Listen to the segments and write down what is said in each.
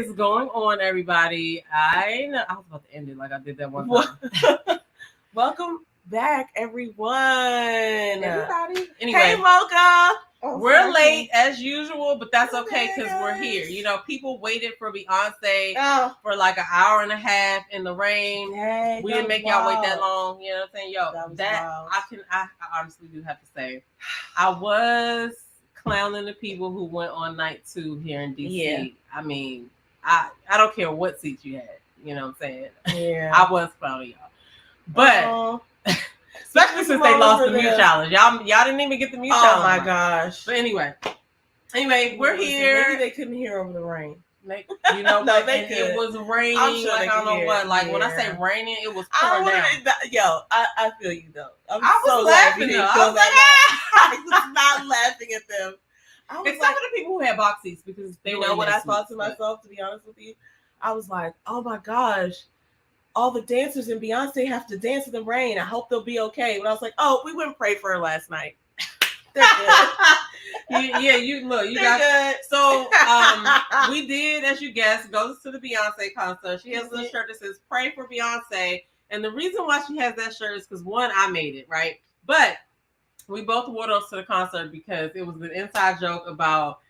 is going on, everybody? I was about to end it like I did that one time. Welcome back, everyone. Everybody. Anyway, hey, Mocha. We're late as usual, but that's okay because we're here. You know, people waited for Beyonce for like an hour and a half in the rain. Dang, we didn't make y'all wait that long. You know what I'm saying? Yo, that I honestly do have to say, I was clowning the people who went on night 2 here in DC. Yeah. I mean, I don't care what seats you had. You know what I'm saying? Yeah. I was clowning y'all. But especially since they lost the mute challenge. Y'all didn't even get the mute challenge. Oh my gosh. But anyway, we're here. Maybe they couldn't hear over the rain. You know, no, they could. It was raining. I'm sure like, I don't know what. Like when I say raining, it was pouring down. I feel you though. I was so laughing though. I was like, I was not laughing at them. Except for the people who had box seats because they were. You know what I thought to myself? To be honest with you, I was like, oh my gosh. All the dancers in Beyonce have to dance in the rain. I hope they'll be okay. But I was like, oh, we went and prayed for her last night. They're good. you got good. So we did, as you guessed, go to the Beyonce concert. She has a shirt that says "Pray for Beyonce," and the reason why she has that shirt is because one, I made it, right? But we both wore those to the concert because it was an inside joke about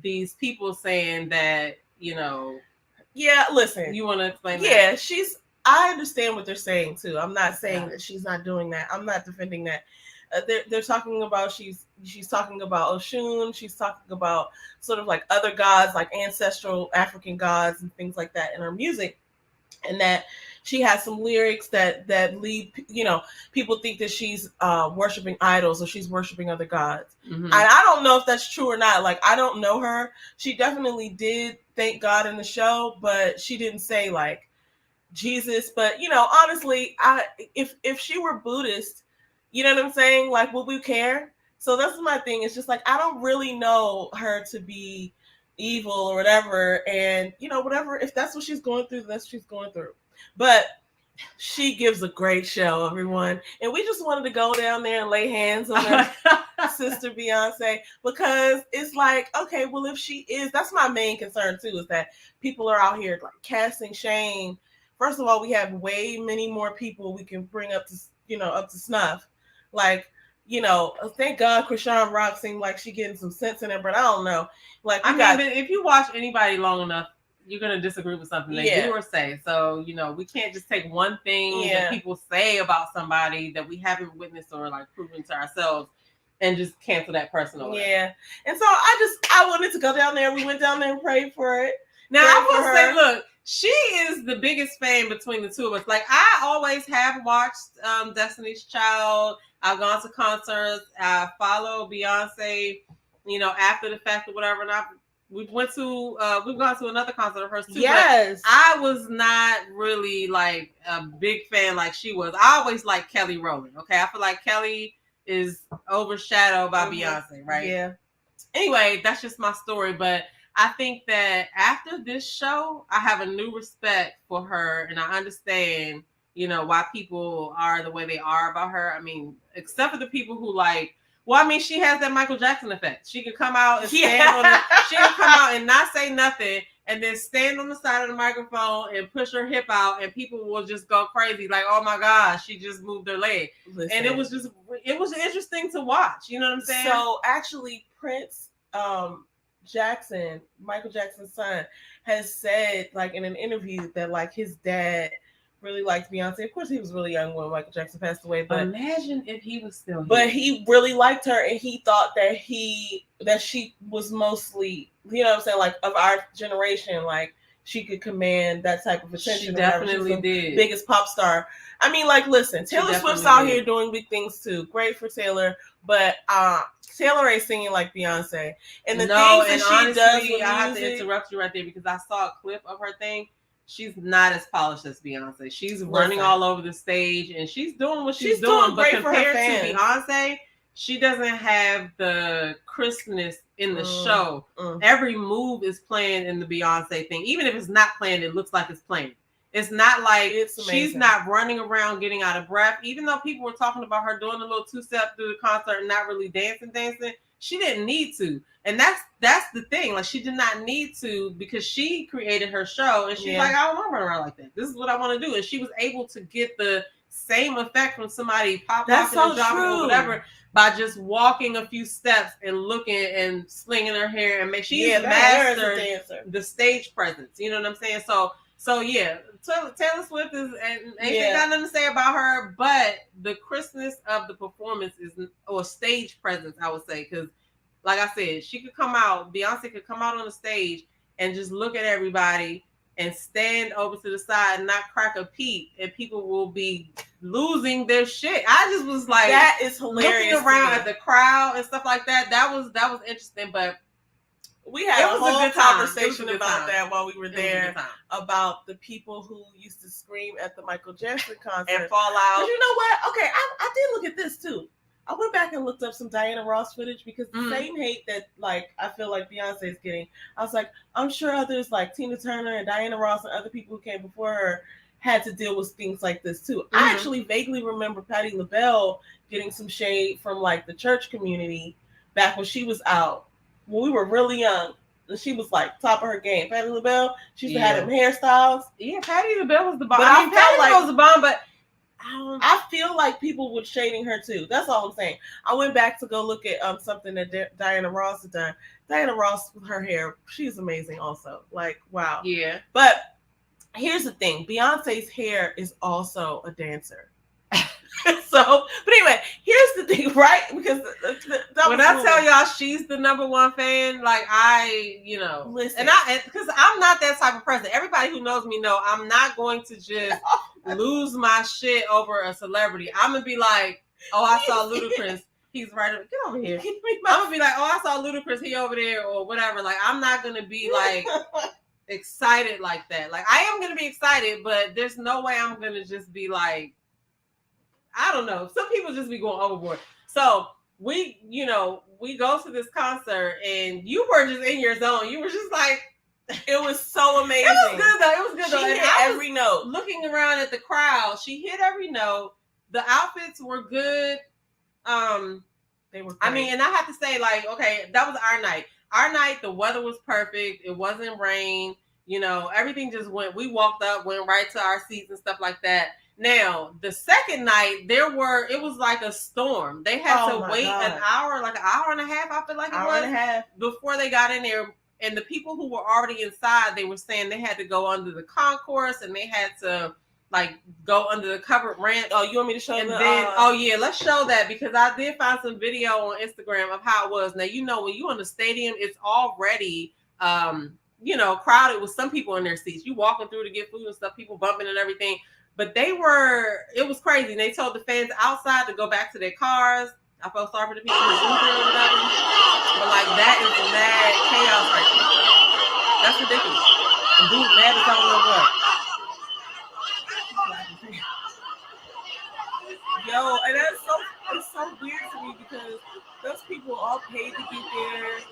these people saying that, you know. Yeah, listen. You want to explain that? Yeah, I understand what they're saying too. I'm not saying that she's not doing that. I'm not defending that. They're talking about she's talking about Oshun. She's talking about sort of like other gods, like ancestral African gods and things like that in her music, and that she has some lyrics that lead, you know, people think that she's worshiping idols or she's worshiping other gods. Mm-hmm. And I don't know if that's true or not. Like, I don't know her. She definitely did thank God in the show, but she didn't say like Jesus. But, you know, honestly, if she were Buddhist, you know what I'm saying? Like, would we care? So that's my thing. It's just like, I don't really know her to be evil or whatever. And, you know, whatever, if that's what she's going through, that's what she's going through. But she gives a great show, everyone. And we just wanted to go down there and lay hands on her sister Beyonce, because it's like, okay, well, if she is, that's my main concern too, is that people are out here like casting shame. First of all, we have way many more people we can bring up to, you know, up to snuff. Like, you know, thank God Krishan Rock seemed like she getting some sense in her, but I don't know. Like, but if you watch anybody long enough, you're going to disagree with something they do or say. So, you know, we can't just take one thing that people say about somebody that we haven't witnessed or like proven to ourselves and just cancel that person away. Yeah. And so I wanted to go down there. We went down there and prayed for it. Now, I will say, look, she is the biggest fan between the two of us. Like, I always have watched Destiny's Child. I've gone to concerts. I follow Beyonce, you know, after the fact or whatever. And we've gone to another concert of hers too. Yes. But I was not really like a big fan like she was. I always like Kelly Rowland. Okay. I feel like Kelly is overshadowed by Beyonce, right? Yeah. Anyway, that's just my story. But I think that after this show, I have a new respect for her, and I understand, you know, why people are the way they are about her. I mean, except for the people who like, well, I mean, she has that Michael Jackson effect. She can come out and she can come out and not say nothing, and then stand on the side of the microphone and push her hip out, and people will just go crazy, like, oh my gosh, she just moved her leg. Listen, and it was interesting to watch. You know what I'm saying? So actually, Prince Jackson, Michael Jackson's son, has said, like, in an interview that like his dad really liked Beyonce. Of course, he was really young when Michael Jackson passed away, but imagine if he was still here. But he really liked her, and he thought that she was mostly, you know what I'm saying, like, of our generation, like, she could command that type of attention. She definitely did. Biggest pop star. I mean, like, listen, Taylor Swift's out here doing big things too. Great for Taylor, but Taylor ain't singing like Beyonce. And the things that she does with music, I have to interrupt you right there because I saw a clip of her thing. She's not as polished as Beyonce. She's running all over the stage and she's doing what she's doing. But compared to Beyonce, she doesn't have the crispness in the show. Every move is playing in the Beyonce thing. Even if it's not playing, it looks like it's playing. It's not like she's not running around getting out of breath. Even though people were talking about her doing a little two-step through the concert and not really dancing, she didn't need to. And that's the thing. Like, she did not need to, because she created her show, and she's like, I don't want to run around like that. This is what I want to do. And she was able to get the same effect from somebody popping and dropping or whatever by just walking a few steps and looking and slinging her hair and make. She's mastered the stage presence. You know what I'm saying? So yeah, Taylor Swift ain't got nothing to say about her, but the crispness of the performance or stage presence, I would say, because like I said, she could come out, Beyonce could come out on the stage and just look at everybody and stand over to the side and not crack a peep, and people will be losing their shit. I just was like, that is hilarious. Looking around at the crowd and stuff like that. That was interesting, but we had a whole conversation about that while we were there, about the people who used to scream at the Michael Jackson concert and fall out. But you know what? Okay, I did look at this too. I went back and looked up some Diana Ross footage, because the same hate that, like, I feel like Beyonce is getting, I was like, I'm sure others like Tina Turner and Diana Ross and other people who came before her had to deal with things like this too. I actually vaguely remember Patti LaBelle getting some shade from like the church community back when she was out, when we were really young. She was like top of her game. Patti LaBelle, she used to have them hairstyles. Yeah, Patti LaBelle was the bomb. But I mean, Patti LaBelle was the bomb, but I feel like people were shading her too. That's all I'm saying. I went back to go look at something that Diana Ross had done. Diana Ross with her hair, she's amazing also. Like, wow. Yeah. But here's the thing. Beyonce's hair is also a dancer. So, but anyway, here's the thing, right? Because when I tell y'all she's the number one fan, like listen, because I'm not that type of person. Everybody who knows me know I'm not going to just lose my shit over a celebrity. I'm gonna be like, oh, I saw Ludacris. He's right over. Get over here. I'm gonna be like, oh, I saw Ludacris. He over there or whatever. Like, I'm not gonna be like excited like that. Like, I am gonna be excited, but there's no way I'm gonna just be like, I don't know. Some people just be going overboard. So we go to this concert, and you were just in your zone. You were just like, it was so amazing. It was good though. She hit every note. Looking around at the crowd, she hit every note. The outfits were good. They were great. I mean, and I have to say, like, okay, that was our night. Our night, the weather was perfect. It wasn't rain. Everything just went. We walked up, went right to our seats and stuff like that. Now, the second night, it was like a storm. They had to wait an hour, like an hour and a half, I feel like it was, before they got in there. And the people who were already inside, they were saying they had to go under the concourse, and they had to, like, go under the covered ramp. Oh, you want me to show them? Let's show that, because I did find some video on Instagram of how it was. Now, when you in the stadium, it's already, crowded with some people in their seats. You walking through to get food and stuff, people bumping and everything. But it was crazy. And they told the fans outside to go back to their cars. I felt sorry for the people who Uber or whatever. But like, that is mad chaos right there. That's ridiculous. And dude mad as I don't know what. Yo, and it's so weird to me, because those people all paid to get there.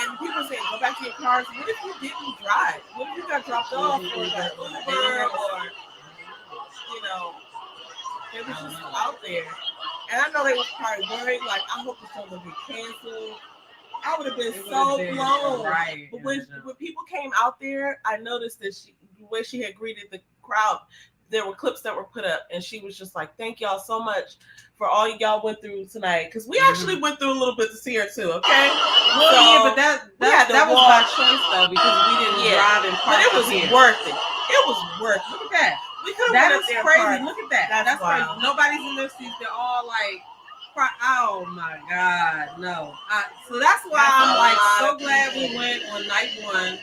And people say, go back to your cars. What if you didn't drive? What if you got dropped off or got Uber, or they were just out there. And I know they was probably worried, like, I hope the show will get canceled. I would have been so blown. Right. But when people came out there, I noticed that the way she had greeted the crowd, there were clips that were put up, and she was just like, thank y'all so much for all y'all went through tonight. Because we actually went through a little bit to see her too, okay? Well, but that was by choice though, because we didn't drive and park. But it was worth it. It was worth it. Look at that. We could have That went is up there crazy. parked. Look at that. That's crazy. Nobody's in their seats. They're all like, oh my God, no. So that's why I'm like so glad we went on night one.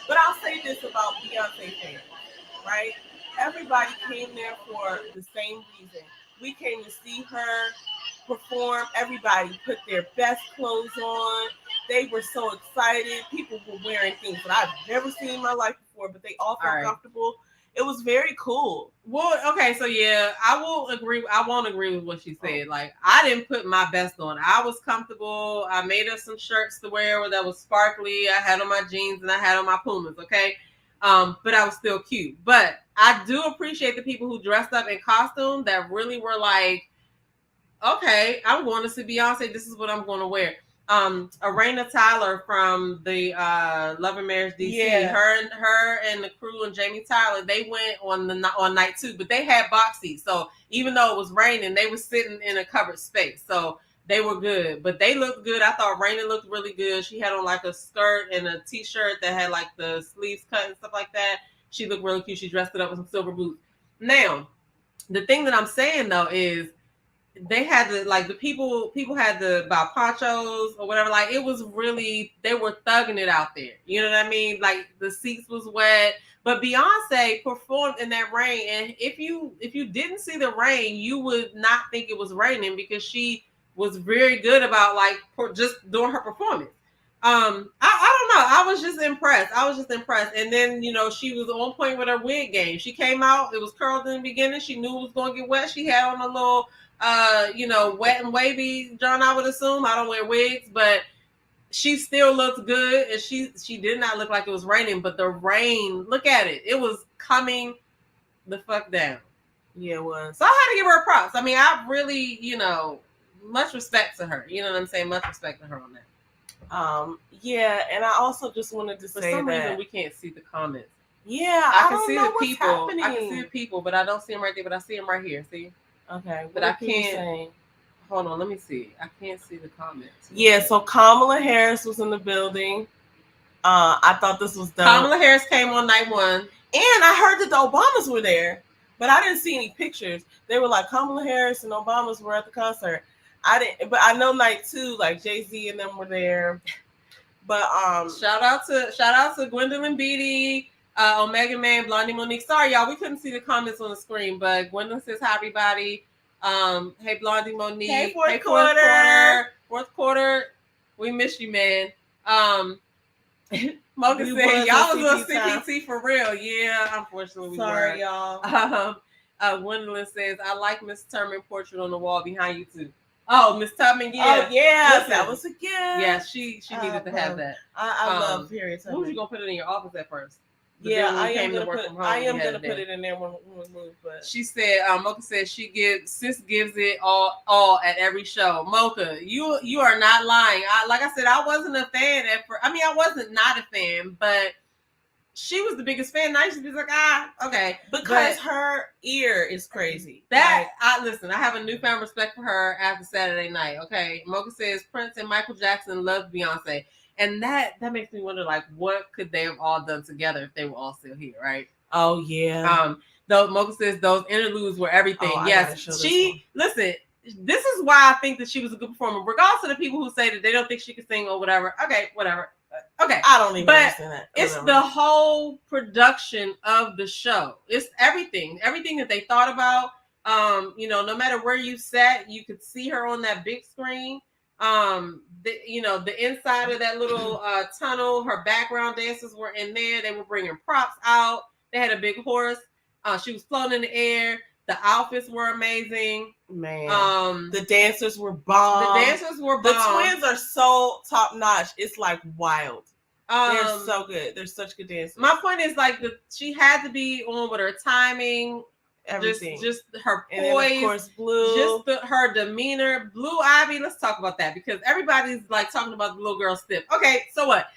But I'll say this about Beyonce fans, right? Everybody came there for the same reason. We came to see her perform. Everybody put their best clothes on. They were so excited. People were wearing things that I've never seen in my life before, but they all felt comfortable. It was very cool. Well, okay, so yeah, I won't agree with what she said. Like, I didn't put my best on. I was comfortable. I made us some shirts to wear that was sparkly. I had on my jeans and I had on my Pumas, okay? But I was still cute. But I do appreciate the people who dressed up in costume that really were like, okay, I'm going to see Beyonce. This is what I'm going to wear. Arena Tyler from the Love and Marriage DC. Yeah. Her and the crew and Jamie Tyler, they went on night 2, but they had box seats. So even though it was raining, they were sitting in a covered space. So they were good, but they looked good. I thought Raina looked really good. She had on like a skirt and a t-shirt that had like the sleeves cut and stuff like that. She looked really cute. She dressed it up with some silver boots. Now, the thing that I'm saying though is they had the like the people had to buy ponchos or whatever. Like it was really, they were thugging it out there. You know what I mean? Like the seats was wet. But Beyonce performed in that rain, and if you didn't see the rain, you would not think it was raining because she was very good about like just doing her performance. I don't know. I was just impressed. And then, she was on point with her wig game. She came out, it was curled in the beginning. She knew it was going to get wet. She had on a little, wet and wavy John, I would assume. I don't wear wigs, but she still looked good. And she did not look like it was raining, but the rain, look at it. It was coming the fuck down. Yeah, it was. So I had to give her props. I mean, I really, much respect to her. You know what I'm saying? Much respect to her on that. Yeah, and I also just wanted to say that for some reason we can't see the comments. Yeah, I can see the people. Happening. I can see the people, but I don't see them right there. But I see them right here. See? Okay, but I can't. Hold on, let me see. I can't see the comments. Yeah, so Kamala Harris was in the building. I thought this was dope. Kamala Harris came on night 1, and I heard that the Obamas were there, but I didn't see any pictures. They were like Kamala Harris and Obamas were at the concert. I didn't, but I know night 2, like Jay-Z and them were there. But shout out to Gwendolyn Beatty, Omega Man, Blondie Monique. Sorry, y'all, we couldn't see the comments on the screen, but Gwendolyn says hi, everybody. Hey Blondie Monique. Hey, fourth quarter. We miss you, man. Mocha said y'all was on CPT for real. Yeah, unfortunately we Sorry, were. Y'all. Gwendolyn says, I like Miss Turman portrait on the wall behind you too. Oh, Miss Tubman, yeah. Oh, yeah, that was a gift. Yeah, she needed to have that. I love Harriet Tubman. Who was you gonna put it in your office at first? Yeah, I am gonna put it in there when we move. But she said, Mocha said sis gives it all at every show. Mocha, you are not lying. Like I said, I wasn't a fan at first. I mean, I wasn't not a fan, but she was the biggest fan. I used to be like, okay, because her ear is crazy. Listen, I have a newfound respect for her after Saturday night. Okay, Mocha says Prince and Michael Jackson loved Beyonce. And that makes me wonder, like, what could they have all done together if they were all still here, right? Oh, yeah. Though Mocha says those interludes were everything. Oh, yes, listen, this is why I think that she was a good performer, regardless of the people who say that they don't think she could sing or whatever. Okay, whatever. Okay. I don't even understand that. It's the whole production of the show. It's everything that they thought about. No matter where you sat, you could see her on that big screen. The inside of that little tunnel, her background dancers were in there. They were bringing props out. They had a big horse. She was floating in the air. The outfits were amazing. Man, the dancers were bomb. The twins are so top notch. It's like wild. They're so good. They're such good dancers. My point is like she had to be on with her timing. Everything. Just her poise, and then of course Blue, just her demeanor. Blue Ivy, let's talk about that because everybody's like talking about the little girl stiff. Okay, so what?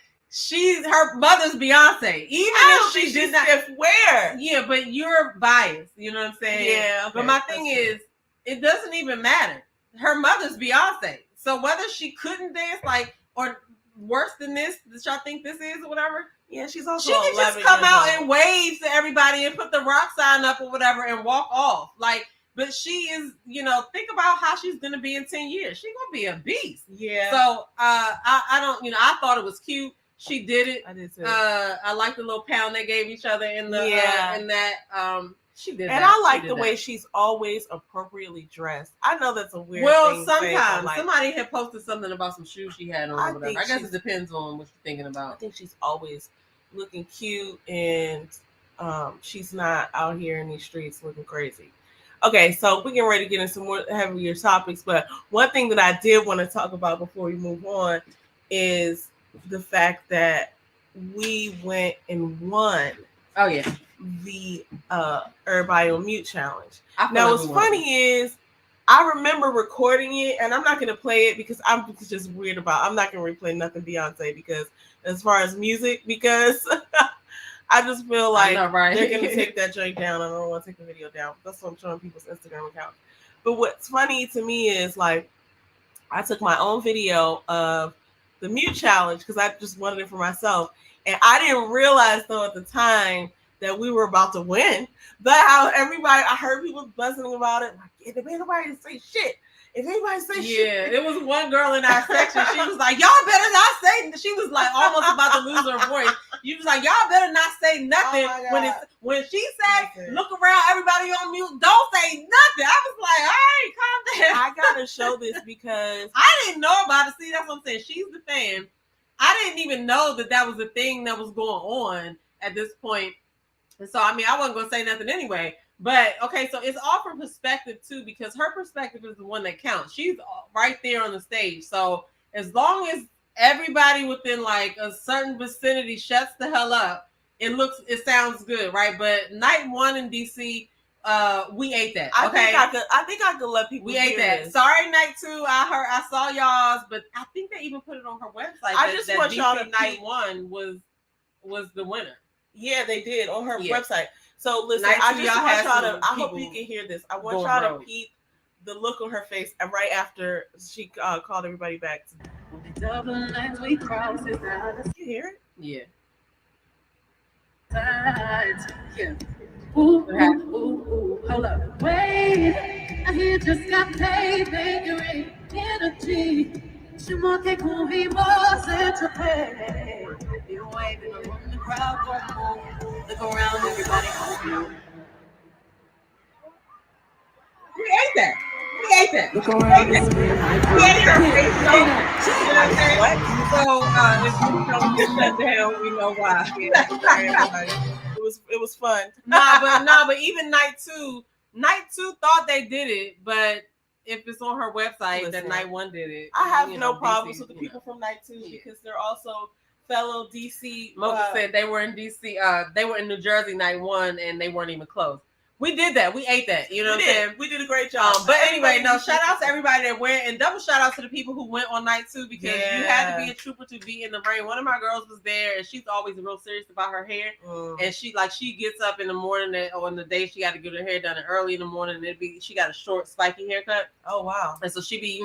Her mother's Beyonce. Even if she did not where? Yeah, but you're biased. You know what I'm saying? Yeah. Okay, but my thing is, it doesn't even matter. Her mother's Beyonce. So whether she couldn't dance, or worse than this, that y'all think this is or whatever. Yeah, she's also. She can just come out and wave to everybody and put the rock sign up or whatever and walk off. But she is, think about how she's gonna be in 10 years. She's gonna be a beast. Yeah. So I don't, I thought it was cute. She did it. I did too. I like the little pound they gave each other in the in that. She did. And I like the way she's always appropriately dressed. I know that's a weird thing. Well, sometimes somebody had posted something about some shoes she had on or whatever. I guess it depends on what you're thinking about. I think she's always looking cute and she's not out here in these streets looking crazy. Okay, so we're getting ready to get into some more heavier topics, but one thing that I did want to talk about before we move on is the fact that we went and won. Oh yeah. The Everybody on Mute challenge. Now what's funny is I remember recording it, and I'm not gonna play it because I'm just weird about. I'm not gonna replay nothing Beyonce because as far as music, because I just feel like right? they're gonna take that joint down. I don't want to take the video down. That's what I'm showing people's Instagram accounts. But what's funny to me is like I took my own video of the mute challenge because I just wanted it for myself, and I didn't realize though at the time that we were about to win. But how everybody, I heard people buzzing about it. Like, if anybody say shit, if anybody say shit, yeah, it was one girl in our section. She was like, "Y'all better not say." She was like almost about to lose her voice. You was like, "Y'all better not say nothing." When she said, "Look around, everybody on mute, don't say nothing." I was like, "All right, calm down." I gotta show this because I didn't know about it. See, that's what I'm saying. She's the fan. I didn't even know that was a thing that was going on at this point. And so, I mean, I wasn't going to say nothing anyway. But, okay, so it's all from perspective, too, because her perspective is the one that counts. She's right there on the stage. So, as long as everybody within, like, a certain vicinity shuts the hell up, it sounds good, right? But night one in D.C., we ate that. Okay, I think I could let people. We ate that. This. Sorry, night two. I saw y'all's, but I think they even put it on her website. I just want y'all to night one was the winner. Yeah, they did on her website. So listen, I just want y'all to. I hope you can hear this. I want y'all to peep the look on her face right after she called everybody back. Can you hear it? Yeah. Yeah. Ooh, hold up. Wait, I hear just got paid, figuring energy. Je manquais qu'on vit Saint-Tropez. You're waving around the crowd, don't move. Look around, everybody on you. We ate that. Look around. We ate her face. You know what I'm saying? So if we don't get shut down, we know why. It was fun. But even night two thought they did it, but if it's on her website that night one did it, I have no problems with the people from night two because they're also fellow DC. Mocha said they were in DC. They were in New Jersey night one, and they weren't even close. We did that. We ate that. You know what I'm saying? We did a great job. But anyway, shout out to everybody that went, and double shout out to the people who went on night two because you had to be a trooper to be in the rain. One of my girls was there, and she's always real serious about her hair. And she gets up in the morning or in the day she got to get her hair done early in the morning. And she got a short, spiky haircut. Oh wow! And so she be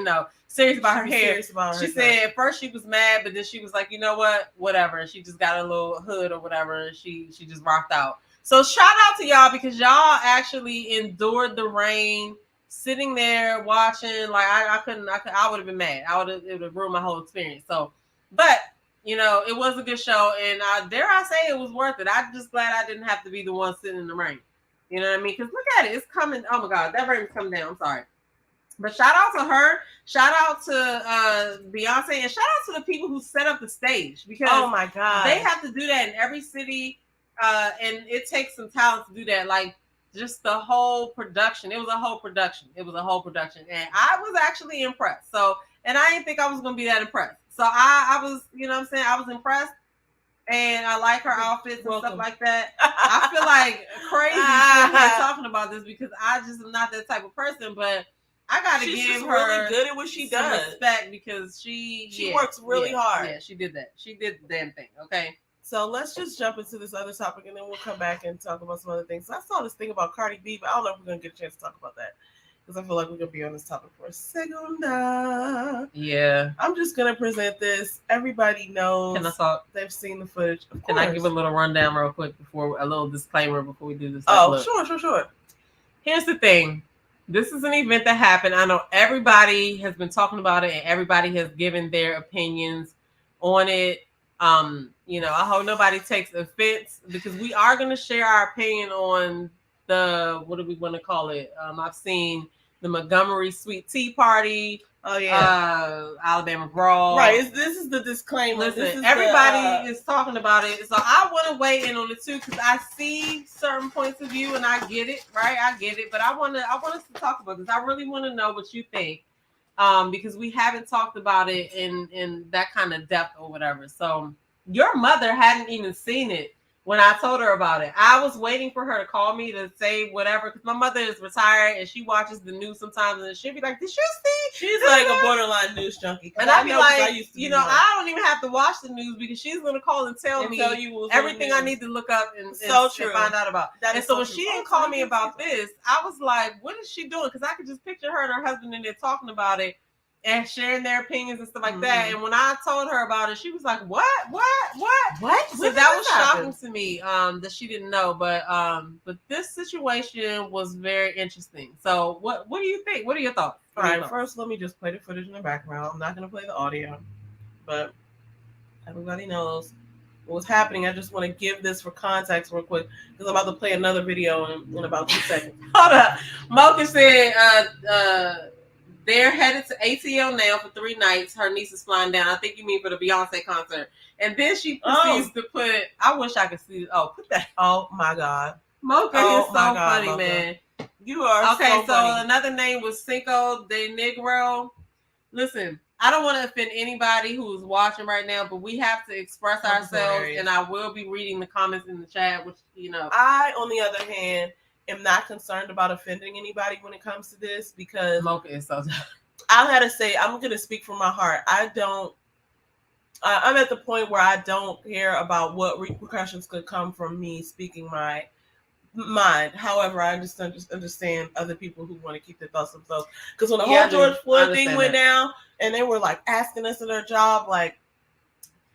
serious about her hair. She said at first she was mad, but then she was like, you know what, whatever. And she just got a little hood or whatever, and she just rocked out. So shout out to y'all because y'all actually endured the rain, sitting there watching. Like I would have been mad. It would have ruined my whole experience. So, but it was a good show, and dare I say it was worth it. I'm just glad I didn't have to be the one sitting in the rain. You know what I mean? Because look at it, it's coming. Oh my God, that rain is coming down. I'm sorry. But shout out to her, shout out to Beyonce, and shout out to the people who set up the stage because oh my God, they have to do that in every city. And it takes some talent to do that. Like just the whole production. It was a whole production. And I was actually impressed. So, and I didn't think I was going to be that impressed. So I was, I was impressed. And I like her outfits and stuff like that. I feel like crazy talking about this because I just am not that type of person. But I got to give her really good at what she does. Respect because she works really hard. Yeah, she did that. She did the damn thing. Okay. So let's just jump into this other topic, and then we'll come back and talk about some other things. So I saw this thing about Cardi B, but I don't know if we're going to get a chance to talk about that because I feel like we're going to be on this topic for a second. Yeah. I'm just going to present this. Everybody knows. They've seen the footage. Can I give a little rundown real quick a little disclaimer before we do this? Sure. Here's the thing. This is an event that happened. I know everybody has been talking about it, and everybody has given their opinions on it. I hope nobody takes offense because we are going to share our opinion on the, what do we want to call it? I've seen the Montgomery Sweet Tea Party. Oh yeah. Alabama Brawl. Right. This is the disclaimer. Listen, everybody is talking about it. So I want to weigh in on it too because I see certain points of view and I get it, right? I get it. But I want us to talk about this. I really want to know what you think. Because we haven't talked about it in that kind of depth or whatever. So your mother hadn't even seen it when I told her about it. I was waiting for her to call me to say whatever, because my mother is retired and she watches the news sometimes, and she'll be like, "Did you see?" She's like a borderline news junkie. And I'd be like, I don't even have to watch the news because she's gonna call and tell me everything I need to look up and find out about. And so when she didn't call me about this, I was like, what is she doing? Because I could just picture her and her husband in there talking about it and sharing their opinions and stuff like that. And when I told her about it, she was like, what? So that was shocking to me, that she didn't know. But this situation was very interesting. So what do you think? What are your thoughts? All right, first let me just play the footage in the background. I'm not going to play the audio, but everybody knows what was happening. I just want to give this for context real quick because I'm about to play another video in about 2 seconds. Hold up. Mocha said they're headed to ATL now for 3 nights. Her niece is flying down. I think you mean for the Beyoncé concert. And then she proceeds to put, I wish I could see, put that. Oh my God. Mocha is so funny, Mocha. Man. You are okay. So funny. Another name was Cinco de Negro. Listen, I don't want to offend anybody who's watching right now, but we have to express ourselves, and I will be reading the comments in the chat, which, I, on the other hand, am not concerned about offending anybody when it comes to this because Mocha is so I gotta say, I'm going to speak from my heart. I'm at the point where I don't care about what repercussions could come from me speaking my mind. However, I just understand other people who want to keep their thoughts themselves. Because when the whole George Floyd thing went down, and they were like asking us in our job, like,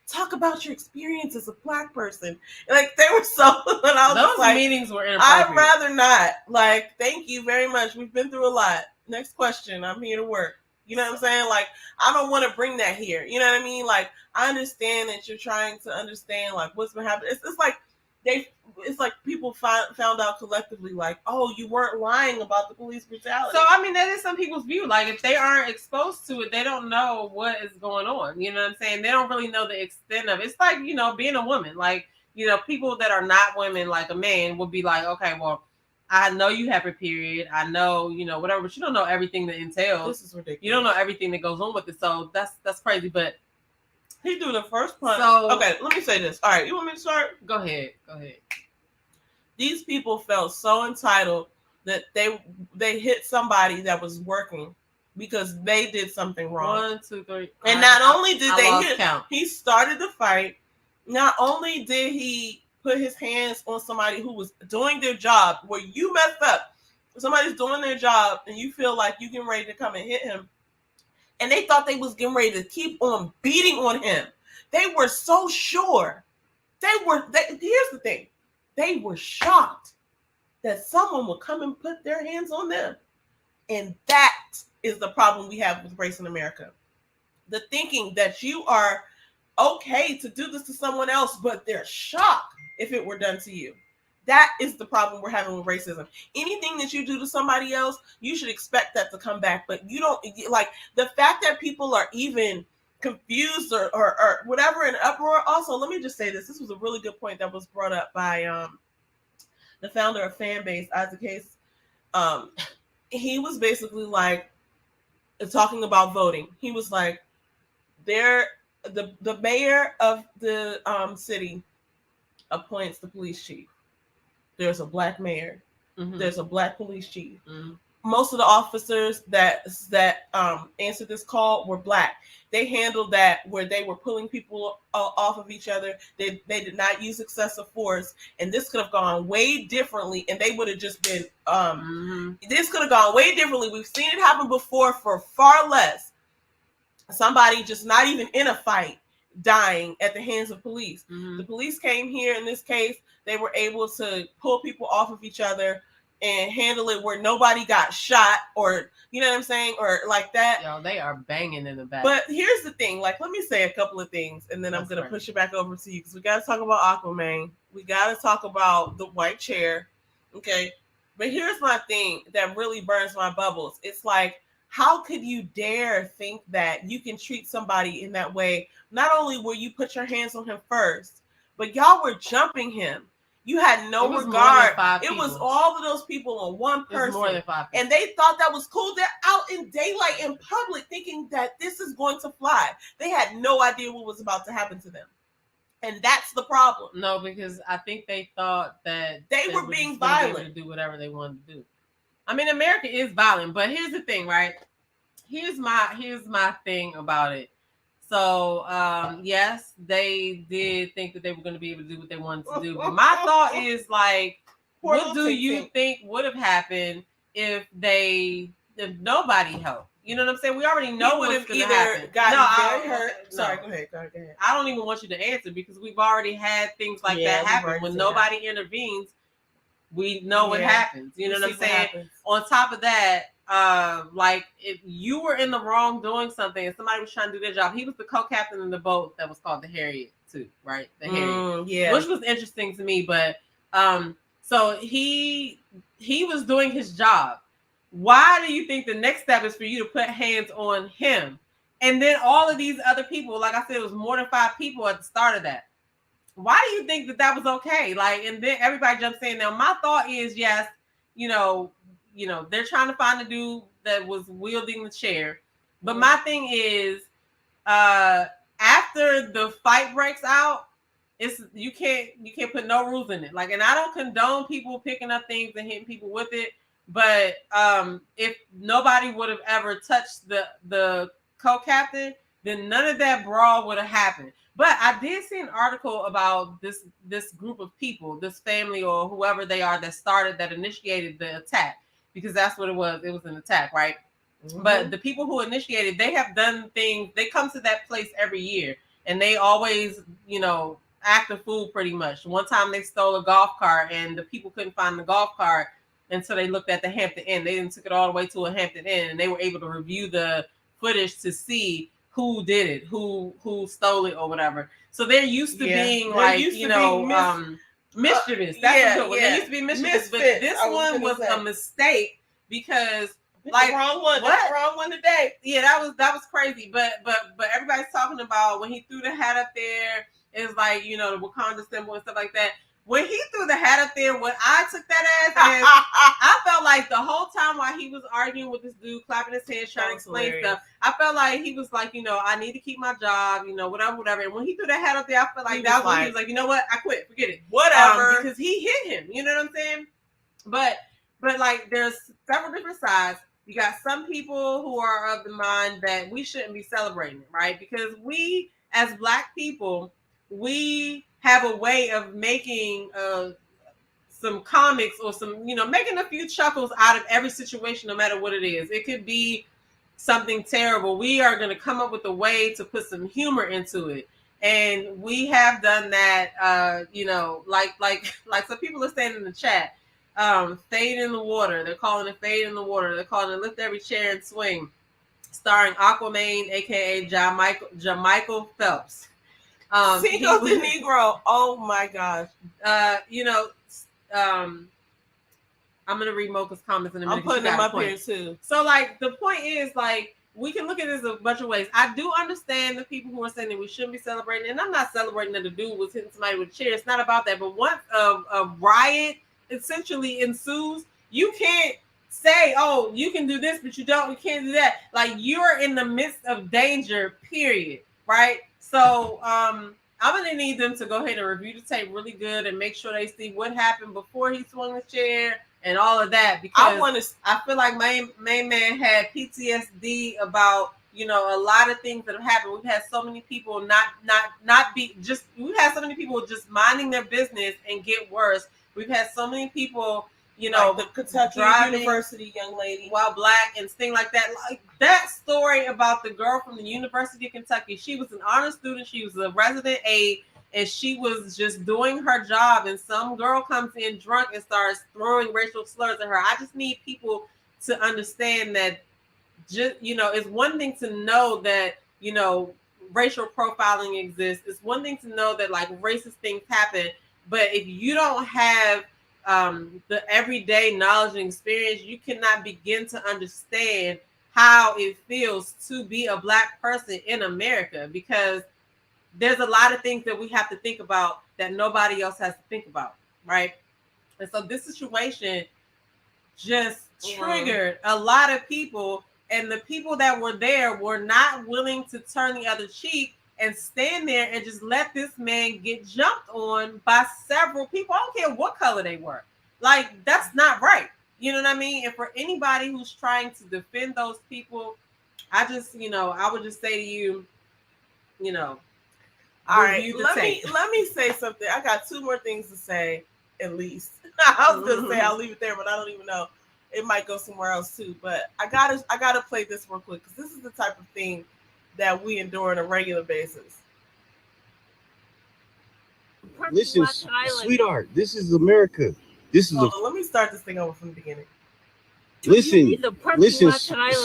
talk about your experience as a Black person. Like they were so. And I was those like, meetings were inappropriate. I'd rather not. Like, thank you very much. We've been through a lot. Next question. I'm here to work. You know what I'm saying? Like, I don't want to bring that here. You know what I mean? Like, I understand that you're trying to understand like what's been happening. It's like people found out collectively, like, oh, you weren't lying about the police brutality. So, I mean, that is some people's view. Like, if they aren't exposed to it, they don't know what is going on. You know what I'm saying? They don't really know the extent of it. It's like, being a woman. Like, people that are not women, like a man, would be like, okay, well, I know you have a period. I know, whatever, but you don't know everything that entails. This is ridiculous. You don't know everything that goes on with it. So, that's crazy. But he threw the first punch. So, okay, let me say this. All right, you want me to start? Go ahead. These people felt so entitled that they hit somebody that was working because they did something wrong. 1, 2, 3. And not only did they hit, count. He started the fight. Not only did he put his hands on somebody who was doing their job, where you messed up. Somebody's doing their job and you feel like you getting ready to come and hit him. And they thought they was getting ready to keep on beating on him. They were so sure. Here's the thing. They were shocked that someone would come and put their hands on them. And that is the problem we have with race in America. The thinking that you are okay to do this to someone else, but they're shocked if it were done to you. That is the problem we're having with racism. Anything that you do to somebody else, you should expect that to come back. But you don't, like, the fact that people are even confused or whatever in uproar. Also, let me just say this. This was a really good point that was brought up by the founder of Fanbase, Isaac Hayes. He was basically like talking about voting. He was like, the mayor of the city appoints the police chief. There's a Black mayor. Mm-hmm. There's a Black police chief. Mm-hmm. Most of the officers that answered this call were Black. They handled that where they were pulling people off of each other. They did not use excessive force, and this could have gone way differently. And they would have just been. This could have gone way differently. We've seen it happen before for far less. Somebody just not even in a fight dying at the hands of police. Mm-hmm. The police came here in this case. They were able to pull people off of each other and handle it where nobody got shot or, you know what I'm saying? Or like that. Yo, they are banging in the back. But here's the thing. Like, let me say a couple of things and then I'm going to push it back over to you because we got to talk about Aquaman. We got to talk about the white chair. Okay. But here's my thing that really burns my bubbles. It's like, how could you dare think that you can treat somebody in that way? Not only will you put your hands on him first, but y'all were jumping him. You had no regard. It was all of those people on one person. More than 5 people. And they thought that was cool. They're out in daylight in public thinking that this is going to fly. They had no idea what was about to happen to them. And that's the problem. No, because I think they thought that they were being just gonna be able violent to do whatever they wanted to do. I mean, America is violent, but here's the thing, right? Here's my thing about it. So, yes, they did think that they were going to be able to do what they wanted to do. But my thought is like, Poor what little do Tink you Tink. think would have happened if nobody helped? You know what I'm saying? We already know He would what's have going to either happen. gotten very hurt. No. Sorry, go ahead. I don't even want you to answer because we've already had things like Yeah, that we've happen. already When seen nobody intervenes, we know what happens. You know what I'm saying? On top of that, like if you were in the wrong doing something and somebody was trying to do their job, he was the co-captain in the boat that was called the Harriet too, right? The Harriet, yeah, which was interesting to me. But so he was doing his job. Why do you think the next step is for you to put hands on him? And then all of these other people, like I said, it was more than 5 people at the start of that. Why do you think that was okay? Like, and then everybody jumps in. Now, my thought is, yes, you know, they're trying to find a dude that was wielding the chair. But my thing is, after the fight breaks out, it's you can't put no rules in it. Like, and I don't condone people picking up things and hitting people with it. But if nobody would have ever touched the co-captain, then none of that brawl would have happened. But I did see an article about this group of people, this family or whoever they are that initiated the attack, because that's what it was. It was an attack, right? Mm-hmm. But the people who initiated, they have done things. They come to that place every year, and they always, act a fool pretty much. One time they stole a golf cart, and the people couldn't find the golf cart until they looked at the Hampton Inn. They then took it all the way to a Hampton Inn, and they were able to review the footage to see who did it, who stole it or whatever. So they're used to being mischievous. That's a good one. They used to be mischievous, but this one was a mistake because the wrong one. What? The wrong one today. Yeah, that was crazy. But everybody's talking about when he threw the hat up there, it's like, the Wakanda symbol and stuff like that. When he threw the hat up there, what I took that as is I felt like the whole time while he was arguing with this dude, clapping his hands, trying to explain stuff, I felt like he was like, I need to keep my job, whatever. And when he threw that hat up there, I felt like that was when he was like, you know what? I quit. Forget it. Whatever. Because he hit him. You know what I'm saying? But like there's several different sides. You got some people who are of the mind that we shouldn't be celebrating it, right? Because we, as Black people, we have a way of making some comics or some, making a few chuckles out of every situation, no matter what it is. It could be something terrible. We are going to come up with a way to put some humor into it. And we have done that, like some people are saying in the chat, Fade in the Water. They're calling it Fade in the Water. They're calling it Lift Every Chair and Swing, starring Aquaman, a.k.a. Jamichael Phelps. Cinco de Negro. Oh my gosh. I'm gonna read Mocha's comments in a minute. I'm putting them up here too. So, like, the point is, like, we can look at this a bunch of ways. I do understand the people who are saying that we shouldn't be celebrating, and I'm not celebrating that the dude was hitting somebody with a chair. It's not about that. But once a riot essentially ensues, you can't say, "Oh, you can do this, but you can't do that." Like, you're in the midst of danger. Period. Right. So, I'm going to need them to go ahead and review the tape really good and make sure they see what happened before he swung the chair and all of that. Because I feel like my main man had PTSD about, a lot of things that have happened. We've had so many people we've had so many people just minding their business and get worse. We've had so many people, like the Kentucky University young lady while Black and things like that. Like that story about the girl from the University of Kentucky. She was an honor student. She was a resident aide, and she was just doing her job. And some girl comes in drunk and starts throwing racial slurs at her. I just need people to understand that, it's one thing to know that, racial profiling exists. It's one thing to know that, like, racist things happen. But if you don't have the everyday knowledge and experience, you cannot begin to understand how it feels to be a Black person in America, because there's a lot of things that we have to think about that nobody else has to think about, right? And so this situation just triggered a lot of people, and the people that were there were not willing to turn the other cheek and stand there and just let this man get jumped on by several people. I don't care what color they were. Like, that's not right. You know what I mean? And for anybody who's trying to defend those people, I just, I would just say to you, all right, let me say something. I got two more things to say, at least. I was gonna say I'll leave it there, but I don't even know. It might go somewhere else too. But I gotta play this real quick because this is the type of thing that we endure on a regular basis. Listen, sweetheart, this is America. This is let me start this thing over from the beginning. Listen,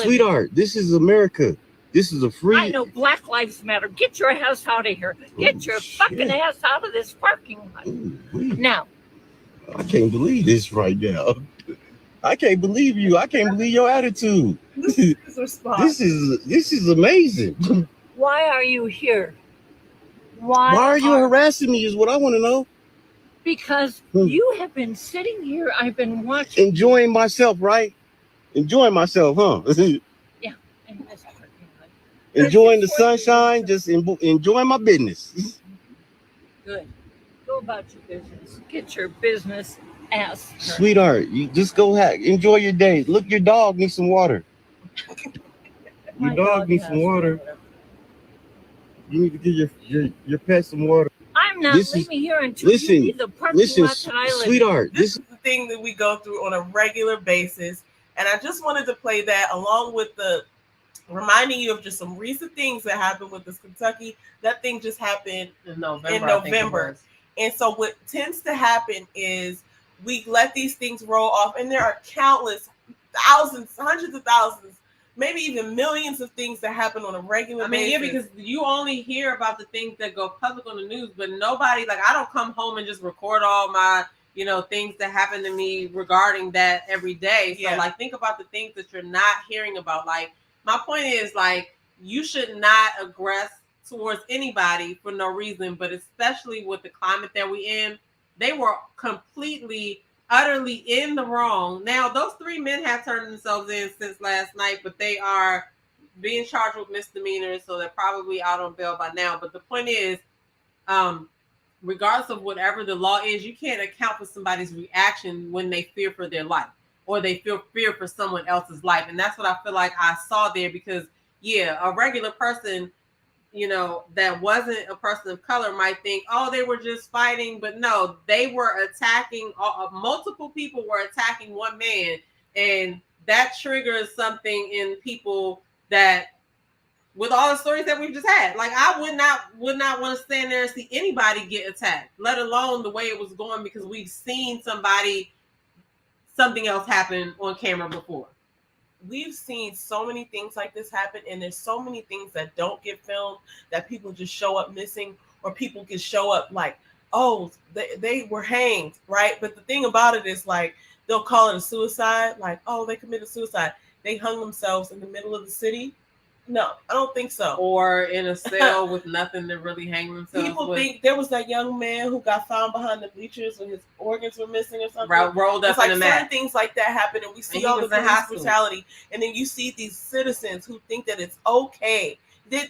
sweetheart, this is America. This is a free. I know Black Lives Matter. Get your ass out of here. Get your fucking ass out of this parking lot. Now. I can't believe this right now. I can't believe you. I can't believe your attitude. This is amazing. Why are you here? Why are you harassing me is what I want to know. Because you have been sitting here. I've been watching. Enjoying myself, right? Enjoying myself, huh? Yeah. Enjoying the sunshine, just enjoying my business. Good. Go about your business. Get your business ass. Sweetheart, you just go enjoy your day. Look, your dog needs some water. Your dog needs some water. You need to give your pet some water. I'm not leaving here until you see the parking lot that I live sweetheart, this is the thing that we go through on a regular basis. And I just wanted to play that along with the reminding you of just some recent things that happened with this Kentucky. That thing just happened in November. And so what tends to happen is we let these things roll off, and there are countless, thousands, hundreds of thousands, maybe even millions of things that happen on a regular basis. Yeah, because you only hear about the things that go public on the news, but nobody, I don't come home and just record all my, things that happen to me regarding that every day. So, think about the things that you're not hearing about. My point is, you should not aggress towards anybody for no reason, but especially with the climate that we in, they were completely, utterly in the wrong. Now, those three men have turned themselves in since last night, but they are being charged with misdemeanors, so they're probably out on bail by now. But the point is, regardless of whatever the law is, you can't account for somebody's reaction when they fear for their life or they feel fear for someone else's life. And that's what I feel like I saw there because, a regular person, that wasn't a person of color might think, oh, they were just fighting. But no, they were attacking. Multiple people were attacking one man. And that triggers something in people that, with all the stories that we've just had, I would not want to stand there and see anybody get attacked, let alone the way it was going, because we've seen something else happen on camera before. We've seen so many things like this happen, and there's so many things that don't get filmed that people just show up missing, or people can show up oh, they were hanged, right? But the thing about it is they'll call it a suicide, oh, they committed suicide. They hung themselves in the middle of the city. No, I don't think so. Or in a cell with nothing to really hang themselves People with. think there was that young man who got found behind the bleachers when his organs were missing or something. Rolled up in a mat. Certain things like that happen, and we see all the police brutality. And then you see these citizens who think that it's okay. They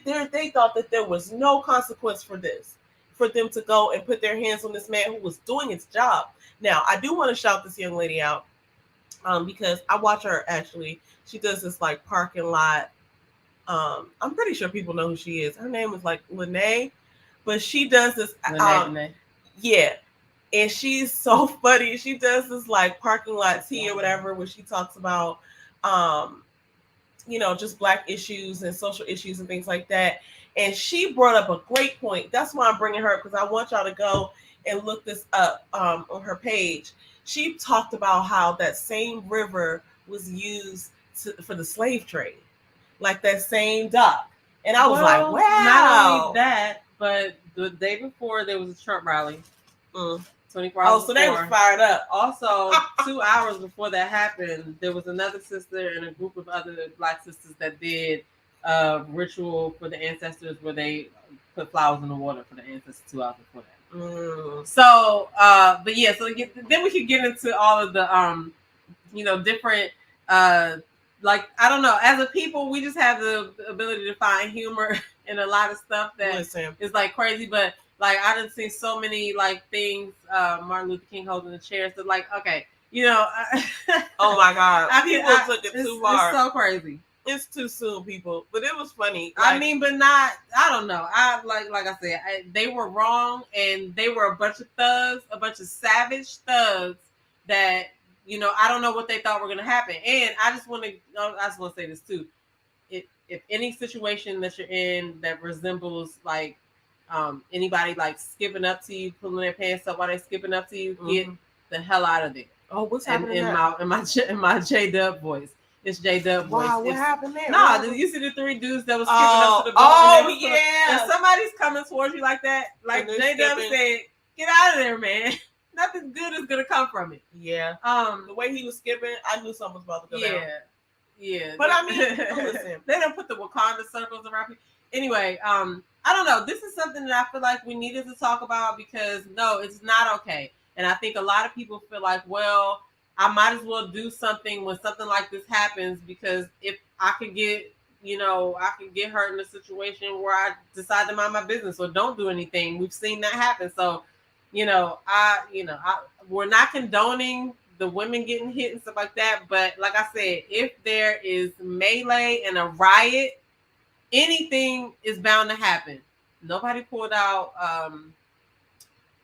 thought that there was no consequence for this, for them to go and put their hands on this man who was doing his job. Now, I do want to shout this young lady out because I watch her actually. She does this parking lot. I'm pretty sure people know who she is. Her name is Lene, but she does this. Lene. Yeah, and she's so funny. She does this parking lot tea or whatever, where she talks about, just Black issues and social issues and things like that. And she brought up a great point. That's why I'm bringing her up, because I want y'all to go and look this up on her page. She talked about how that same river was used for the slave trade. That same dock. And I was wow. Not only that, but the day before there was a Trump rally. 24 hours so they were fired up. Also, 2 hours before that happened, there was another sister and a group of other Black sisters that did a ritual for the ancestors where they put flowers in the water for the ancestors 2 hours before that. So, but yeah, so then we could get into all of the, different, I don't know. As a people, we just have the ability to find humor and a lot of stuff that is like crazy. But like I done seen so many like things. Martin Luther King holding the chair. So like, okay, you know. Oh my God, people took it too far. It's so crazy. It's too soon, people. But it was funny. Like, I mean, but not. I don't know. I like I said, they were wrong, and they were a bunch of thugs, a bunch of savage thugs that, you know, I don't know what they thought were going to happen. And I just want to say this too. If any situation that you're in that resembles like anybody like skipping up to you, pulling their pants up while they're skipping up to you, get the hell out of there. Oh, what's happening in my J-Dub voice? It's J-Dub voice. Wow, what happened there? No, you see the three dudes that was skipping up to the boat? Yeah. And somebody's coming towards you like that. Like J-Dub said, get out of there, man. Nothing good is gonna come from it. Yeah. The way he was skipping, I knew something was about to go down. Yeah. But I mean, listen, they don't put the Wakanda circles around people. Anyway, I don't know. This is something that I feel like we needed to talk about because no, it's not okay. And I think a lot of people feel like, well, I might as well do something when something like this happens because if I could get, you know, I could get hurt in a situation where I decide to mind my business or don't do anything. We've seen that happen. So, we're not condoning the women getting hit and stuff like that. But like I said, if there is melee and a riot, anything is bound to happen. Nobody pulled out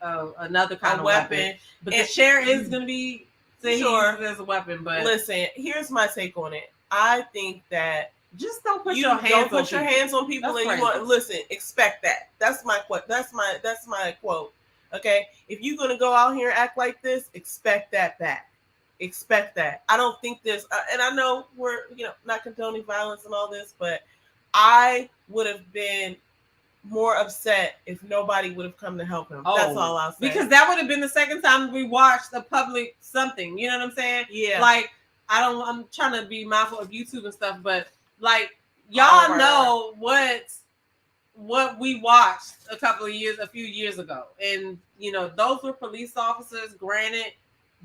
another kind of weapon. But the chair is going to be sure as a weapon. But listen, here's my take on it. I think that just don't put your hands on people and you want. Listen, expect that. That's my quote. Okay, if you're gonna go out here and act like this, expect that back. Expect that. I don't think this, and I know we're not condoning violence and all this, but I would have been more upset if nobody would have come to help him. That's all I'll say. Because that would have been the second time we watched a public something. You know what I'm saying? Yeah. Like I'm trying to be mindful of YouTube and stuff, but like y'all know what we watched a few years ago, and those were police officers, granted,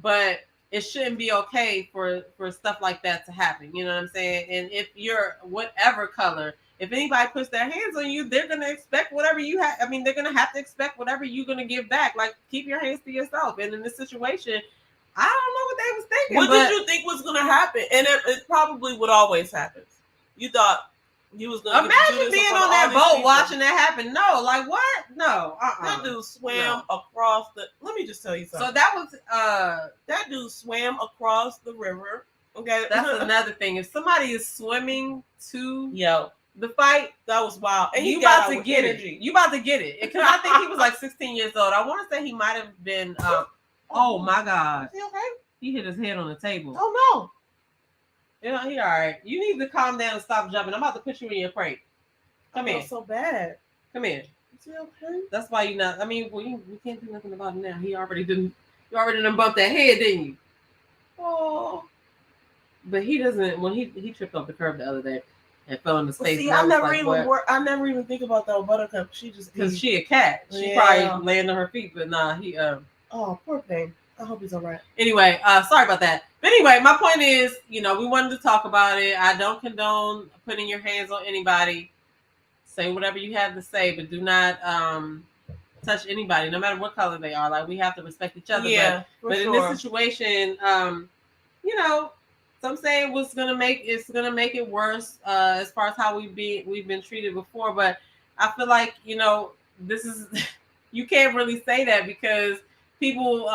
but it shouldn't be okay for stuff like that to happen. You know what I'm saying? And if you're whatever color, if anybody puts their hands on you, they're gonna expect whatever you have. I mean, they're gonna have to expect whatever you're gonna give back. Like, keep your hands to yourself. And in this situation, I don't know what they was thinking. What did you think was gonna happen? And it probably would always happen. You thought you was gonna imagine being on that boat watching that happen. No, like what? No, that dude swam across the. Let me just tell you something. So that was that dude swam across the river. Okay, that's another thing. If somebody is swimming to the fight, that was wild. And you about to get it. You about to get it. Because I think he was like 16 years old. I want to say he might have been. Oh my God! Is he okay? He hit his head on the table. Oh no! Yeah, he all right. You need to calm down and stop jumping. I'm about to put you in your crate. Come here. So bad. Come here. Is he okay? That's why you not. I mean, we can't do nothing about it now. You already done bumped that head, didn't you? Oh. But he doesn't. When he tripped off the curb the other day and fell in the face. See, I never even think about that Buttercup. She just because she a cat. She probably laying on her feet, but nah, he Oh, poor thing. I hope he's all right. Anyway, sorry about that. But anyway, my point is, we wanted to talk about it. I don't condone putting your hands on anybody. Say whatever you have to say, but do not touch anybody, no matter what color they are. Like, we have to respect each other. Yeah, but in this situation, some say it's gonna make it worse as far as how we've been treated before. But I feel like this is you can't really say that because people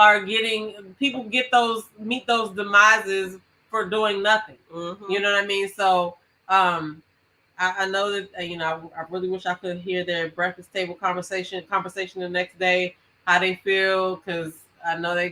meet those demises for doing nothing. Mm-hmm. You know what I mean? So I know that I really wish I could hear their breakfast table conversation the next day, how they feel, because I know they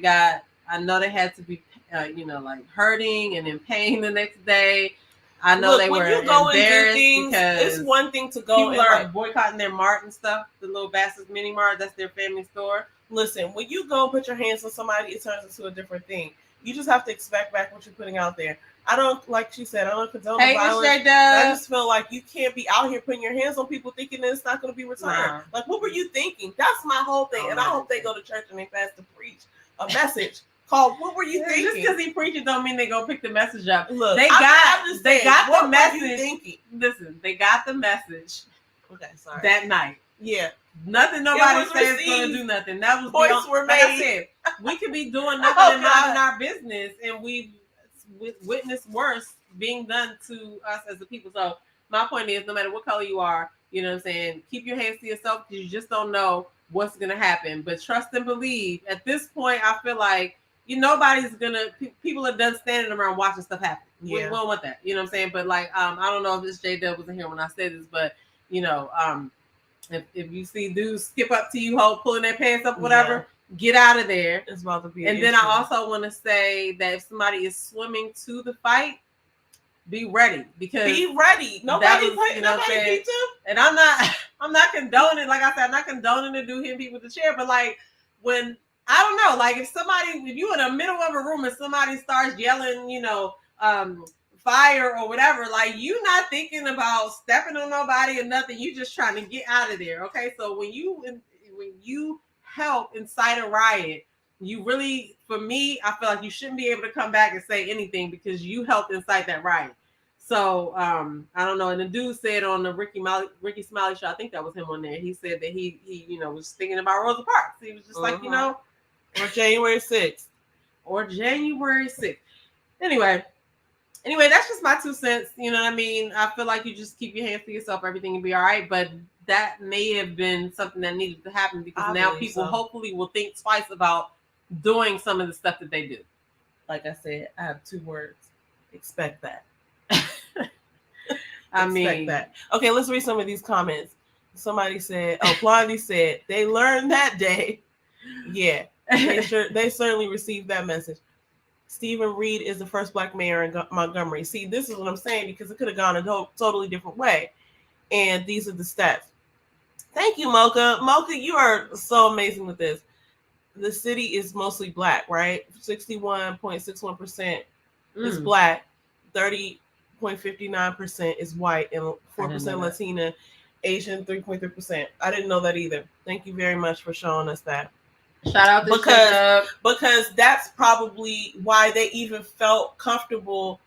had to be like hurting and in pain the next day. I know they were embarrassed because it's one thing to go. People are boycotting their Mart and stuff, the Little Bastards Mini Mart. That's their family store. Listen, when you go and put your hands on somebody, it turns into a different thing. You just have to expect back what you're putting out there. I don't, like she said, I don't condone violence. I just feel like you can't be out here putting your hands on people thinking that it's not going to be returned. Nah. Like, what were you thinking? That's my whole thing. And I hope they go to church and they fast to preach a message called "What were you thinking?" Just because he preaching don't mean they go pick the message up. Look, they got the message. What were you thinking? Listen, they got the message. Okay, sorry. that night. Yeah. Nothing nobody says is going to do nothing. That was points were made. Like I said, we could be doing nothing and minding our business, and we've witnessed worse being done to us as the people. So my point is, no matter what color you are, you know what I'm saying, keep your hands to yourself because you just don't know what's going to happen. But trust and believe. At this point, I feel like nobody's going to, people are done standing around watching stuff happen. Yeah. We don't want that. You know what I'm saying? But like, I don't know if this J-Dub wasn't here when I said this, but if you see dudes skip up to you, pulling their pants up, whatever, get out of there. It's about to be. And then I also want to say that if somebody is swimming to the fight, be ready because nobody beat you. And I'm not condoning. Like I said, I'm not condoning the dude hitting people with the chair, but like when I don't know, like if you in the middle of a room and somebody starts yelling, fire or whatever, like you not thinking about stepping on nobody or nothing. You just trying to get out of there. Okay, so when you help incite a riot, you really, for me, I feel like you shouldn't be able to come back and say anything because you helped incite that riot. So I don't know. And the dude said on the Ricky Smiley show, I think that was him on there. He said that he was thinking about Rosa Parks. He was just like or January 6th. Or January 6th. Anyway, that's just my 2 cents. You know what I mean? I feel like you just keep your hands to yourself, everything will be all right. But that may have been something that needed to happen because now people hopefully will think twice about doing some of the stuff that they do. Like I said, I have 2 words. Expect that. Expect that. Okay, let's read some of these comments. Somebody said, Blondie said, they learned that day. Yeah, they certainly received that message. Stephen Reed is the first Black mayor in Montgomery. See, this is what I'm saying because it could have gone a totally different way. And these are the stats. Thank you, Mocha. Mocha, you are so amazing with this. The city is mostly Black, right? 61.61% is Black. 30.59% is white and 4% Latina, Asian 3.3%. I didn't know that either. Thank you very much for showing us that. Shout out to because that's probably why they even felt comfortable.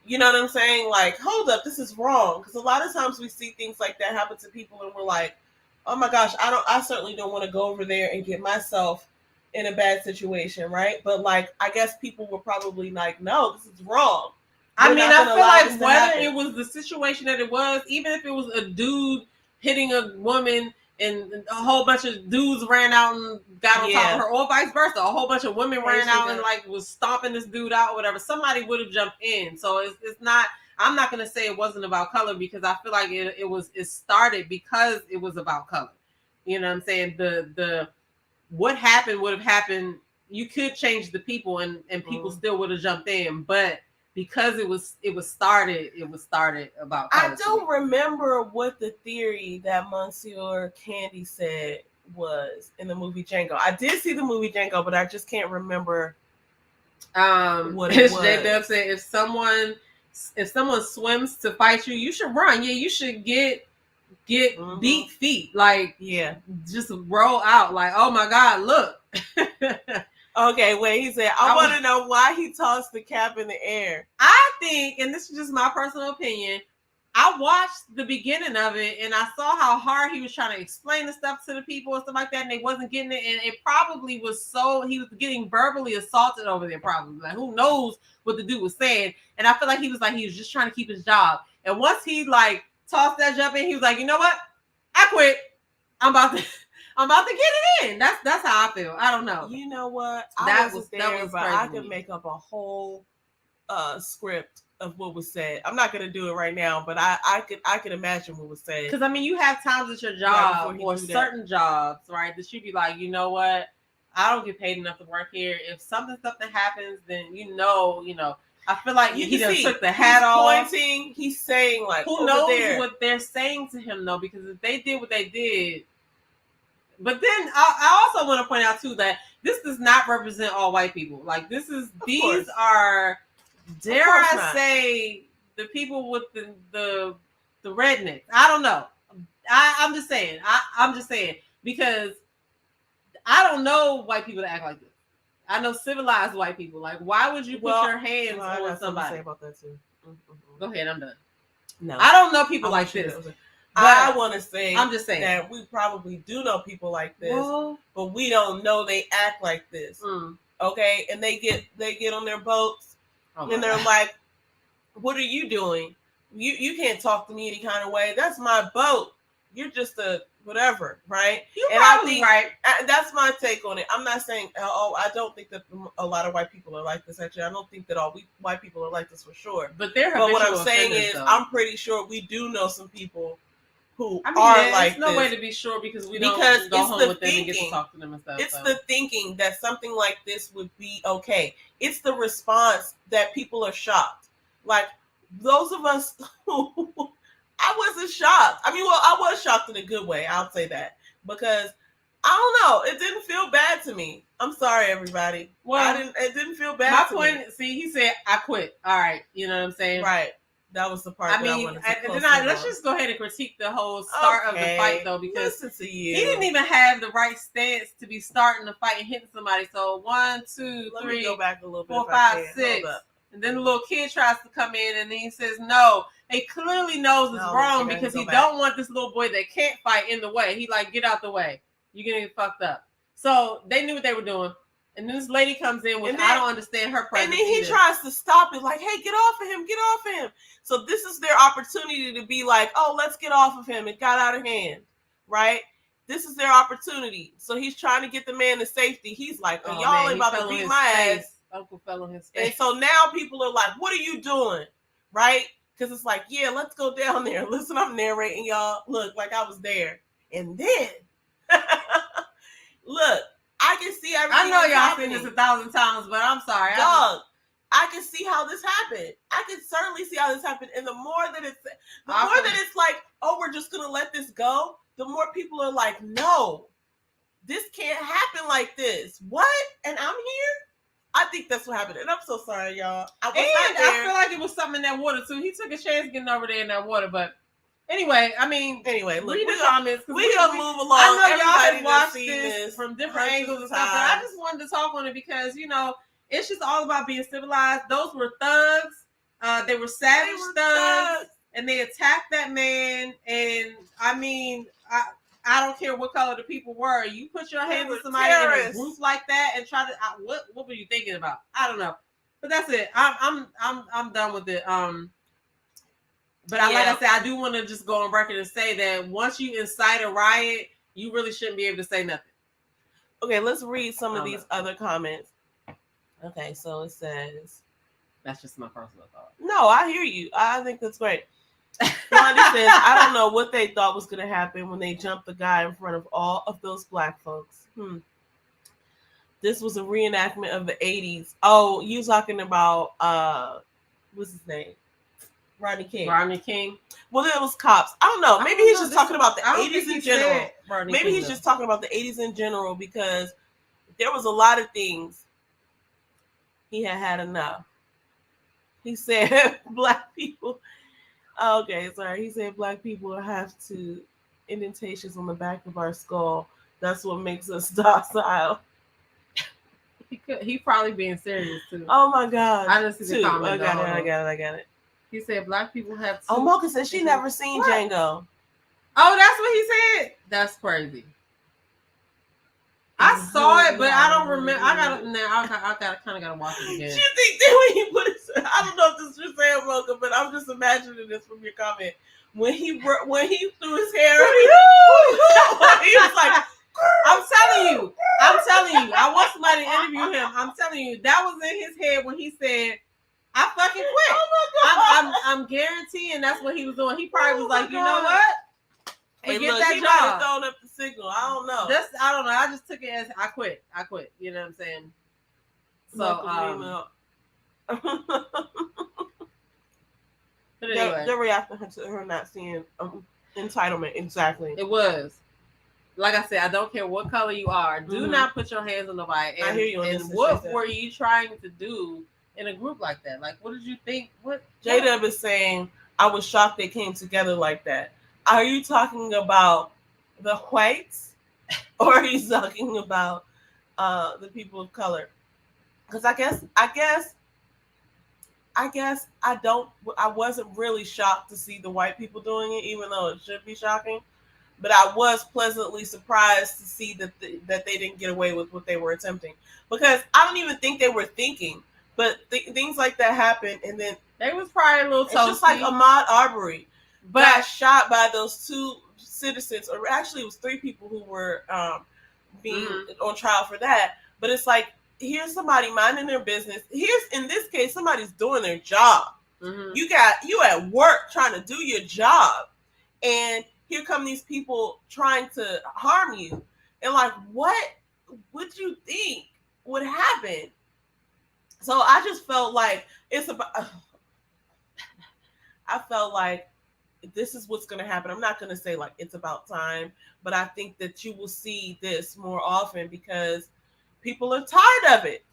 You know what I'm saying? Like, hold up, this is wrong. Because a lot of times we see things like that happen to people, and we're like, oh my gosh, I certainly don't want to go over there and get myself in a bad situation, right? But like, I guess people were probably like, no, this is wrong. I mean, I feel like whether it was the situation that it was, even if it was a dude hitting a woman and a whole bunch of dudes ran out and got on top of her, or vice versa, a whole bunch of women ran out and like was stomping this dude out or whatever, somebody would have jumped in. So it's not, I'm not going to say it wasn't about color because I feel like it started because it was about color. You know what I'm saying? The what happened would have happened. You could change the people and people still would have jumped in, but because it was started about color. I don't remember what the theory that Monsieur Candy said was in the movie Django. I did see the movie Django, but I just can't remember what it was. J-Dub said if someone swims to fight you, you should run. Yeah, you should get beat feet. Like, just roll out. Like, oh my God, look. Okay, wait, he said, I want to know why he tossed the cap in the air. I think, and this is just my personal opinion, I watched the beginning of it and I saw how hard he was trying to explain the stuff to the people and stuff like that, and they wasn't getting it. And it probably was he was getting verbally assaulted over there, probably. Like, who knows what the dude was saying. And I feel like he was just trying to keep his job. And once he like tossed that jump in, he was like, you know what? I quit. I'm about to get it in. That's how I feel. I don't know. You know what? That was I could make up a whole script of what was said. I'm not gonna do it right now, but I could imagine what was said. Because I mean, you have times at your job or certain jobs, right? That you be like, you know what? I don't get paid enough to work here. If something happens, then you know. I feel like he just took the hat off. Pointing, he's saying like, who knows what they're saying to him though? Because if they did what they did. But then I also want to point out too that this does not represent all white people. Like these are, dare I say, the people with the rednecks. I don't know. I'm just saying. I'm just saying because I don't know white people that act like this. I know civilized white people. Like, why would you put your hands on somebody? Say about that too. Go ahead. I'm done. No, I don't know people like this. I want to say I'm just saying that we probably do know people like this, well, but we don't know they act like this. Okay, and they get on their boats and they're like, "What are you doing? You can't talk to me any kind of way. That's my boat. You're just a whatever, right?" You're and probably I think right. That's my take on it. I'm not saying I don't think that a lot of white people are like this. Actually, I don't think that all white people are like this for sure. But what I'm saying is, I'm pretty sure we do know some people who are like this. There's no way to be sure because we don't go home with them and get to talk to them and stuff. It's the thinking that something like this would be okay. It's the response that people are shocked. Like those of us who I wasn't shocked. I mean, well, I was shocked in a good way. I'll say that because I don't know. It didn't feel bad to me. I'm sorry, everybody. Well, it didn't feel bad. My point. See, he said, "I quit." All right, you know what I'm saying? Right. That was the part. I mean, let's just go ahead and critique the whole start of the fight, though, because he didn't even have the right stance to be starting the fight and hitting somebody. So 1, 2, 3, go back a little 4, 5, 6, and then the little kid tries to come in, and then he says, "No." He clearly knows it's wrong because he don't want this little boy that can't fight in the way. He like, get out the way. You're getting fucked up. So they knew what they were doing. And then this lady comes in, which I don't understand her presence. And then he tries to stop it, like, "Hey, get off of him, get off of him." So this is their opportunity to be like, "Oh, let's get off of him." It got out of hand, right? This is their opportunity. So he's trying to get the man to safety. He's like, "Oh, y'all ain't about to beat my ass." Uncle fell on his face. And so now people are like, "What are you doing?" Right? Because it's like, yeah, let's go down there. Listen, I'm narrating, y'all. Look, like I was there. And then, look, I can see everything. I know y'all seen this 1,000 times, but I'm sorry. Dog, I can see how this happened. I can certainly see how this happened. And the more that it's like, "Oh, we're just going to let this go," the more people are like, "No, this can't happen like this." What? And I'm here? I think that's what happened. And I'm so sorry, y'all. I feel like it was something in that water, too. He took a chance getting over there in that water, but anyway, look, read the comments. We gonna move along. I know y'all have watched this from different angles and stuff, but I just wanted to talk on it because, it's just all about being civilized. Those were thugs. They were savage thugs, and they attacked that man. And I don't care what color the people were. You put your hands on somebody in a group like that and try to what were you thinking about? I don't know, but that's it. I'm done with it. But like I said, I do want to just go on record and say that once you incite a riot, you really shouldn't be able to say nothing. Okay, let's read some of these other comments. Okay, so it says, that's just my personal thought. No, I hear you. I think that's great. Blondie says, "I don't know what they thought was going to happen when they jumped the guy in front of all of those black folks. This was a reenactment of the 80s. Oh, you talking about, what's his name? Rodney King. Well, it was cops. I don't know. Maybe he's just talking about the 80s in general. Maybe he's just talking about the 80s in general because there was a lot of things he had enough. He said black people... Okay, sorry. He said black people have to indentations on the back of our skull. That's what makes us docile. He probably being serious too. Oh my God! I just see the comment. I got it. He said black people have to. Oh, Mocha said she never seen Django. Oh, that's what he said. That's crazy. I saw it, but I don't remember. I kind of gotta watch it again. You think that when he put his, I don't know if this is saying Mocha, but I'm just imagining this from your comment. When he threw his hair, he was like, I'm telling you. I want somebody to interview him. I'm telling you, that was in his head when he said, "I fucking quit." Oh my God. I'm guaranteeing that's what he was doing. He probably was like, "You know what? Forget that he job." might have thrown up the signal. I don't know. I don't know. I just took it as I quit. You know what I'm saying? So, but anyway, the reaction to her not seeing entitlement exactly. It was. Like I said, I don't care what color you are. Do not put your hands on nobody. I hear you. And what were you trying to do in a group like that? Like, what did you think? What J-Dub is saying, "I was shocked they came together like that." Are you talking about the whites, or are you talking about the people of color? Because I guess I guess I wasn't really shocked to see the white people doing it, even though it should be shocking. But I was pleasantly surprised to see that they didn't get away with what they were attempting, because I don't even think they were thinking, but things like that happen, and then they was probably a little toasty. It's just like Ahmaud Arbery got shot by those 2 citizens, or actually it was 3 people who were being on trial for that. But it's like, here's somebody minding their business. Here's, in this case, somebody's doing their job. You at work trying to do your job, and here come these people trying to harm you. And like, what would you think would happen? So I just felt like I felt like this is what's going to happen. I'm not going to say like it's about time, but I think that you will see this more often because people are tired of it.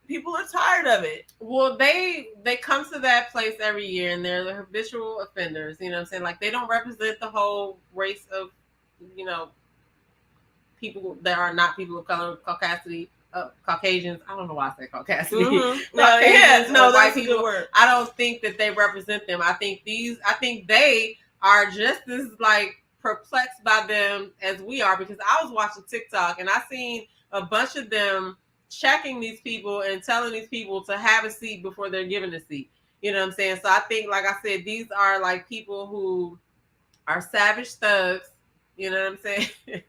People are tired of it. Well, they come to that place every year, and they're the habitual offenders. You know what I'm saying? Like, they don't represent the whole race of, you know, people that are not people of color, Caucasians. I don't know why I say Caucasian. No, that's a good word. I don't think that they represent them. I think they are just as like perplexed by them as we are, because I was watching TikTok and I seen a bunch of them checking these people and telling these people to have a seat before they're given a seat. You know what I'm saying? So I think, like I said, these are like people who are savage thugs. You know what I'm saying?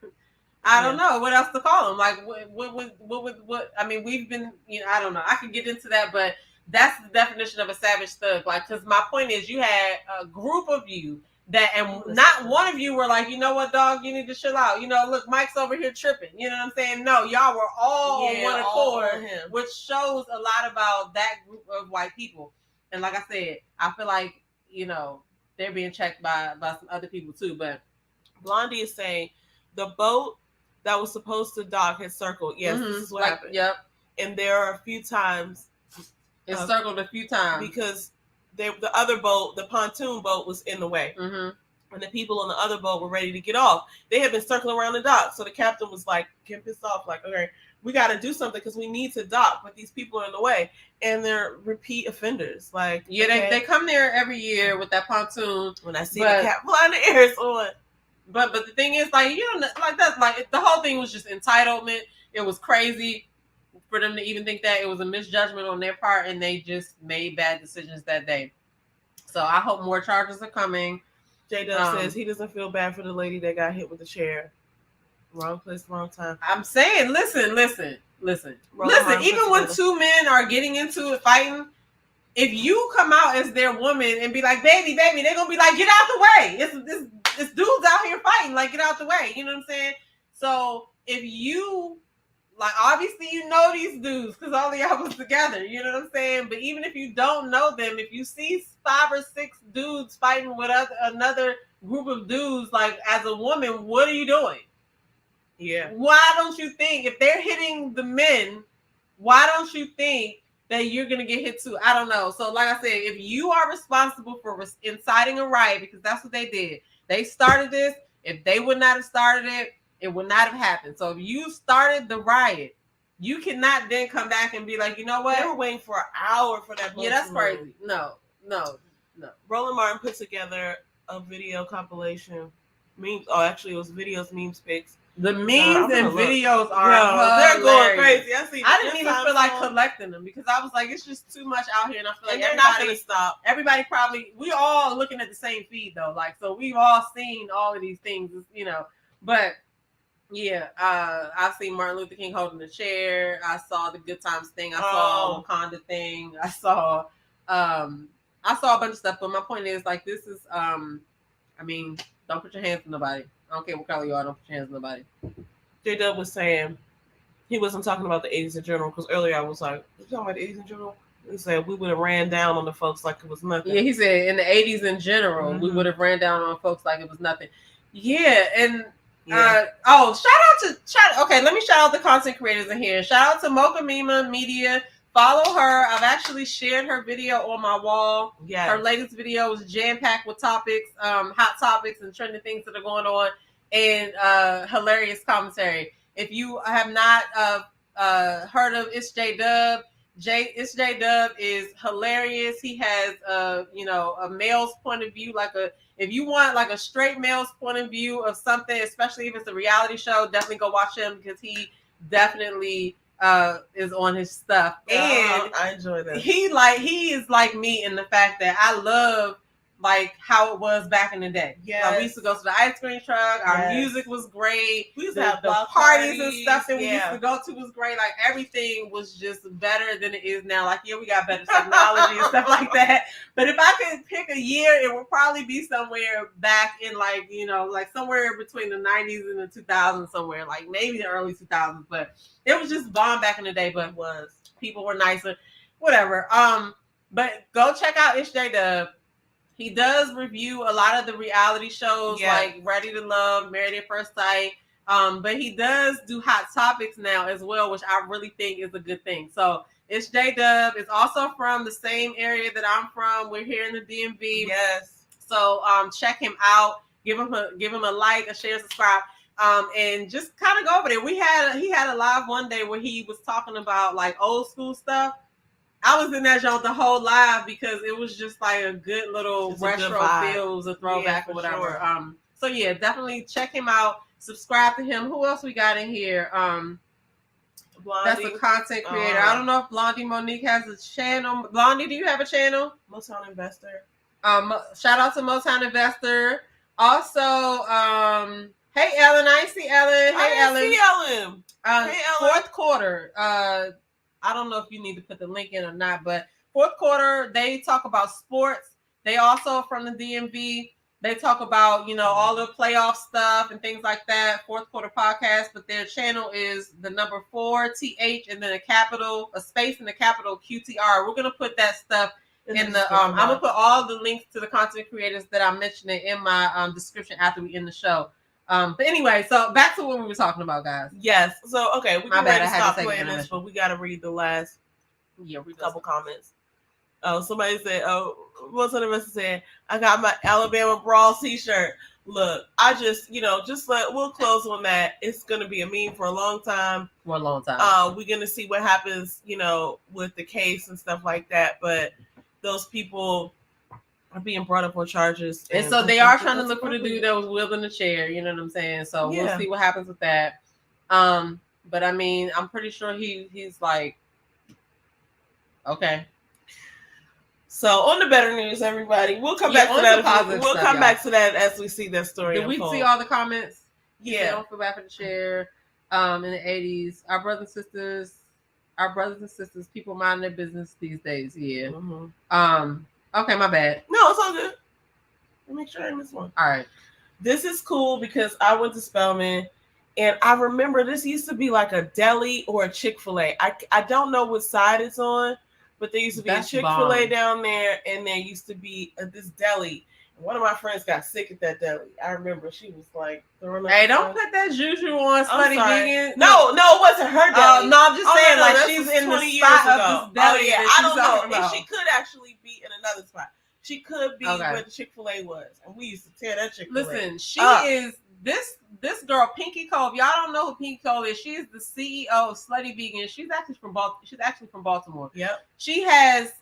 I don't know what else to call them. Like, what? I mean, we've been, you know, I don't know. I could get into that, but that's the definition of a savage thug. Like, because my point is, you had a group of you that, and not one of you were like, you know what, dog, you need to chill out. You know, look, Mike's over here tripping. You know what I'm saying? No, y'all were all on one accord, which shows a lot about that group of white people. And like I said, I feel like, you know, they're being checked by some other people too. But Blondie is saying the boat that was supposed to dock had circled. Yes, this is what happened. Yep. And there are a few times it circled a few times because the other boat, the pontoon boat, was in the way, and the people on the other boat were ready to get off. They had been circling around the dock, so the captain was like getting pissed off, like, okay, we got to do something because we need to dock, but these people are in the way, and they're repeat offenders. Like, they come there every year with that pontoon. When I see the cap flying the air, it's on. But the thing is, like, you don't like that. Like, the whole thing was just entitlement. It was crazy for them to even think that. It was a misjudgment on their part, and they just made bad decisions that day. So I hope more charges are coming. J-Dub says he doesn't feel bad for the lady that got hit with the chair. Wrong place, wrong time. I'm saying, listen. Even when 2 men are getting into it, fighting, if you come out as their woman and be like, baby, they're gonna be like, get out the way. It's dudes out here fighting, like, get out the way. You know what I'm saying? So if you, like, obviously you know these dudes because all of y'all was together. You know what I'm saying? But even if you don't know them, if you see 5 or 6 dudes fighting with another group of dudes, like, as a woman, what are you doing? Yeah. Why don't you think, if they're hitting the men, why don't you think that you're going to get hit too? I don't know. So like I said, if you are responsible for inciting a riot, because that's what they did. They started this. If they would not have started it, it would not have happened. So if you started the riot, you cannot then come back and be like, you know what? They were waiting for an hour for that. Yeah, that's crazy. No. Roland Martin put together a video compilation. Memes. Oh, actually, it was videos, memes, pics. The memes and videos are they're going crazy. I didn't even feel like collecting them because I was like, it's just too much out here, and I feel like they're not going to stop. Everybody we all looking at the same feed though, like, so we've all seen all of these things, you know. But yeah, I've seen Martin Luther King holding the chair. I saw the Good Times thing. I saw Wakanda thing. I saw a bunch of stuff. But my point is, like, this is I mean, don't put your hands on nobody. I don't care what color you are. Don't put your hands on nobody. J-Dub was saying he wasn't talking about the 80s in general, because earlier I was like, you talking about the 80s in general? He said we would have ran down on the folks like it was nothing. Yeah, he said in the 80s in general, we would have ran down on folks like it was nothing. Yeah, and okay, let me shout out the content creators in here. Shout out to Mocha Mima Media. Follow her. I've actually shared her video on my wall. Yeah. Her latest video was jam-packed with topics, hot topics and trending things that are going on, and hilarious commentary. If you have not heard of It's J-Dub, It's J Dub is hilarious. He has a male's point of view, if you want like a straight male's point of view of something, especially if it's a reality show, definitely go watch him because he definitely is on his stuff. And I enjoy that. He is like me in the fact that I love like how it was back in the day. Yeah, we used to go to the ice cream truck. Our music was great. We used to have the parties and stuff that we used to go to was great. Like everything was just better than it is now. Like we got better technology and stuff like that. But if I could pick a year, it would probably be somewhere back in like somewhere between the 90s and the 2000s, somewhere like maybe the early 2000s. But it was just bomb back in the day. But people were nicer, whatever. But go check out It's J Dub. He does review a lot of the reality shows like Ready to Love, Married at First Sight. But he does do Hot Topics now as well, which I really think is a good thing. So It's J Dub. It's also from the same area that I'm from. We're here in the DMV. Yes. So check him out. Give him a like, a share, subscribe. And just kind of go over there. He had a live one day where he was talking about like old school stuff. I was in that joint the whole live because it was just like a good little retro feel. It was a throwback or whatever. Sure. So yeah, definitely check him out. Subscribe to him. Who else we got in here? Blondie. That's a content creator. I don't know if Blondie Monique has a channel. Blondie, do you have a channel? Motown Investor. Shout out to Motown Investor. Also, hey Ellen, I see Ellen. Hey Ellen. Hey Ellen. Fourth quarter. I don't know if you need to put the link in or not, but fourth quarter, they talk about sports. They also from the DMV. They talk about, all the playoff stuff and things like that. Fourth quarter podcast, but their channel is the number 4TH and then a space and a capital QTR. We're gonna put that stuff in the. I'm gonna put all the links to the content creators that I'm mentioning in my description after we end the show. But anyway, so back to what we were talking about, guys. Yes. So okay, we can ready to stop playing this, but we got to read the last couple comments. Oh, somebody said, what's one of us said, I got my Alabama Brawl t-shirt. Look, I just, we'll close on that. It's going to be a meme for a long time. For a long time. We're going to see what happens, with the case and stuff like that. But those people are being brought up on charges. And so they are trying to look for the dude that was wielding the chair. You know what I'm saying? So we'll see what happens with that. But I mean, I'm pretty sure he's like, okay. So on the better news, everybody, we'll come back to that. We'll come back to that as we see that story. Did we see all the comments? Yeah. Don't feel bad for the chair. In the 80s, our brothers and sisters, people mind their business these days. Yeah. Mm-hmm. Okay, my bad. No, it's all good. Let me make sure I miss one. All right. This is cool because I went to Spelman and I remember this used to be like a deli or a Chick-fil-A. I don't know what side it's on, but there used to be a Chick-fil-A down there and there used to be this deli. One of my friends got sick at that deli. I remember she was like, "Hey, don't put that juju on, slutty vegan." No, it wasn't her deli. No, I'm just saying, she's in the spot of this deli. I don't know. And she could actually be in another spot. She could be where the Chick-fil-A was, and we used to tear that Chick-fil-A. Listen, she is this girl, Pinky Cole. If y'all don't know who Pinky Cole is, she is the CEO of Slutty Vegan. She's actually from Baltimore. Yep. She has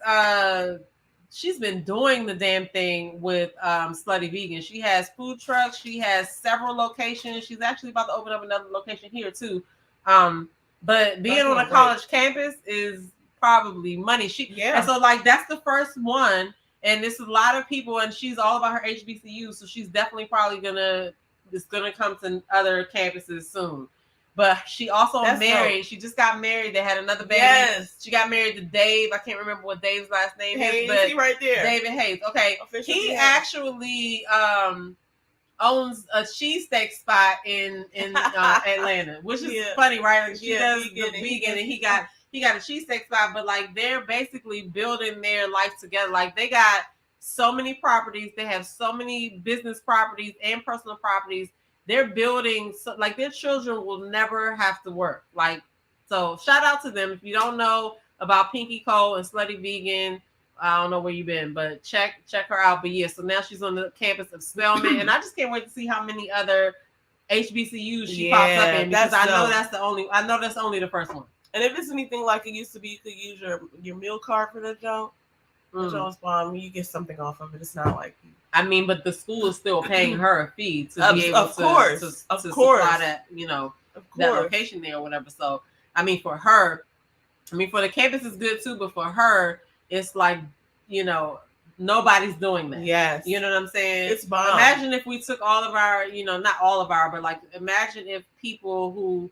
she's been doing the damn thing with Slutty Vegan. She has food trucks. She has several locations. She's actually about to open up another location here too. But being on a college campus is probably money. And so like that's the first one, and it's a lot of people, and she's all about her HBCU, so she's definitely probably gonna come to other campuses soon. But she also married. She just got married. They had another baby. Yes. She got married to Dave. I can't remember what Dave's last name is, but he right there. David Hayes. Okay. He actually owns a cheesesteak spot in Atlanta, which is funny, right? Like she does the vegan, and he got a cheesesteak spot, but like they're basically building their life together. Like they got so many properties. They have so many business properties and personal properties. They're building, like their children will never have to work. Like, so shout out to them. If you don't know about Pinky Cole and Slutty Vegan, I don't know where you've been, but check her out. But yeah, so now she's on the campus of Spelman, and I just can't wait to see how many other HBCUs she pops up in, because I know that's only the first one. And if it's anything like it used to be, you could use your meal card for the junk. The Jones bomb, you get something off of it. It's not like I mean, but the school is still paying her a fee to be able to supply that, that location there or whatever. So I mean, for her, for the campus is good too, but for her, it's like, nobody's doing that. Yes. You know what I'm saying? It's bomb. Imagine if we took all of our, not all of our, but like imagine if people who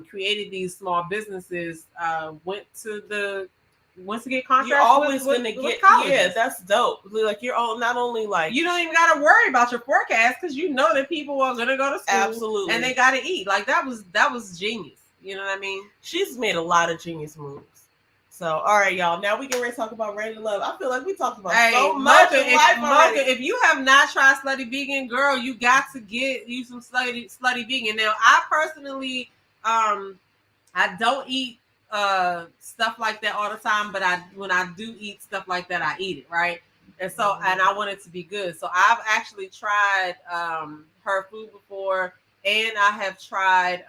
created these small businesses went to get contracts. You're always going to get colleges. Yeah, that's dope. Like you're all not only like you don't even got to worry about your forecast because you know that people are going to go to school. Absolutely. And they got to eat. Like that was genius. You know what I mean? She's made a lot of genius moves. So, all right, y'all. Now we can ready to talk about Ready to Love. I feel like we talked about so much in life already. If you have not tried Slutty Vegan, girl, you got to get you some Slutty Vegan. Now, I personally, I don't eat stuff like that all the time, but when I do eat stuff like that, I eat it, right? And so, and I want it to be good. So I've actually tried her food before, and I have tried.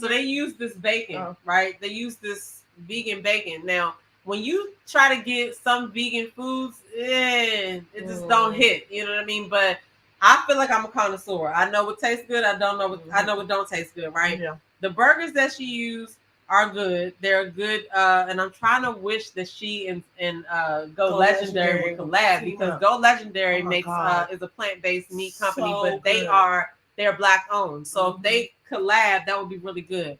So they use this bacon, right? They use this vegan bacon. Now, when you try to get some vegan foods, it just don't hit. You know what I mean? But I feel like I'm a connoisseur. I know what tastes good. I know what don't taste good, right? Yeah. The burgers that she used are good. They're good. And I'm trying to wish that she and Go Legendary would collab because Go Legendary is a plant-based meat company, but they're Black owned. So if they collab, that would be really good.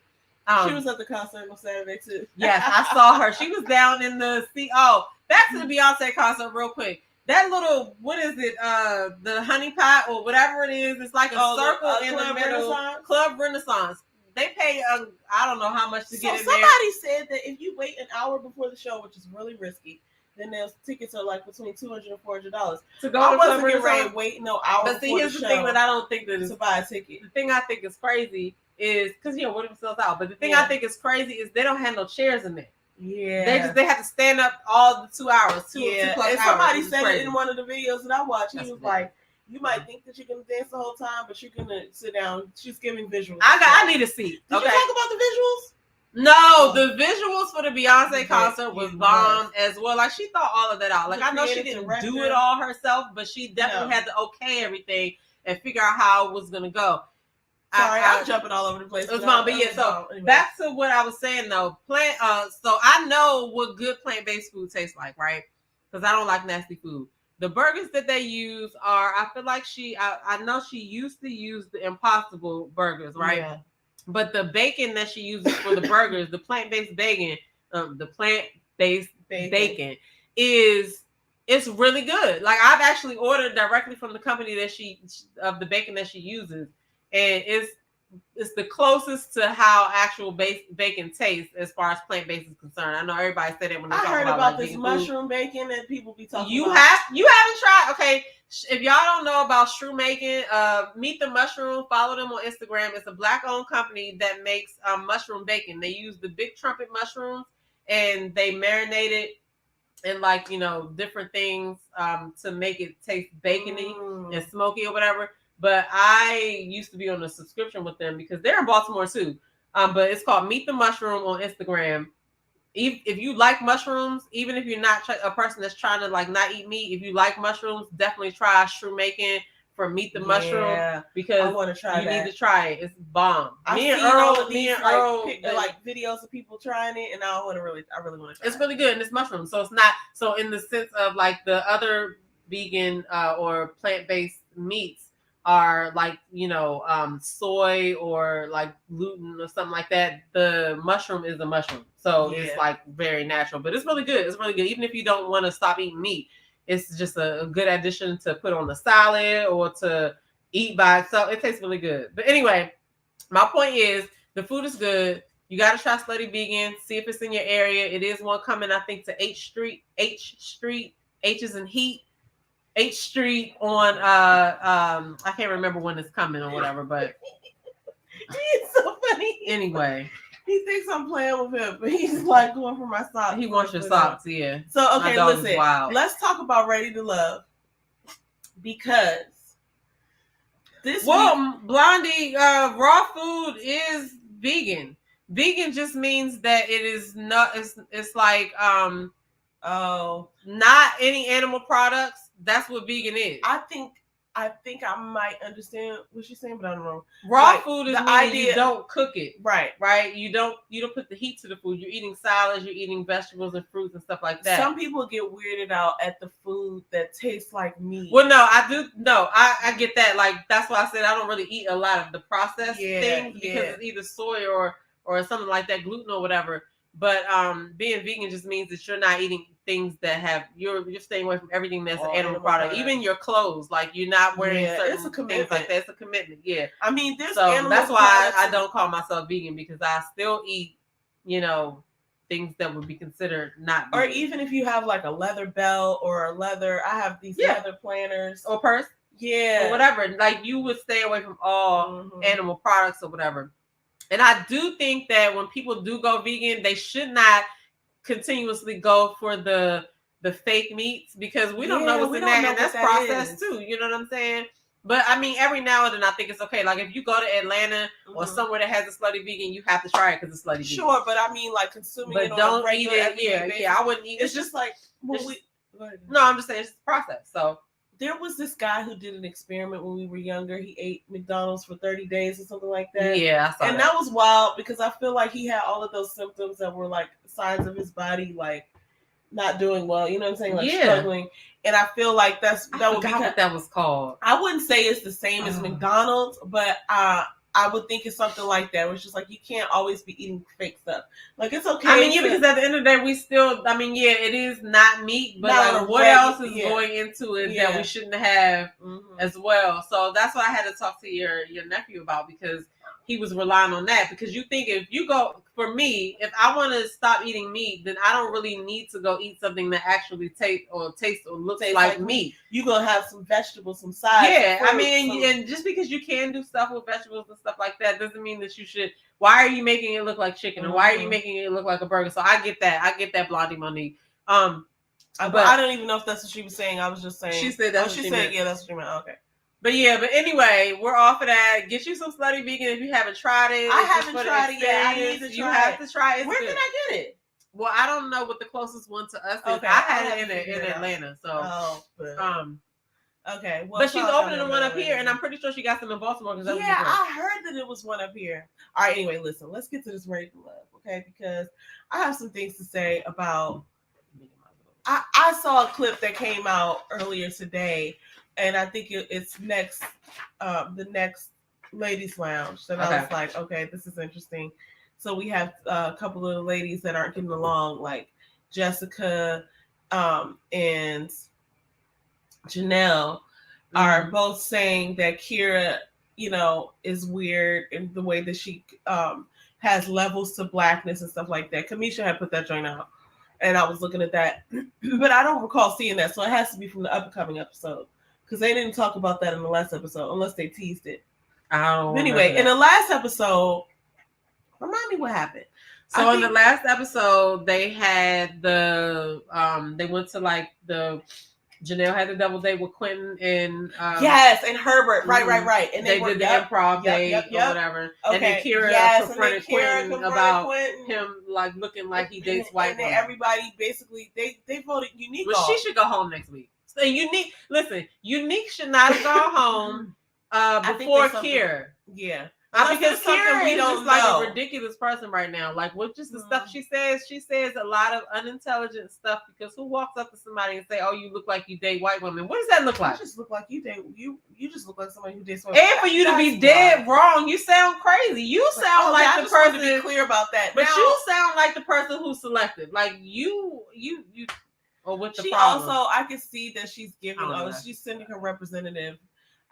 She was at the concert on Saturday too. Yes, I saw her. She was down in the back to the Beyonce concert real quick. That little, what is it? The honey pot or whatever it is. It's like a circle in the middle. Club Renaissance. They pay I don't know how much to get in there. Somebody said that if you wait an hour before the show, which is really risky, then those tickets are like between $200 and $400 to go. I wasn't getting ready to wait no hour. But see, here's the thing that I don't think that is to buy a ticket. The thing I think is crazy is because what if it sells out? But the thing I think is crazy is they don't have no chairs in there. Yeah, they have to stand up all the 2 hours. Two plus and hours. Somebody said it in one of the videos that I watched. He was like, "You might think that you're gonna dance the whole time, but you're gonna sit down." She's giving visuals. I need a seat. Did you talk about the visuals? No, the visuals for the Beyonce concert was bomb as well. Like she thought all of that out. Like I know she didn't do it all herself, but she definitely had to okay everything and figure out how it was gonna go. Sorry, I'm jumping all over the place. It was bomb, but anyway. Back to what I was saying though. So I know what good plant-based food tastes like, right? Because I don't like nasty food. The burgers that they use I feel like I know she used to use the Impossible burgers, right? Yeah. But the bacon that she uses for the burgers, the plant-based bacon, bacon it's really good. Like I've actually ordered directly from the company of the bacon that she uses, and it's the closest to how actual bacon tastes as far as plant-based is concerned. I know everybody said that when they talk about like this mushroom bacon that people be talking about. You haven't tried? Okay, if y'all don't know about shroom bacon, Meet the Mushroom. Follow them on Instagram. It's a Black-owned company that makes mushroom bacon. They use the big trumpet mushrooms and they marinate it in different things to make it taste bacony and smoky or whatever. But I used to be on a subscription with them because they're in Baltimore too. But it's called Meet the Mushroom on Instagram. If you like mushrooms, even if you're not a person that's trying to not eat meat, if you like mushrooms, definitely try shroom bacon for Meet the Mushroom because I want to try you need to try it. It's bomb. Me and Earl videos of people trying it, and I really want to try it. It's really good, and it's mushrooms, so it's not so in the sense of the other vegan or plant-based meats are soy or gluten or something like that. The mushroom is a mushroom, so it's very natural, but it's really good. It's really good, even if you don't want to stop eating meat. It's just a good addition to put on the salad or to eat by itself. It tastes really good. But anyway, my point is the food is good. You got to try Slutty Vegan. See if it's in your area. It is one coming, I think, to H Street. H is in Heat. H Street on I can't remember when it's coming or whatever, but he's so funny. Anyway, he thinks I'm playing with him, but he's going for my socks. He wants your socks, yeah. So okay, listen. Let's talk about Ready to Love because this Blondie, raw food is vegan. Vegan just means that it is not. It's like Oh, not any animal products. That's what vegan is. I think I might understand what she's saying, but I don't know. Raw Like, food is the meaning idea- you don't cook it. Right. Right. You don't put the heat to the food. You're eating salads. You're eating vegetables and fruits and stuff like that. Some people get weirded out at the food that tastes like meat. Well, no, I do. No, I get that. Like that's why I said I don't really eat a lot of the processed things because it's either soy or something like that, gluten or whatever. But being vegan just means that you're not eating things that have you're staying away from everything that's an animal product. Even your clothes, like you're not wearing certain things like that. It's a commitment. Yeah. I mean, so that's why I don't call myself vegan because I still eat, things that would be considered not vegan. Or even if you have like a leather belt or a leather, I have these leather planners or purse. Yeah. Or whatever. Like you would stay away from all animal products or whatever. And I do think that when people do go vegan, they should not continuously go for the fake meats because we don't know what's in that, and that's processed too. You know what I'm saying? But I mean, every now and then I think it's okay. Like if you go to Atlanta or somewhere that has a slutty vegan, you have to try it because it's slutty vegan. Sure, but I mean, like consuming it on a regular, Yeah, I wouldn't eat it. It's just like no, I'm just saying it's a process. So. There was this guy who did an experiment when we were younger. He ate McDonald's for 30 days or something like that. Yeah, I saw that was wild because I feel like he had all of those symptoms that were like signs of his body like not doing well. You know what I'm saying? Like struggling. And I feel like that would be what that was called. I wouldn't say it's the same as McDonald's, but I would think it's something like that. Where it's just like you can't always be eating fake stuff. Like it's okay. I mean, because at the end of the day, we still. I mean, it is not meat, but like, what else is going into it that we shouldn't have as well? So that's what I had to talk to your nephew about because he was relying on that. Because you think if you go for me, if I want to stop eating meat, then I don't really need to go eat something that actually tastes or looks like meat. You're gonna have some vegetables, some sides. Yeah, I mean, and just because you can do stuff with vegetables and stuff like that doesn't mean that you should. Why are you making it look like chicken, or why are you making it look like a burger? So I get that, Blondie Monique. But I don't even know if that's what she was saying. I was just saying she said that. She said, yeah, that's what she meant. Okay. But anyway, we're off of that. Get you some slutty vegan if you haven't tried it. I haven't tried it yet. I need to try it. You have to try it. Where can I get it? Well, I don't know what the closest one to us is. Okay, I had it in Atlanta. So okay. Well, but she's opening the one up here, and I'm pretty sure she got some in Baltimore. I heard that it was one up here. All right. Anyway, listen. Let's get to this Ready to Love, okay? Because I have some things to say about. I saw a clip that came out earlier today, and I think it's next, the next Ladies Lounge. That I was like, okay, this is interesting. So we have a couple of ladies that aren't getting along, like Jessica and Janelle are both saying that Kira, is weird in the way that she has levels to blackness and stuff like that. Kamisha had put that joint out, and I was looking at that, but I don't recall seeing that, so it has to be from the upcoming episode because they didn't talk about that in the last episode unless they teased it. Anyway, in the last episode, remind me what happened. So in the last episode, they had they went to like Janelle had a double date with Quentin and and Herbert, right, and they did the improv date or whatever. Okay. And then Kira confronted Quentin about him like looking like he dates white women. And then everybody basically they voted Unique. But she should go home next week. So Unique should not have gone home before Kira. Yeah. Because Kira is just like a ridiculous person right now. Like with just the stuff she says a lot of unintelligent stuff. Because who walks up to somebody and say, "Oh, you look like you date white women"? What does that look like? You just look like you date you just look like somebody who dates white women. And for you to be dead wrong, you sound crazy. You sound like the person. To be clear about that, but you sound like the person who's selective. Like you. Or with the problem. Also, I can see that she's giving. She's sending her representative.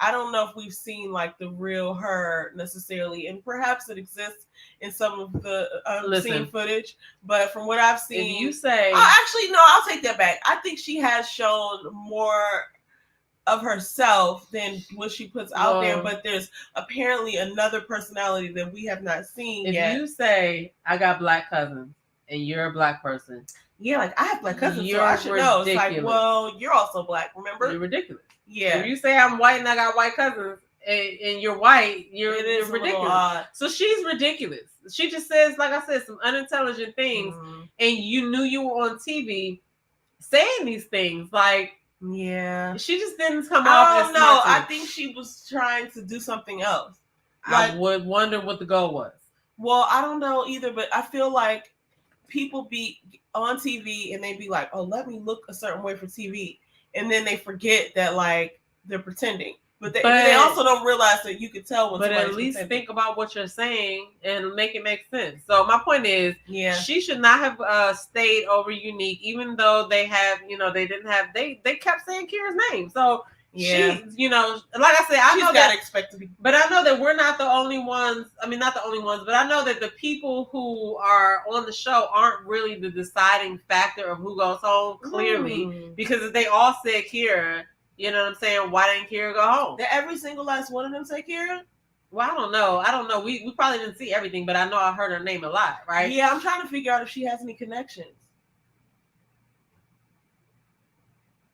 I don't know if we've seen like the real her necessarily, and perhaps it exists in some of the unseen footage. But from what I've seen, if you say, actually, no, I'll take that back. I think she has shown more of herself than what she puts out there. But there's apparently another personality that we have not seen yet. If you say, "I got black cousins," and you're a black person, yeah, like I have black cousins, so I should know. It's like, well, you're also black. Remember, you're ridiculous. Yeah. If you say I'm white and I got white cousins, and you're white, you're a little ridiculous. odd. So she's ridiculous. She just says, like I said, some unintelligent things, and you knew you were on TV saying these things. Like, yeah, she just didn't come off. I as don't know. smart to I me. think she was trying to do something else. I would wonder what the goal was. Well, I don't know either, but I feel like people be on TV and they be like, "Oh, let me look a certain way for TV," and then they forget that like they're pretending. But they also don't realize that you could tell when. But at least think about what you're saying and make it make sense. So my point is, she should not have stayed over Unique, even though they have, they didn't have, they kept saying Kira's name. So she, like I said, I know that expect to be, but I know that we're not the only ones. I mean, not the only ones, but I know that the people who are on the show aren't really the deciding factor of who goes home. Clearly, because if they all said Kira. You know what I'm saying? Why didn't Kira go home? Did every single last one of them say Kira? Well, I don't know. We probably didn't see everything, but I know I heard her name a lot, right? Yeah, I'm trying to figure out if she has any connections.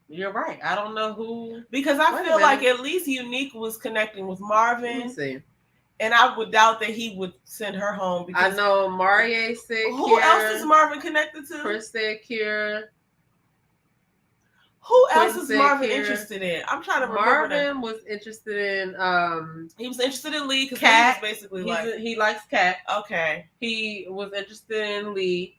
You're right. I don't know who. Because I feel like at least Unique was connecting with Marvin. Let me see. And I would doubt that he would send her home. Because I know Marie said who Kira. Else is Marvin connected to? Chris said Kira. Who else is Marvin interested in? I'm trying to remember. Marvin was interested in he was interested in Lee because Kat. He was basically he likes Kat. Okay. He was interested in Lee.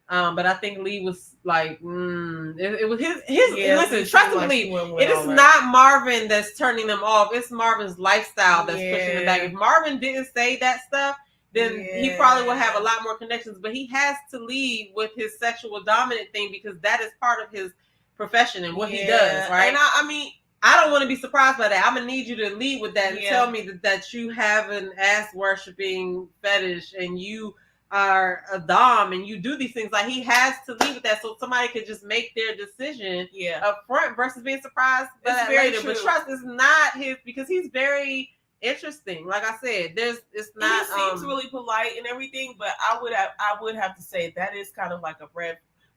But I think Lee was like, it was his listen, trust me, it is not Marvin that's turning them off. It's Marvin's lifestyle that's pushing them back. If Marvin didn't say that stuff, then he probably would have a lot more connections. But he has to lead with his sexual dominant thing because that is part of his profession and what he does, right? And I mean, I don't want to be surprised by that. I'm gonna need you to lead with that and tell me that you have an ass worshiping fetish and you are a dom and you do these things. Like, he has to lead with that so somebody could just make their decision up front versus being surprised by that later. But trust, it's not his, because he's very interesting. Like I said, it's not. He seems really polite and everything, but I would have to say that is kind of like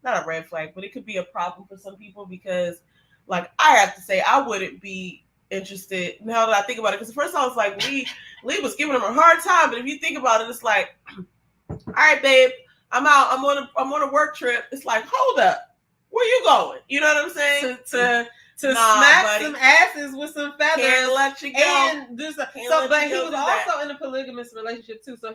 not a red flag, but it could be a problem for some people because, like, I have to say I wouldn't be interested now that I think about it. Because first I was like, Lee was giving him a hard time, but if you think about it, it's like, all right, babe, I'm out. I'm on a work trip. It's like, hold up, where you going? You know what I'm saying? To smack some asses with some feathers. Can't let you go. And do some, but he was also in a polygamous relationship too. So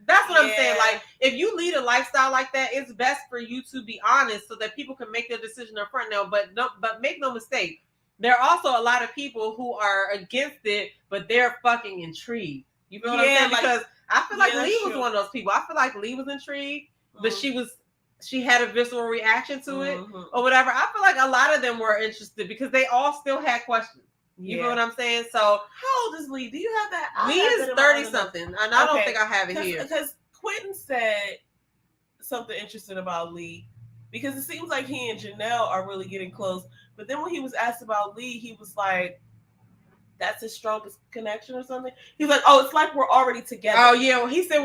that's what I'm saying. Like, if you lead a lifestyle like that, it's best for you to be honest so that people can make their decision up front now. But make no mistake, there are also a lot of people who are against it, but they're fucking intrigued. You feel what I'm saying? Because I feel like Lee was one of those people. I feel like Lee was intrigued, but she had a visceral reaction to it or whatever. I feel like a lot of them were interested because they all still had questions. You know what I'm saying? So how old is Lee? Do you have that? Lee is 30-something, and I don't think I have it here. Because Quentin said something interesting about Lee, because it seems like he and Janelle are really getting close. But then when he was asked about Lee, he was like, that's his strongest connection or something. He's like, oh, it's like we're already together. Oh yeah, well, he said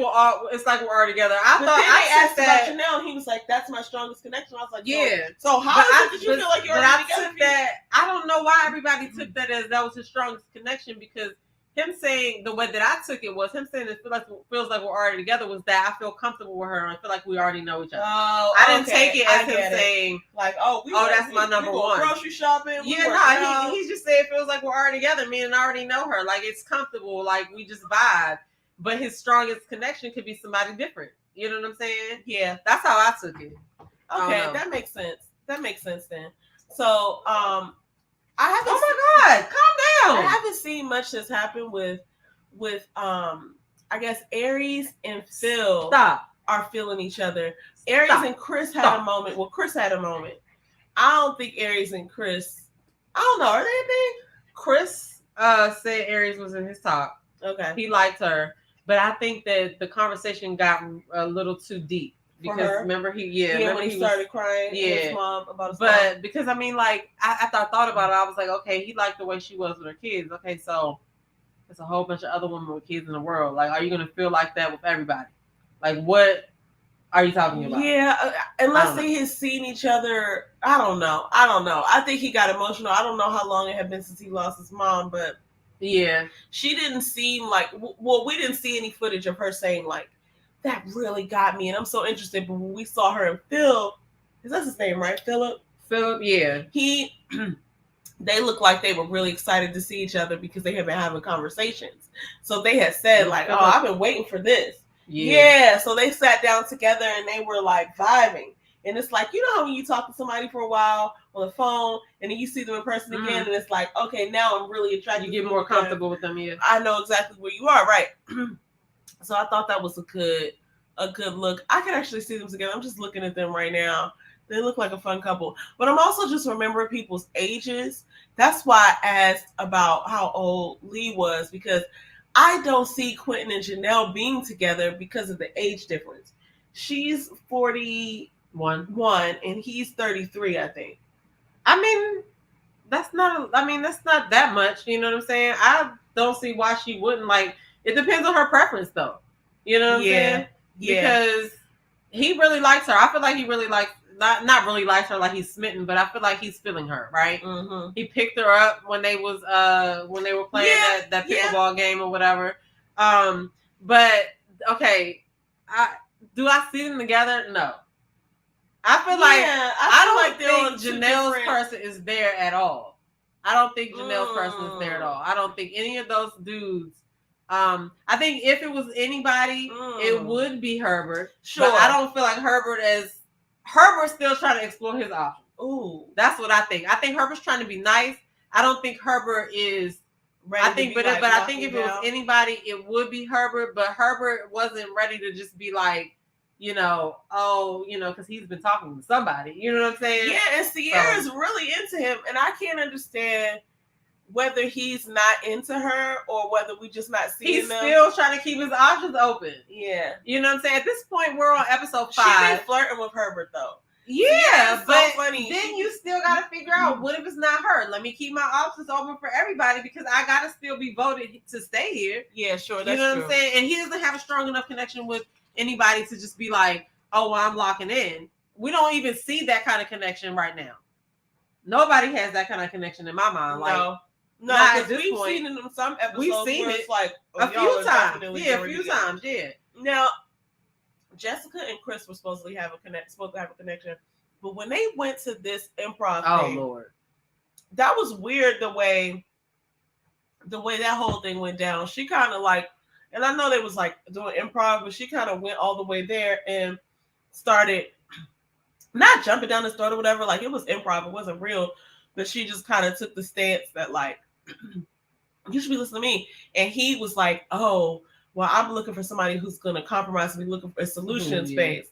it's like we're already together. I thought I asked about Janelle, and he was like, that's my strongest connection. I was like, yeah. So how did you feel like you're already together? I don't know why everybody took that as that was his strongest connection, because him saying, the way that I took it was him saying it feels like we're already together, was that I feel comfortable with her and I feel like we already know each other. Oh, I didn't take it as him saying like, that's my number one. Grocery shopping. He just said it feels like we're already together, meaning I already know her. Like, it's comfortable, like we just vibe. But his strongest connection could be somebody different. You know what I'm saying? Yeah, that's how I took it. Okay, that makes sense. That makes sense then. So, I haven't. Oh my God, calm down. I haven't seen much that's happened with I guess Aries and Phil are feeling each other. Aries and Chris had a moment. Well, Chris had a moment. I don't think Aries and Chris. I don't know. Are they a thing? Chris said Aries was in his top. Okay, he liked her, but I think that the conversation got a little too deep. Because remember when he started crying his mom about his mom. Because I mean, like, after I thought about it, I was like, okay, he liked the way she was with her kids. Okay, so there's a whole bunch of other women with kids in the world. Like, are you gonna feel like that with everybody? Like, what are you talking about? Yeah, unless they had seen each other. I don't know. I think he got emotional. I don't know how long it had been since he lost his mom, but Yeah. She didn't seem like, well, we didn't see any footage of her saying like, that really got me and I'm so interested. But when we saw her and Phil, is that his name, right? Philip, yeah. He they looked like they were really excited to see each other because they had been having conversations. So they had said like, oh, I've been waiting for this. Yeah. So they sat down together and they were like vibing. And it's like, you know how when you talk to somebody for a while on the phone and then you see them in person again and it's like, okay, now I'm really attracted. You get more comfortable with them, yeah. I know exactly where you are, right? So I thought that was a good look. I could actually see them together. I'm just looking at them right now. They look like a fun couple. But I'm also just remembering people's ages. That's why I asked about how old Lee was, because I don't see Quentin and Janelle being together because of the age difference. She's 41 and he's 33, I think. I mean, that's not that much. You know what I'm saying? I don't see why she wouldn't. Like, it depends on her preference, though. You know what I'm saying? Yeah. Because he really likes her. I feel like he really likes, not really likes her like he's smitten, but I feel like he's feeling her, right? Mm-hmm. He picked her up when they were playing that pickleball game or whatever. But okay, do I see them together? No. I feel like I don't think Janelle's person is there at all. I don't think Janelle's person is there at all. I don't think any of those dudes. I think if it was anybody, it would be Herbert. Sure. But I don't feel like Herbert's still trying to explore his options. Ooh. That's what I think. I think Herbert's trying to be nice. I don't think Herbert is ready. I think if it was anybody, it would be Herbert, but Herbert wasn't ready to just be like, because he's been talking to somebody. You know what I'm saying? Yeah, and Sierra's really into him, and I can't understand whether he's not into her or whether we just not seeing them. He's still trying to keep his options open. Yeah. You know what I'm saying? At this point, we're on episode 5. She been flirting with Herbert, though. Yeah, but so funny. Then you still got to figure out, what if it's not her? Let me keep my options open for everybody because I got to still be voted to stay here. Yeah, sure. That's true. I'm saying? And he doesn't have a strong enough connection with anybody to just be like, oh, well, I'm locking in. We don't even see that kind of connection right now. Nobody has that kind of connection in my mind. No, because we've seen it in some episodes. We've seen it like a few times. Yeah, a few times. Yeah. Now, Jessica and Chris were supposed to have a connection, but when they went to this improv thing, Lord, that was weird. The way that whole thing went down. She kind of like, and I know they was like doing improv, but she kind of went all the way there and started not jumping down the throat or whatever. Like, it was improv. It wasn't real. But she just kind of took the stance that, like, you should be listening to me. And he was like, oh, well, I'm looking for somebody who's going to compromise and be looking for a solutions based.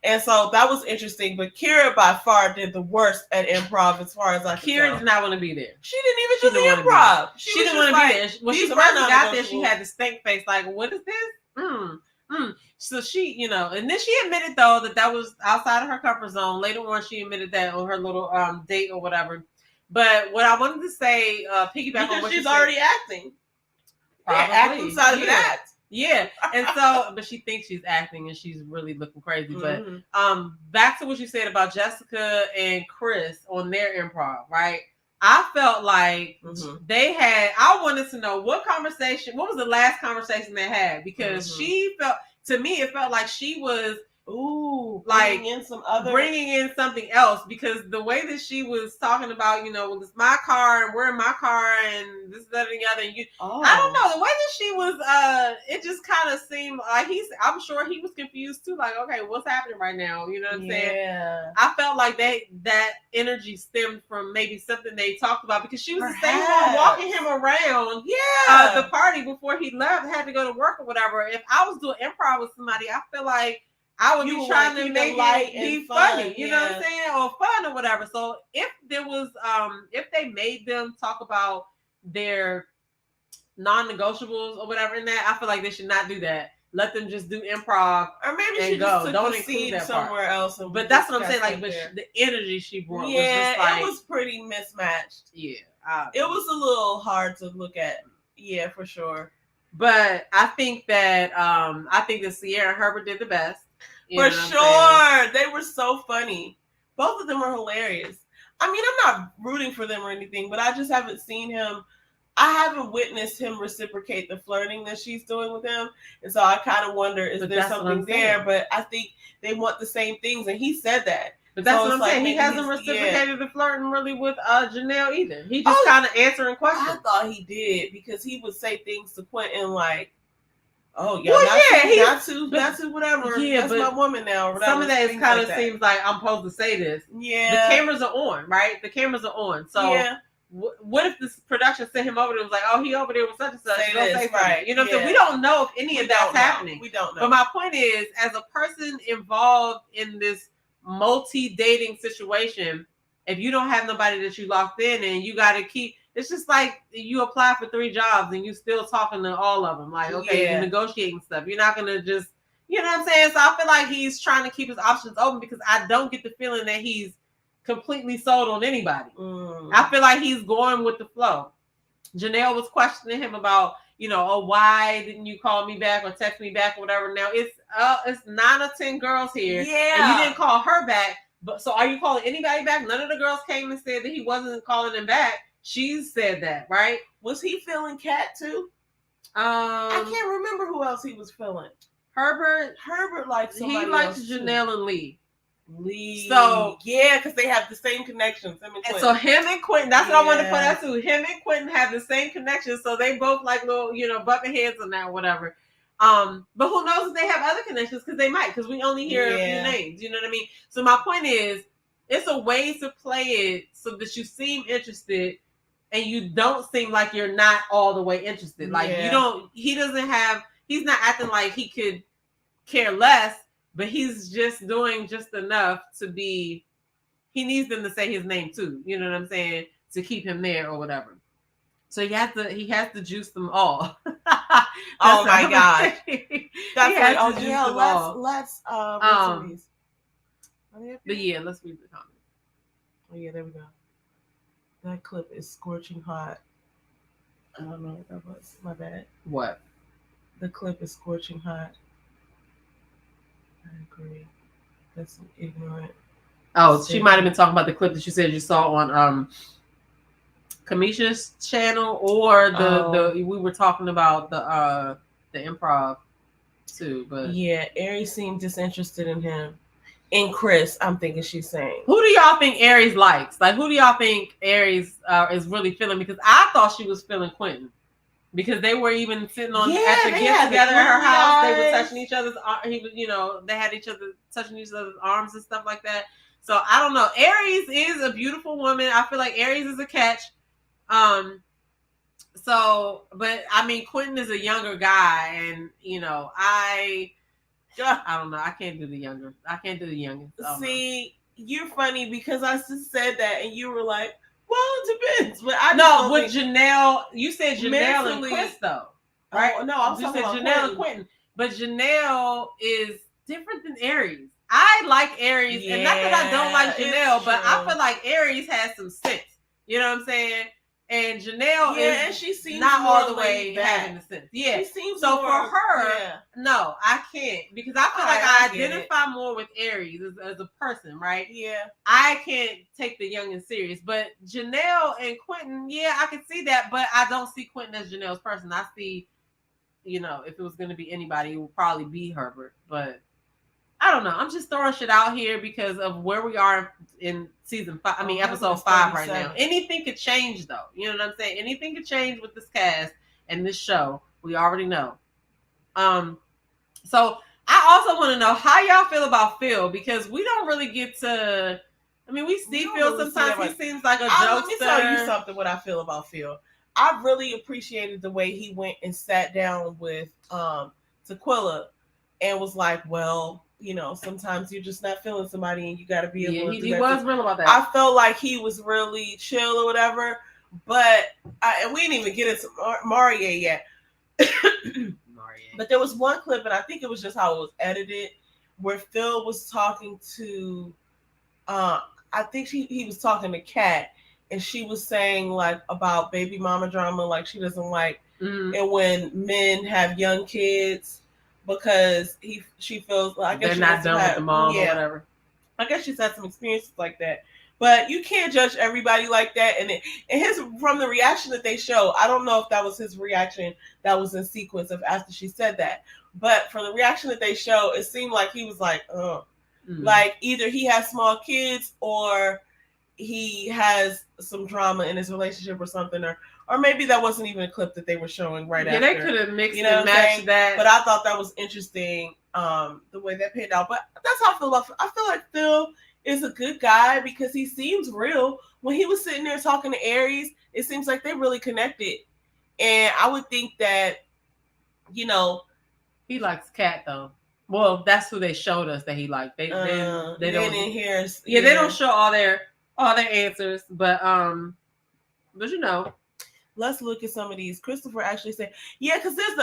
And so that was interesting. But Kira by far did the worst at improv as far as I can tell. Kira did not want to be there. She didn't even do the improv. She didn't want to be there. When she first got there, she had the stank face like, what is this? So she, and then she admitted, though, that was outside of her comfort zone. Later on, she admitted that on her little date or whatever. But what I wanted to say, piggyback on what she's already acting. Probably. Yeah, acting side of that. Yeah. And so, but she thinks she's acting and she's really looking crazy. Mm-hmm. But back to what you said about Jessica and Chris on their improv, right? I felt like I wanted to know what was the last conversation they had? Because it felt like she was bringing in something else, because the way that she was talking about, well, it's my car and we're in my car and this, that, and the other. I don't know, the way that she was, it just kind of seemed like I'm sure he was confused too. Like, okay, what's happening right now? You know what I'm saying? I felt like that energy stemmed from maybe something they talked about, because she was the same one walking him around the party before he left, had to go to work or whatever. If I was doing improv with somebody, I feel like I would be trying to make it be funny, you know what I'm saying, or fun or whatever. So if there was, if they made them talk about their non-negotiables or whatever in that, I feel like they should not do that. Let them just do improv, or maybe she go. Just don't include that somewhere else. But that's what I'm saying. Like, but the energy she brought was just like, it was pretty mismatched. Yeah, it was a little hard to look at. Yeah, for sure. But I think that Sierra and Herbert did the best. For sure. They were so funny. Both of them were hilarious. I mean, I'm not rooting for them or anything, but I just haven't seen him. I haven't witnessed him reciprocate the flirting that she's doing with him, and so I kind of wonder, is there something there? But I think they want the same things, and he said that. But that's what I'm saying. He hasn't reciprocated the flirting really with Janelle either. He just kind of answering questions. I thought he did, because he would say things to Quentin like, "Oh yeah, not to whatever. Yeah, that's my woman now." Whatever, some of that is kind of seems like I'm supposed to say this. Yeah, the cameras are on, right? The cameras are on. So yeah. What if this production sent him over there and was like, "Oh, he over there with such and such." Say right. You know what I'm saying? We don't know if any of that's happening. We don't know. But my point is, as a person involved in this multi-dating situation, if you don't have nobody that you locked in and you got to keep, it's just like you apply for 3 jobs and you still talking to all of them. Like, okay, you're negotiating stuff. You're not going to just, you know what I'm saying? So I feel like he's trying to keep his options open, because I don't get the feeling that he's completely sold on anybody. I feel like he's going with the flow. Janelle was questioning him about, why didn't you call me back or text me back or whatever. Now it's 9 or 10 girls here. Yeah. And you didn't call her back. But so are you calling anybody back? None of the girls came and said that he wasn't calling them back. She said that, right? Was he feeling Kat too? I can't remember who else he was feeling. Herbert likes somebody he likes else Janelle too. And Lee. So yeah, because they have the same connections. And so him and Quentin, that's what I wanted to point out too. Him and Quentin have the same connections, so they both like little, bumping heads on that, whatever. But who knows if they have other connections? Because they might, because we only hear a few names. You know what I mean? So my point is, it's a way to play it so that you seem interested, and you don't seem like you're not all the way interested. Like he's not acting like he could care less. But he's just doing just enough to be, he needs them to say his name too. You know what I'm saying? To keep him there or whatever. So he has to juice them all. Oh my God. Let's read these. But yeah, let's read the comments. Oh yeah, there we go. That clip is scorching hot. I don't know what that was. My bad. What? The clip is scorching hot. I agree. That's ignorant. Oh, she might have been talking about the clip that you said you saw on Kamisha's channel, or the we were talking about the improv too. But yeah, Aries seemed disinterested in him. In Chris, I'm thinking she's saying. Who do y'all think Aries likes? Like, who do y'all think Aries is really feeling? Because I thought she was feeling Quentin. Because they were even sitting at the get together at her house. They were touching each other's. They had each other touching each other's arms and stuff like that. So I don't know. Aries is a beautiful woman. I feel like Aries is a catch. So, but I mean, Quentin is a younger guy, and I don't know. I can't do the younger. I can't do the youngest. See, you're funny because I just said that, and you were like, "Well, it depends." But I know with Janelle, you said Janelle and Chris though, right? Oh, no, I'm talking about Janelle and Quentin. But Janelle is different than Aries. I like Aries, and not that I don't like Janelle, but I feel like Aries has some sense. You know what I'm saying? And Janelle and she seems not more all the way having the sense. Yeah. She seems so more, for her, no, I can't, because I feel like I identify more with Aries as a person, right? Yeah. I can't take the young and serious, but Janelle and Quentin, I can see that, but I don't see Quentin as Janelle's person. I see, if it was going to be anybody, it would probably be Herbert, but I don't know. I'm just throwing shit out here because of where we are in season 5. I mean, episode 5 right now. Anything could change, though. You know what I'm saying? Anything could change with this cast and this show. We already know. So I also want to know how y'all feel about Phil, because we don't really get to. I mean, we see Phil sometimes. He seems like a jokester. Let me tell you something. What I feel about Phil. I really appreciated the way he went and sat down with Tequila and was like, well, sometimes you're just not feeling somebody and you got to be able to do that. He was real about that. I felt like he was really chill or whatever, but and we didn't even get into Maria yet. But there was one clip, and I think it was just how it was edited, where Phil was talking to, I think he was talking to Kat, and she was saying like about baby mama drama, like she doesn't like, and when men have young kids, because she feels like, I guess they're not done with the mom or whatever. I guess she's had some experiences like that. But you can't judge everybody like that. And his from the reaction that they show, I don't know if that was his reaction that was in sequence of after she said that. But from the reaction that they show, it seemed like he was like, like either he has small kids or he has some drama in his relationship or something, or maybe that wasn't even a clip that they were showing right after. Yeah, they could have mixed and matched that. But I thought that was interesting, the way that panned out. But that's how I feel. I feel like Phil is a good guy because he seems real. When he was sitting there talking to Aries, it seems like they really connected. And I would think that, he likes Kat though. Well, that's who they showed us that he liked. They don't hear. Yeah, they don't show all their answers, but let's look at some of these. Christopher actually said, yeah, because there's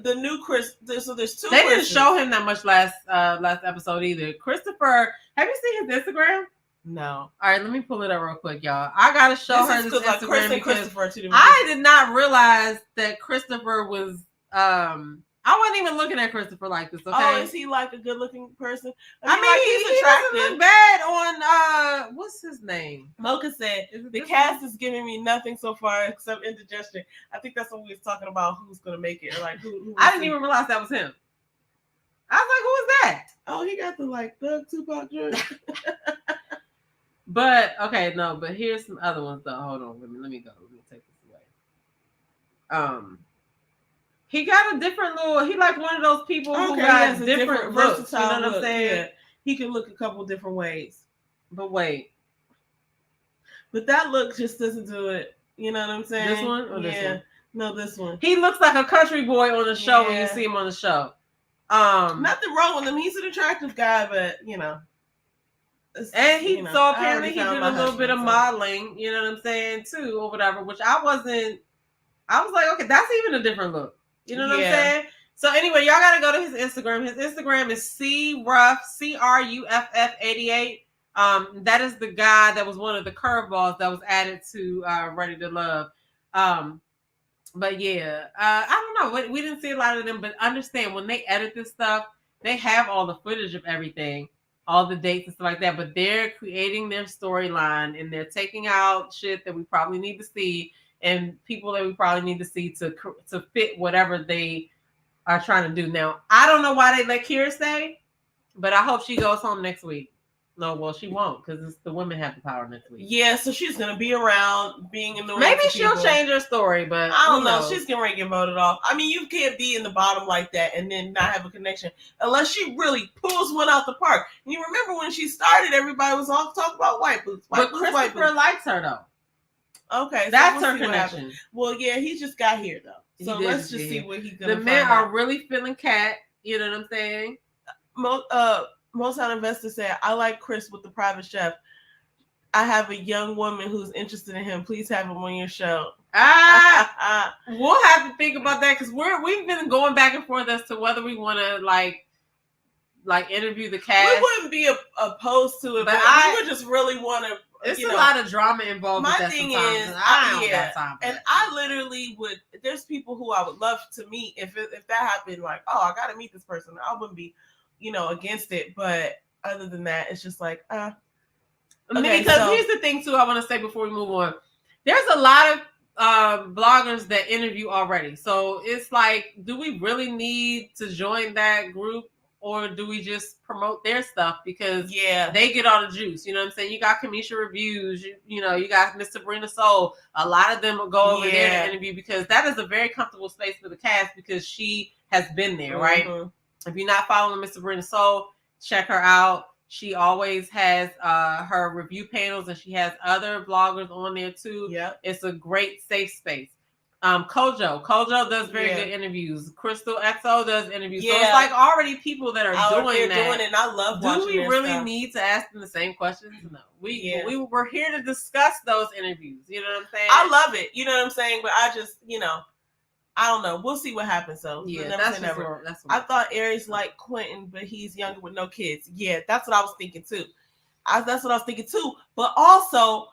the new Chris. So there's two. They didn't show him that much last episode either. Christopher, have you seen his Instagram? No. All right, let me pull it up real quick, y'all. I gotta show her this Instagram Chris and because Christopher I did not realize that Christopher was. I wasn't even looking at Christopher like this. Okay. Oh, is he like a good-looking person? I mean, he's attractive. He doesn't look bad on what's his name? Mocha said the cast is giving me nothing so far except indigestion. I think that's what we was talking about. Who's gonna make it? Or like who I didn't even realize that was him. I was like, who is that? Oh, he got the Thug Tupac drink. But okay, no. But here's some other ones though. Hold on, let me go. Let me take this away. He got a different little. He like one of those people who got different looks. You know what I'm saying? Yeah. He can look a couple different ways. But wait, but that look just doesn't do it. You know what I'm saying? This one or this one? No, this one. He looks like a country boy on the show when you see him on the show. Nothing wrong with him. He's an attractive guy, but and he so apparently he did a little bit of modeling. You know what I'm saying too, or whatever. Which I wasn't. I was like, okay, that's even a different look. You know what I'm saying? So anyway, y'all gotta go to his Instagram. His Instagram is CRuff, CRUFF88. That is the guy that was one of the curveballs that was added to Ready to Love. But yeah, I don't know. We didn't see a lot of them, but understand when they edit this stuff, they have all the footage of everything, all the dates and stuff like that. But they're creating their storyline and they're taking out shit that we probably need to see. And people that we probably need to see to fit whatever they are trying to do. Now, I don't know why they let Kira stay, but I hope she goes home next week. No, well, she won't because the women have the power next week. Yeah, so she's gonna be around being in the. Maybe she'll change her story, but I don't know. She's gonna get voted off. I mean, you can't be in the bottom like that and then not have a connection unless she really pulls one out the park. And you remember when she started, everybody was all talking about white boots. But Christopher likes her though. Okay, so that's her connection. Well, yeah, he just got here though, so let's just see what he's gonna. The men are really feeling Kat. You know what I'm saying? Motown Investor said, "I like Chris with the private chef. I have a young woman who's interested in him. Please have him on your show." We'll have to think about that because we've been going back and forth as to whether we want to like interview the cast. We wouldn't be opposed to it, but we would just really want to. It's a lot of drama involved. My with that thing sometimes, is, I don't got time for and that. I literally would. There's people who I would love to meet if that happened. Like, oh, I got to meet this person. I wouldn't be, against it. But other than that, it's just like, Okay, because here's the thing too. I want to say before we move on, there's a lot of bloggers that interview already. So it's like, do we really need to join that group? Or do we just promote their stuff because they get all the juice? You know what I'm saying? You got Kamisha Reviews, you got Miss Sabrina Soul. A lot of them will go over there to interview because that is a very comfortable space for the cast because she has been there, right? If you're not following Miss Sabrina Soul, check her out. She always has her review panels and she has other bloggers on there too. Yep. It's a great safe space. Kojo does very good interviews. Crystal XO does interviews. So it's like already people that are doing that. Doing it, and I love watching. Do we really need to ask them the same questions? No. We're here to discuss those interviews. You know what I'm saying? I love it. You know what I'm saying? But I just, I don't know. We'll see what happens. So that's never. I thought Aries liked Quentin, but he's younger with no kids. Yeah, that's what I was thinking too. But also,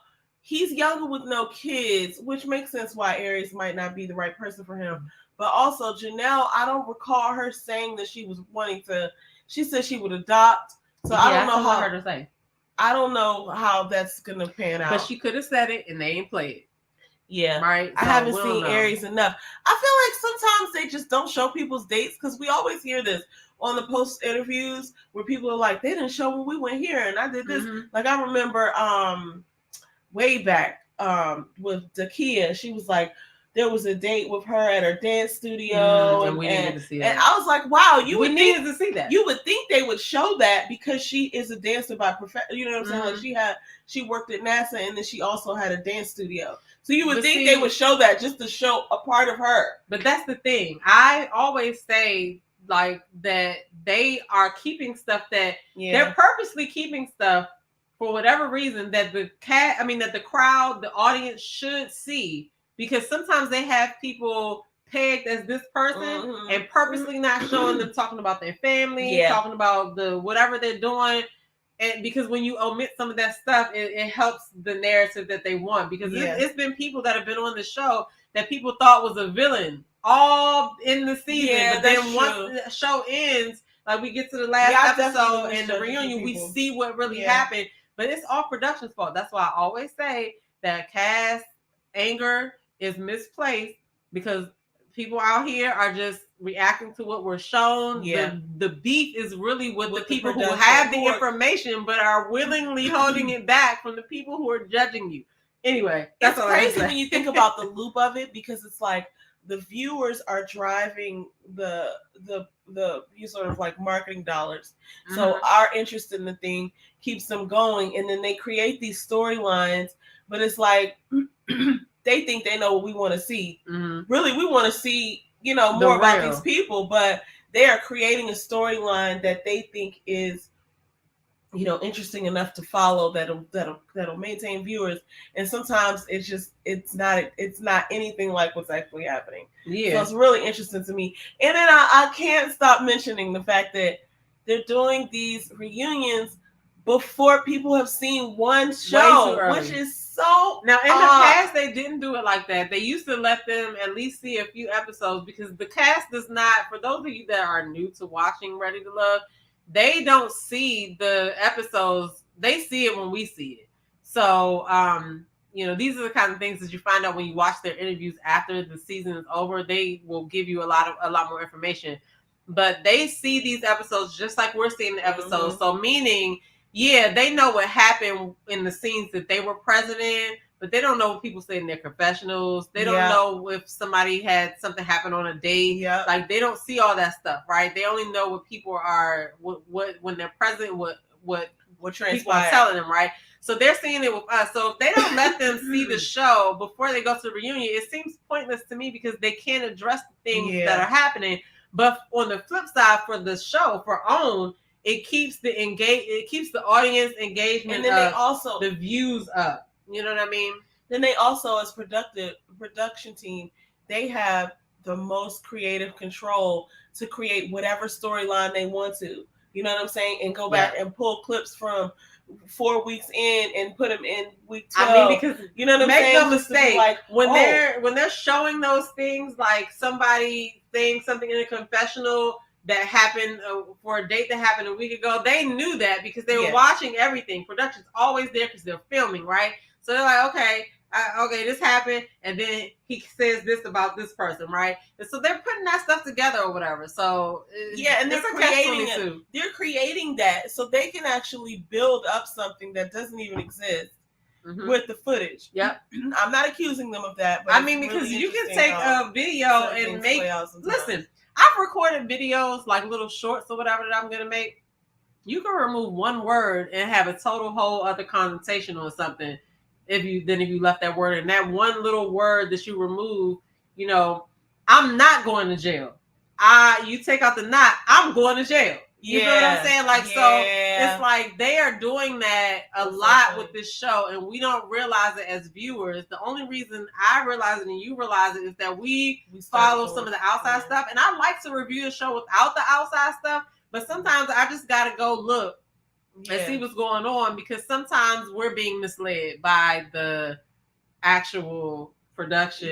he's younger with no kids, which makes sense why Aries might not be the right person for him. But also, Janelle, I don't recall her saying that she was wanting to. She said she would adopt. So I don't know how. I heard her say. I don't know how that's gonna pan out. But she could have said it and they ain't played it. Yeah. Right. I So haven't we don't seen know. Aries enough. I feel like sometimes they just don't show people's dates because we always hear this on the post interviews where people are like, they didn't show when we went here and I did this. Mhm. Like I remember way back with Dakia, she was like, there was a date with her at her dance studio, and we didn't get to see and that. I was like, wow, we needed to see that. You would think they would show that because she is a dancer by profession. You know what I'm saying? Like she worked at NASA and then she also had a dance studio. So you would think they would show that just to show a part of her. But that's the thing. I always say like that they are keeping stuff that they're purposely keeping stuff for whatever reason that the crowd, the audience should see, because sometimes they have people pegged as this person and purposely not showing them talking about their family, talking about the whatever they're doing. And because when you omit some of that stuff, it helps the narrative that they want. Because it's been people that have been on the show that people thought was a villain all in the season. But then once the show ends, like we get to the last episode and the reunion, we see what really happened. But it's all production's fault. That's why I always say that cast anger is misplaced because people out here are just reacting to what we're shown. The beef is really with the people who have the information but are willingly holding it back from the people who are judging you. Anyway, that's it's crazy when you think about the loop of it, because it's like the viewers are driving the you sort of like marketing dollars. So our interest in the thing keeps them going, and then they create these storylines, but it's like they think they know what we want to see. Really, we want to see, more about these people, but they are creating a storyline that they think is, interesting enough to follow that'll maintain viewers. And sometimes it's not anything like what's actually happening. So it's really interesting to me. And then I can't stop mentioning the fact that they're doing these reunions before people have seen one show, which is so now in the past they didn't do it like that. They used to let them at least see a few episodes, because the cast does not, for those of you that are new to watching Ready to Love, they don't see the episodes. They see it when we see it. So these are the kind of things that you find out when you watch their interviews after the season is over. They will give you a lot more information, but they see these episodes just like we're seeing the episodes. So meaning, they know what happened in the scenes that they were present in, but they don't know what people say in their confessionals. They don't know if somebody had something happen on a date. Like they don't see all that stuff, right? They only know what people are, what when they're present, what people are telling them, right? So they're seeing it with us. So if they don't let them see the show before they go to the reunion, it seems pointless to me, because they can't address the things that are happening. But on the flip side, for the show, for OWN, it keeps the audience engagement, and then they also the views up. You know what I mean? Then they also, as production team, they have the most creative control to create whatever storyline they want to. You know what I'm saying? And go back and pull clips from 4 weeks in and put them in week 12. I mean, because you know what I'm saying? Make no mistake, like when they're showing those things, like somebody saying something in a confessional that happened for a date that happened a week ago, they knew that because they were watching everything. Production's always there because they're filming, right? So they're like, okay, this happened, and then he says this about this person, right? And so they're putting that stuff together or whatever. So and they're creating that so they can actually build up something that doesn't even exist with the footage. I'm not accusing them of that, but I mean, because really you can take a video and make. Listen, I've recorded videos, like little shorts or whatever, that I'm gonna make. You can remove one word and have a total whole other connotation on something. If you left that word, and that one little word that you remove, I'm not going to jail. You take out the not, I'm going to jail. You know what I'm saying? Like, so it's like they are doing that a lot with this show, and we don't realize it as viewers. The only reason I realize it and you realize it is that we follow some of the outside stuff. And I like to review a show without the outside stuff, but sometimes I just got to go look and see what's going on, because sometimes we're being misled by the actual production,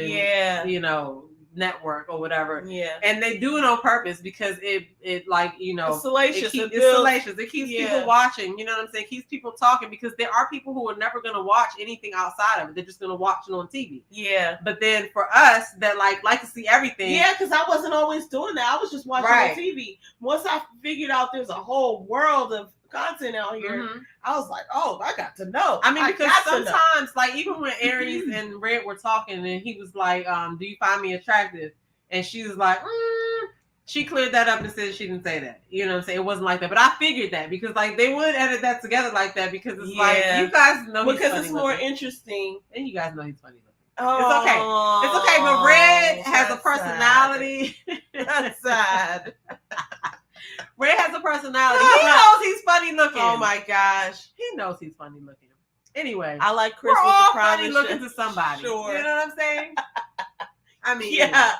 network or whatever. Yeah. And they do it on purpose because it like, you know, it's salacious. it's salacious. It keeps people watching, you know what I'm saying? It keeps people talking because there are people who are never going to watch anything outside of it. They're just going to watch it on TV. Yeah. But then for us that like to see everything. Yeah, because I wasn't always doing that. I was just watching on TV. Once I figured out there's a whole world of content out here, I was like, oh, I got to know. I mean, because sometimes, like, even when Aries and Red were talking and he was like, do you find me attractive? And she was like, she cleared that up and said she didn't say that. You know what I'm saying? It wasn't like that. But I figured that because, like, they would edit that together like that because it's like, you guys know he's funny because it's more interesting. And you guys know he's funny looking. Oh, it's okay. But Red has a personality. That's sad. Red has a personality. He knows he's funny looking. Oh my gosh. He knows he's funny looking. Anyway, I like Chris we're with all the private funny looking to somebody. Sure. You know what I'm saying? I mean, yeah.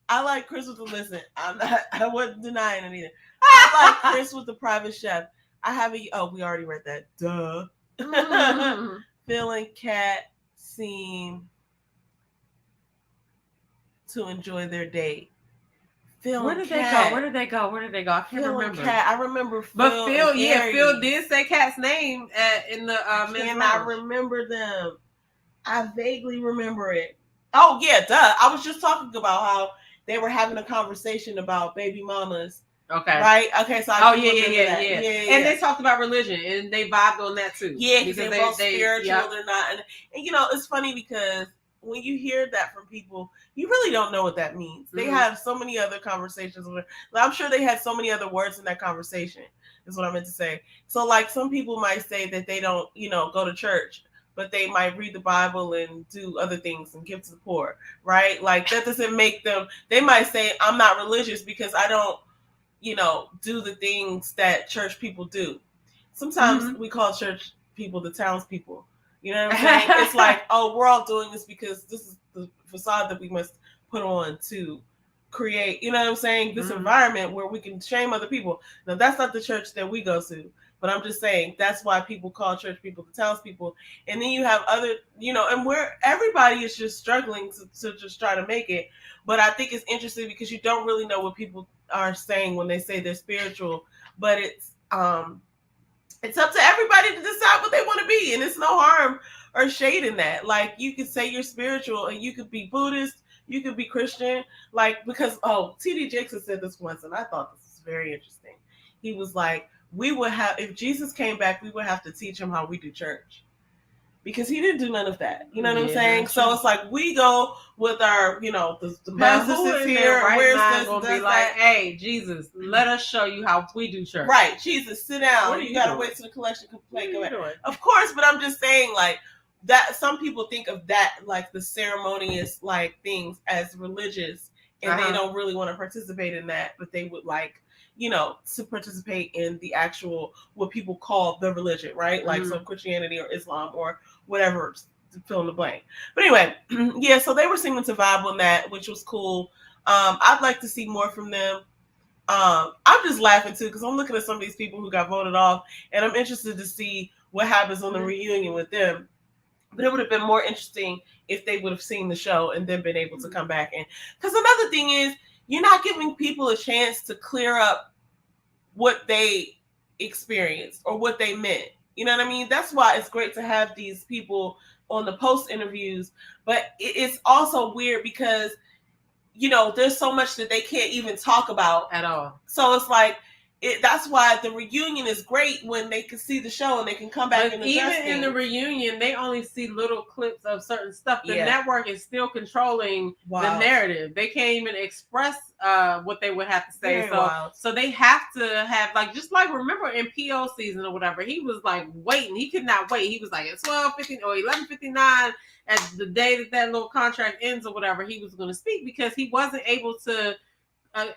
I like Chris with the listen. I wasn't denying it either. I like Chris with the private chef. I have we already read that. Duh. Phil and Kat seem to enjoy their date. Where did they go? I can't remember. I remember Phil. But Phil did say Kat's name in the men's lounge. I remember them. I vaguely remember it. Oh yeah, duh. I was just talking about how they were having a conversation about baby mamas. Okay. Right? Okay, so yeah. And they talked about religion and they vibed on that too. Yeah, because they're both spiritual, they're not and you know, it's funny because when you hear that from people, you really don't know what that means. They have so many other conversations. I'm sure they had so many other words in that conversation, is what I meant to say. So, like, some people might say that they don't, you know, go to church, but they might read the Bible and do other things and give to the poor, right? Like, that doesn't make them, they might say, I'm not religious because I don't, you know, do the things that church people do. Sometimes we call church people the townspeople. You know what I'm saying? It's like, oh, we're all doing this because this is the facade that we must put on to create, you know what I'm saying? This environment where we can shame other people. Now, that's not the church that we go to, but I'm just saying that's why people call church people the townspeople. And then you have other, you know, and where everybody is just struggling to just try to make it. But I think it's interesting because you don't really know what people are saying when they say they're spiritual, but it's up to everybody to decide what they want to be. And it's no harm or shade in that. Like, you could say you're spiritual and you could be Buddhist, you could be Christian. Like, because, T.D. Jakes said this once, and I thought this was very interesting. He was like, if Jesus came back, we would have to teach him how we do church. Because he didn't do none of that. You know what I'm saying? So it's like we go with our, you know, the pastor sits here, where's this, going to be like, hey, Jesus, let us show you how we do church. Right, Jesus, sit down. You got to wait till the collection plate come in. Of course, but I'm just saying, like, that some people think of that, like, the ceremonious, like, things as religious, and they don't really want to participate in that, but they would like, you know, to participate in the actual, what people call the religion, right? Like, so Christianity or Islam or whatever, fill in the blank. But anyway, yeah, so they were singing to vibe on that, which was cool. I'd like to see more from them. I'm just laughing too, because I'm looking at some of these people who got voted off, and I'm interested to see what happens on the reunion with them. But it would have been more interesting if they would have seen the show and then been able to come back in. Because another thing is, you're not giving people a chance to clear up what they experienced or what they meant. You know what I mean? That's why it's great to have these people on the post interviews. But it's also weird because, you know, there's so much that they can't even talk about at all. So it's like, that's why the reunion is great when they can see the show and they can come back. But even in the reunion, they only see little clips of certain stuff. The network is still controlling the narrative. They can't even express what they would have to say. So they have to have, like, just like, remember in PO season or whatever, he was like waiting. He could not wait. He was like at 12:50 or 11:59 at the day that little contract ends or whatever, he was going to speak because he wasn't able to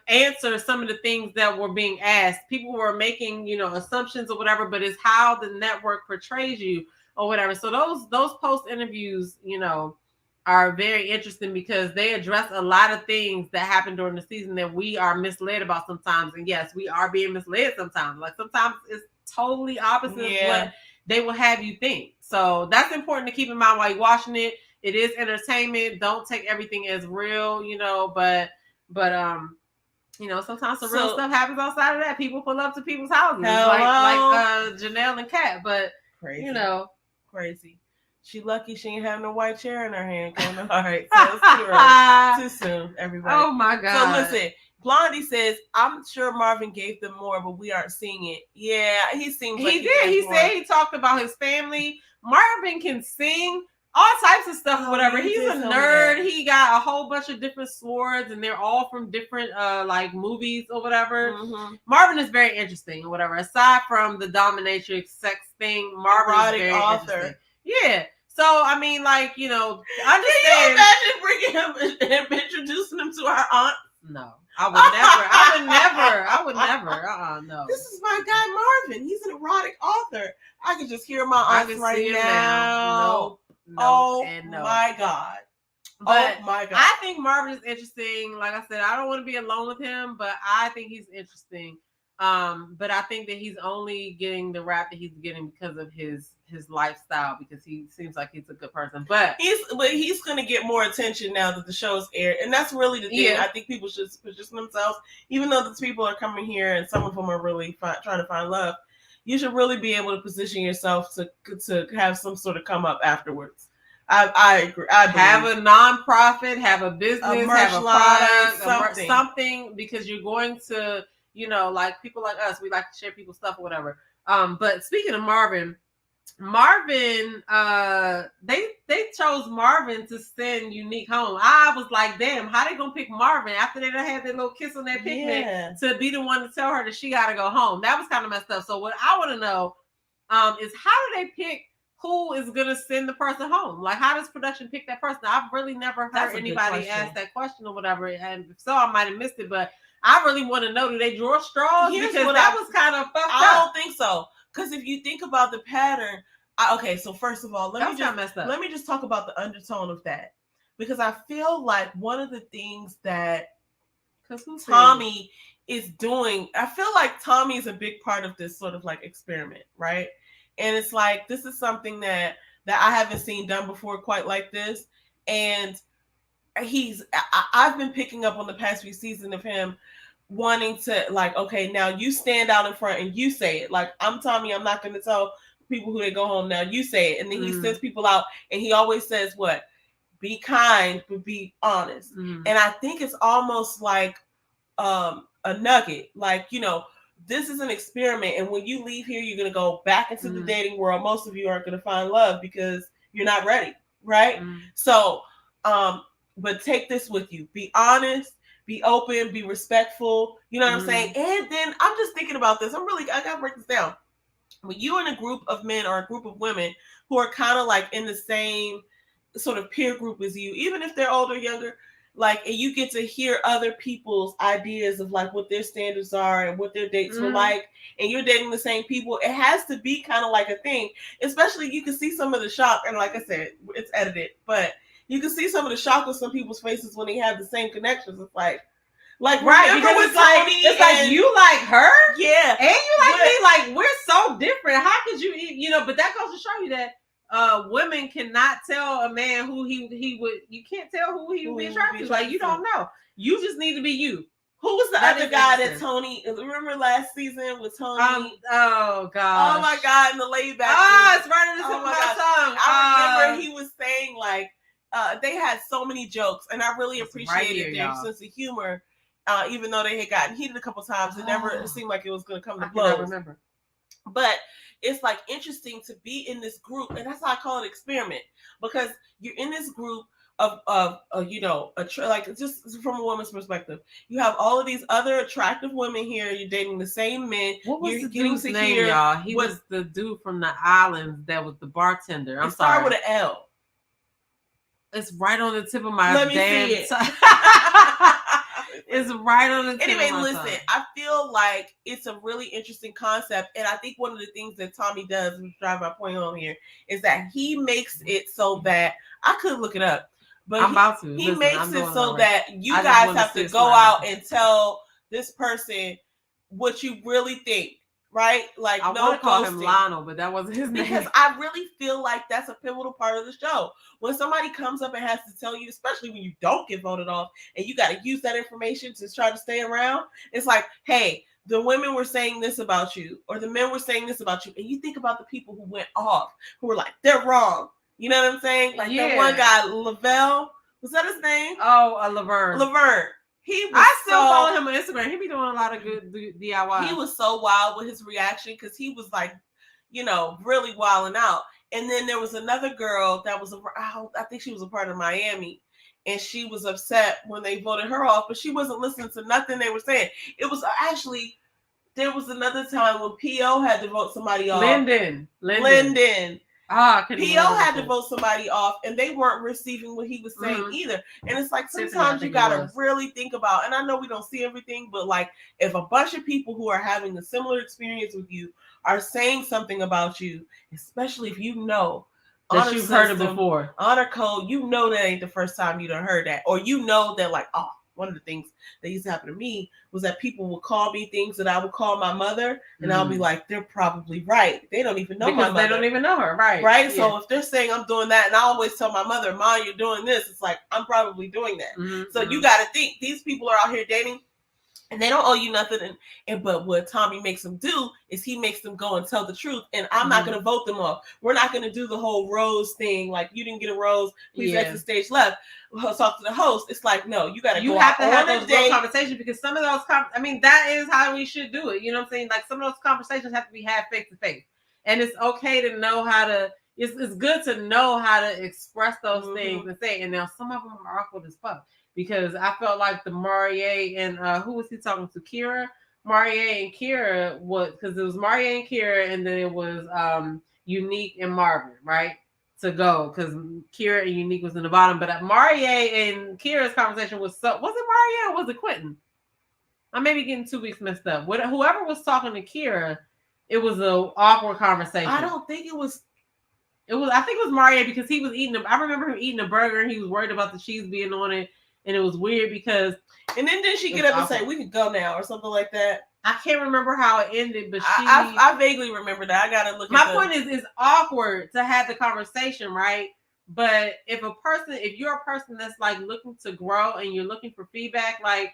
answer some of the things that were being asked. People were making, you know, assumptions or whatever, but it's how the network portrays you or whatever. So those post interviews, you know, are very interesting because they address a lot of things that happen during the season that we are misled about sometimes. And yes, we are being misled sometimes. Like, sometimes it's totally opposite of what they will have you think. So that's important to keep in mind while you're watching it. it is entertainment. Don't take everything as real, but sometimes the real stuff happens outside of that. People pull up to people's houses, like Janelle and Kat. But crazy, crazy. She lucky she ain't have no white chair in her hand. All right, so it's too soon, everybody. Oh my God. So listen, Blondie says, I'm sure Marvin gave them more, but we aren't seeing it. Yeah, he seems like he did. He said he talked about his family. Marvin can sing all types of stuff, whatever. He's a nerd. He got a whole bunch of different swords, and they're all from different like movies or whatever. Mm-hmm. Marvin is very interesting or whatever. Aside from the dominatrix sex thing, Marvin is very interesting. Yeah. So I mean, like, understand. Can you imagine bringing him and introducing him to our aunt? No, I would never. No. This is my guy Marvin. He's an erotic author. I can just hear my aunt right now. No, my God. But I think Marvin is interesting. Like I said, I don't want to be alone with him, but I think he's interesting. But I think that he's only getting the rap that he's getting because of his lifestyle, because he seems like he's a good person. But he's going to get more attention now that the show's aired, and that's really the thing. Yeah. I think people should position themselves, even though these people are coming here and some of them are really trying to find love. You should really be able to position yourself to have some sort of come up afterwards. I agree. Have a nonprofit, have a business, have a product, something, because you're going to, like people like us, we like to share people's stuff or whatever. But speaking of Marvin, they chose Marvin to send Unique home. I was like, damn, how they gonna pick Marvin after they done had their little kiss on their picnic to be the one to tell her that she gotta go home? That was kind of messed up. So what I want to know is, how do they pick who is gonna send the person home? Like, how does production pick that person? I've really never heard anybody ask that question or whatever, and if so, I might have missed it. But I really want to know, do they draw straws? Because that was kind of fucked up. I don't think so. Because if you think about the pattern, so first of all, let me just talk about the undertone of that, because I feel like one of the things that Tommy is doing, I feel like Tommy is a big part of this sort of like experiment, right? And it's like, this is something that I haven't seen done before quite like this, and I've been picking up on the past few seasons of him wanting to, like, okay, now you stand out in front and you say it. Like, I'm Tommy, I'm not going to tell people who they go home, now you say it. And then he sends people out, and he always says what? Be kind, but be honest. And I think it's almost like a nugget. Like, this is an experiment, and when you leave here, you're going to go back into the dating world. Most of you aren't going to find love because you're not ready, right? So, but take this with you. Be honest, be open, be respectful. You know what I'm saying? And then I'm just thinking about this. I got to break this down. When you're in a group of men or a group of women who are kind of like in the same sort of peer group as you, even if they're older, younger, like, and you get to hear other people's ideas of like what their standards are and what their dates were like, and you're dating the same people, it has to be kind of like a thing. Especially, you can see some of the shock, and like I said, it's edited, but you can see some of the shock on some people's faces when they have the same connections. It's like right, because it's like you like her, yeah, and you like me. Like, we're so different. How could you, But that goes to show you that women cannot tell a man who he would. You can't tell who he would be attracted to. Like, you don't know. You just need to be you. Who was the other guy that Tony? Remember last season with Tony? Oh God! Oh my God! In the laid back. It's right on the tip of my tongue. I remember he was saying like they had so many jokes, and I really appreciated their sense of humor. Even though they had gotten heated a couple times, it never seemed like it was going to come to blows. I remember. But it's like interesting to be in this group, and that's why I call it experiment, because you're in this group of like, just from a woman's perspective, you have all of these other attractive women here. You're dating the same men. What was the dude's name, y'all? He was the dude from the islands that was the bartender. I'm sorry. Start with an L. It's right on the tip of my damn tongue. It's right on the tip of my tongue. Listen, I feel like it's a really interesting concept, and I think one of the things that Tommy does, which drive my point home here, is that he makes it so that I could look it up, but I'm about to. He makes it so that you guys have to go out and tell this person what you really think right? Like I no want to call him ghosting. Lionel, but that wasn't his name. Because I really feel like that's a pivotal part of the show. When somebody comes up and has to tell you, especially when you don't get voted off and you got to use that information to try to stay around, it's like, hey, the women were saying this about you, or the men were saying this about you, and you think about the people who went off, who were like, they're wrong. You know what I'm saying? Like that one guy, Lavelle, was that his name? Oh, Laverne. Laverne. I still follow him on Instagram. He be doing a lot of good DIY. He was so wild with his reaction because he was like, you know, really wilding out. And then there was another girl that was, I think she was a part of Miami, and she was upset when they voted her off, but she wasn't listening to nothing they were saying. It was actually, there was another time when P.O. had to vote somebody off. Lyndon. P.O. had to vote somebody off, and they weren't receiving what he was saying either. And it's like, sometimes you got to really think about, and I know we don't see everything, but like, if a bunch of people who are having a similar experience with you are saying something about you, especially if you know that you've heard it before, honor code, you know that ain't the first time you done heard that, or you know that like, oh, one of the things that used to happen to me was that people would call me things that I would call my mother, and I'll be like, they're probably right. They don't even know my mother. They don't even know her, right? Right. Yeah. So if they're saying I'm doing that, and I always tell my mother, "Ma, you're doing this," it's like I'm probably doing that. So you got to think these people are out here dating, and they don't owe you nothing. But what Tommy makes them do is he makes them go and tell the truth. And I'm not going to vote them off. We're not going to do the whole rose thing. Like, you didn't get a rose, please exit stage left. We'll talk to the host. It's like, no, you got to go have to have those real conversations, because some of those, that is how we should do it. You know what I'm saying? Like, some of those conversations have to be had face to face. And it's okay to know how to, it's good to know how to express those things and say. And now some of them are awkward as fuck. Because I felt like the Marié and who was he talking to? Kira? Marié and Kira was, because it was Marié and Kira, and then it was Unique and Marvin, right? To go, because Kira and Unique was in the bottom. But Marié and Kira's conversation was so, was it Marié or was it Quentin? I may be getting 2 weeks messed up. Whoever was talking to Kira, it was an awkward conversation. I don't think it was. I think it was Marié, because he was eating. I remember him eating a burger, and he was worried about the cheese being on it. And it was weird because, and then did she get up and say, "We could go now" or something like that? I can't remember how it ended, but I vaguely remember that. I gotta look. My point is, it's awkward to have the conversation, right? But if you're a person that's like looking to grow and you're looking for feedback, like,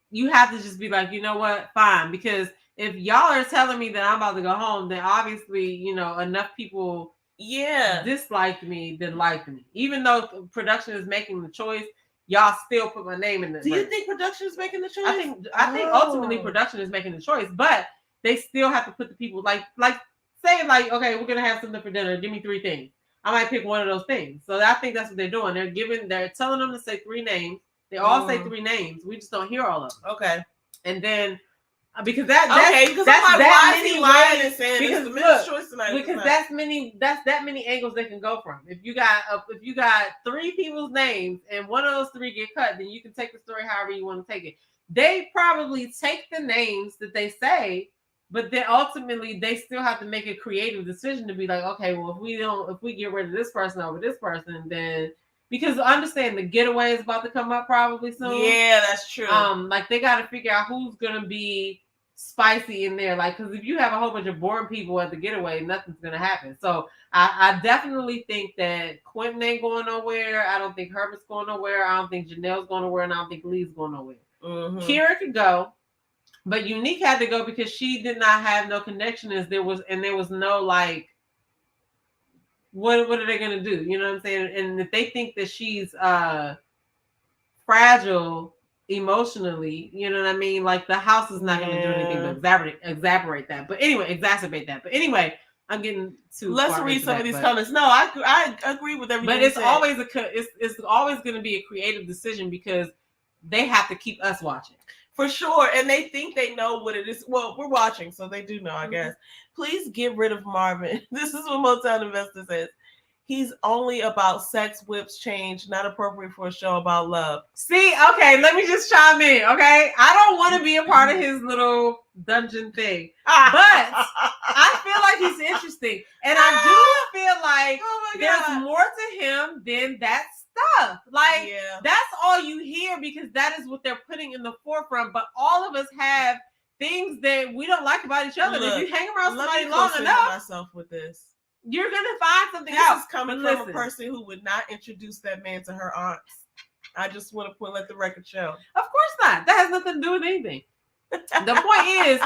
you have to just be like, you know what, fine. Because if y'all are telling me that I'm about to go home, then obviously, you know, enough people disliked me than liked me. Even though production is making the choice, y'all still put my name in there. Do you think production is making the choice? I think ultimately production is making the choice, but they still have to put the people like say like, okay, we're gonna have something for dinner. Give me 3 things. I might pick one of those things. So I think that's what they're doing. They're telling them to say 3 names. They all say 3 names. We just don't hear all of them. Okay. And then because that's that many angles they can go from. If you got 3 people's names and one of those 3 get cut, then you can take the story however you want to take it. They probably take the names that they say, but then ultimately they still have to make a creative decision to be like, okay, well, if we get rid of this person over this person, then, because I understand the getaway is about to come up probably soon. Yeah, that's true. Like, they got to figure out who's gonna be spicy in there, like, because if you have a whole bunch of boring people at the getaway, nothing's gonna happen. So I definitely think that Quentin ain't going nowhere. I don't think Herbert's going nowhere. I don't think Janelle's going nowhere, and I don't think Lee's going nowhere. Kira could go, but Unique had to go because she did not have no connection. There was no like, what are they gonna do? You know what I'm saying? And if they think that she's fragile emotionally, you know what I mean? Like, the house is not going to do anything but exacerbate that. But anyway, exacerbate that. But anyway, I'm getting too. Let's read some of these comments. No, I agree with everything. But it's always it's always going to be a creative decision because they have to keep us watching. For sure. And they think they know what it is. Well, we're watching, so they do know, I guess. Please get rid of Marvin. This is what Motown Investor says. He's only about sex, whips, change, not appropriate for a show about love. See, okay, let me just chime in, okay? I don't want to be a part of his little dungeon thing, but I feel like he's interesting. And I do feel like there's more to him than that stuff. Like, that's all you hear because that is what they're putting in the forefront. But all of us have things that we don't like about each other. Look, If you hang around let somebody me long consider enough, myself with this. you're gonna find something This out. is coming But from a person who would not introduce that man to her aunts. I just want to let the record show. Of course not. That has nothing to do with anything. The point is,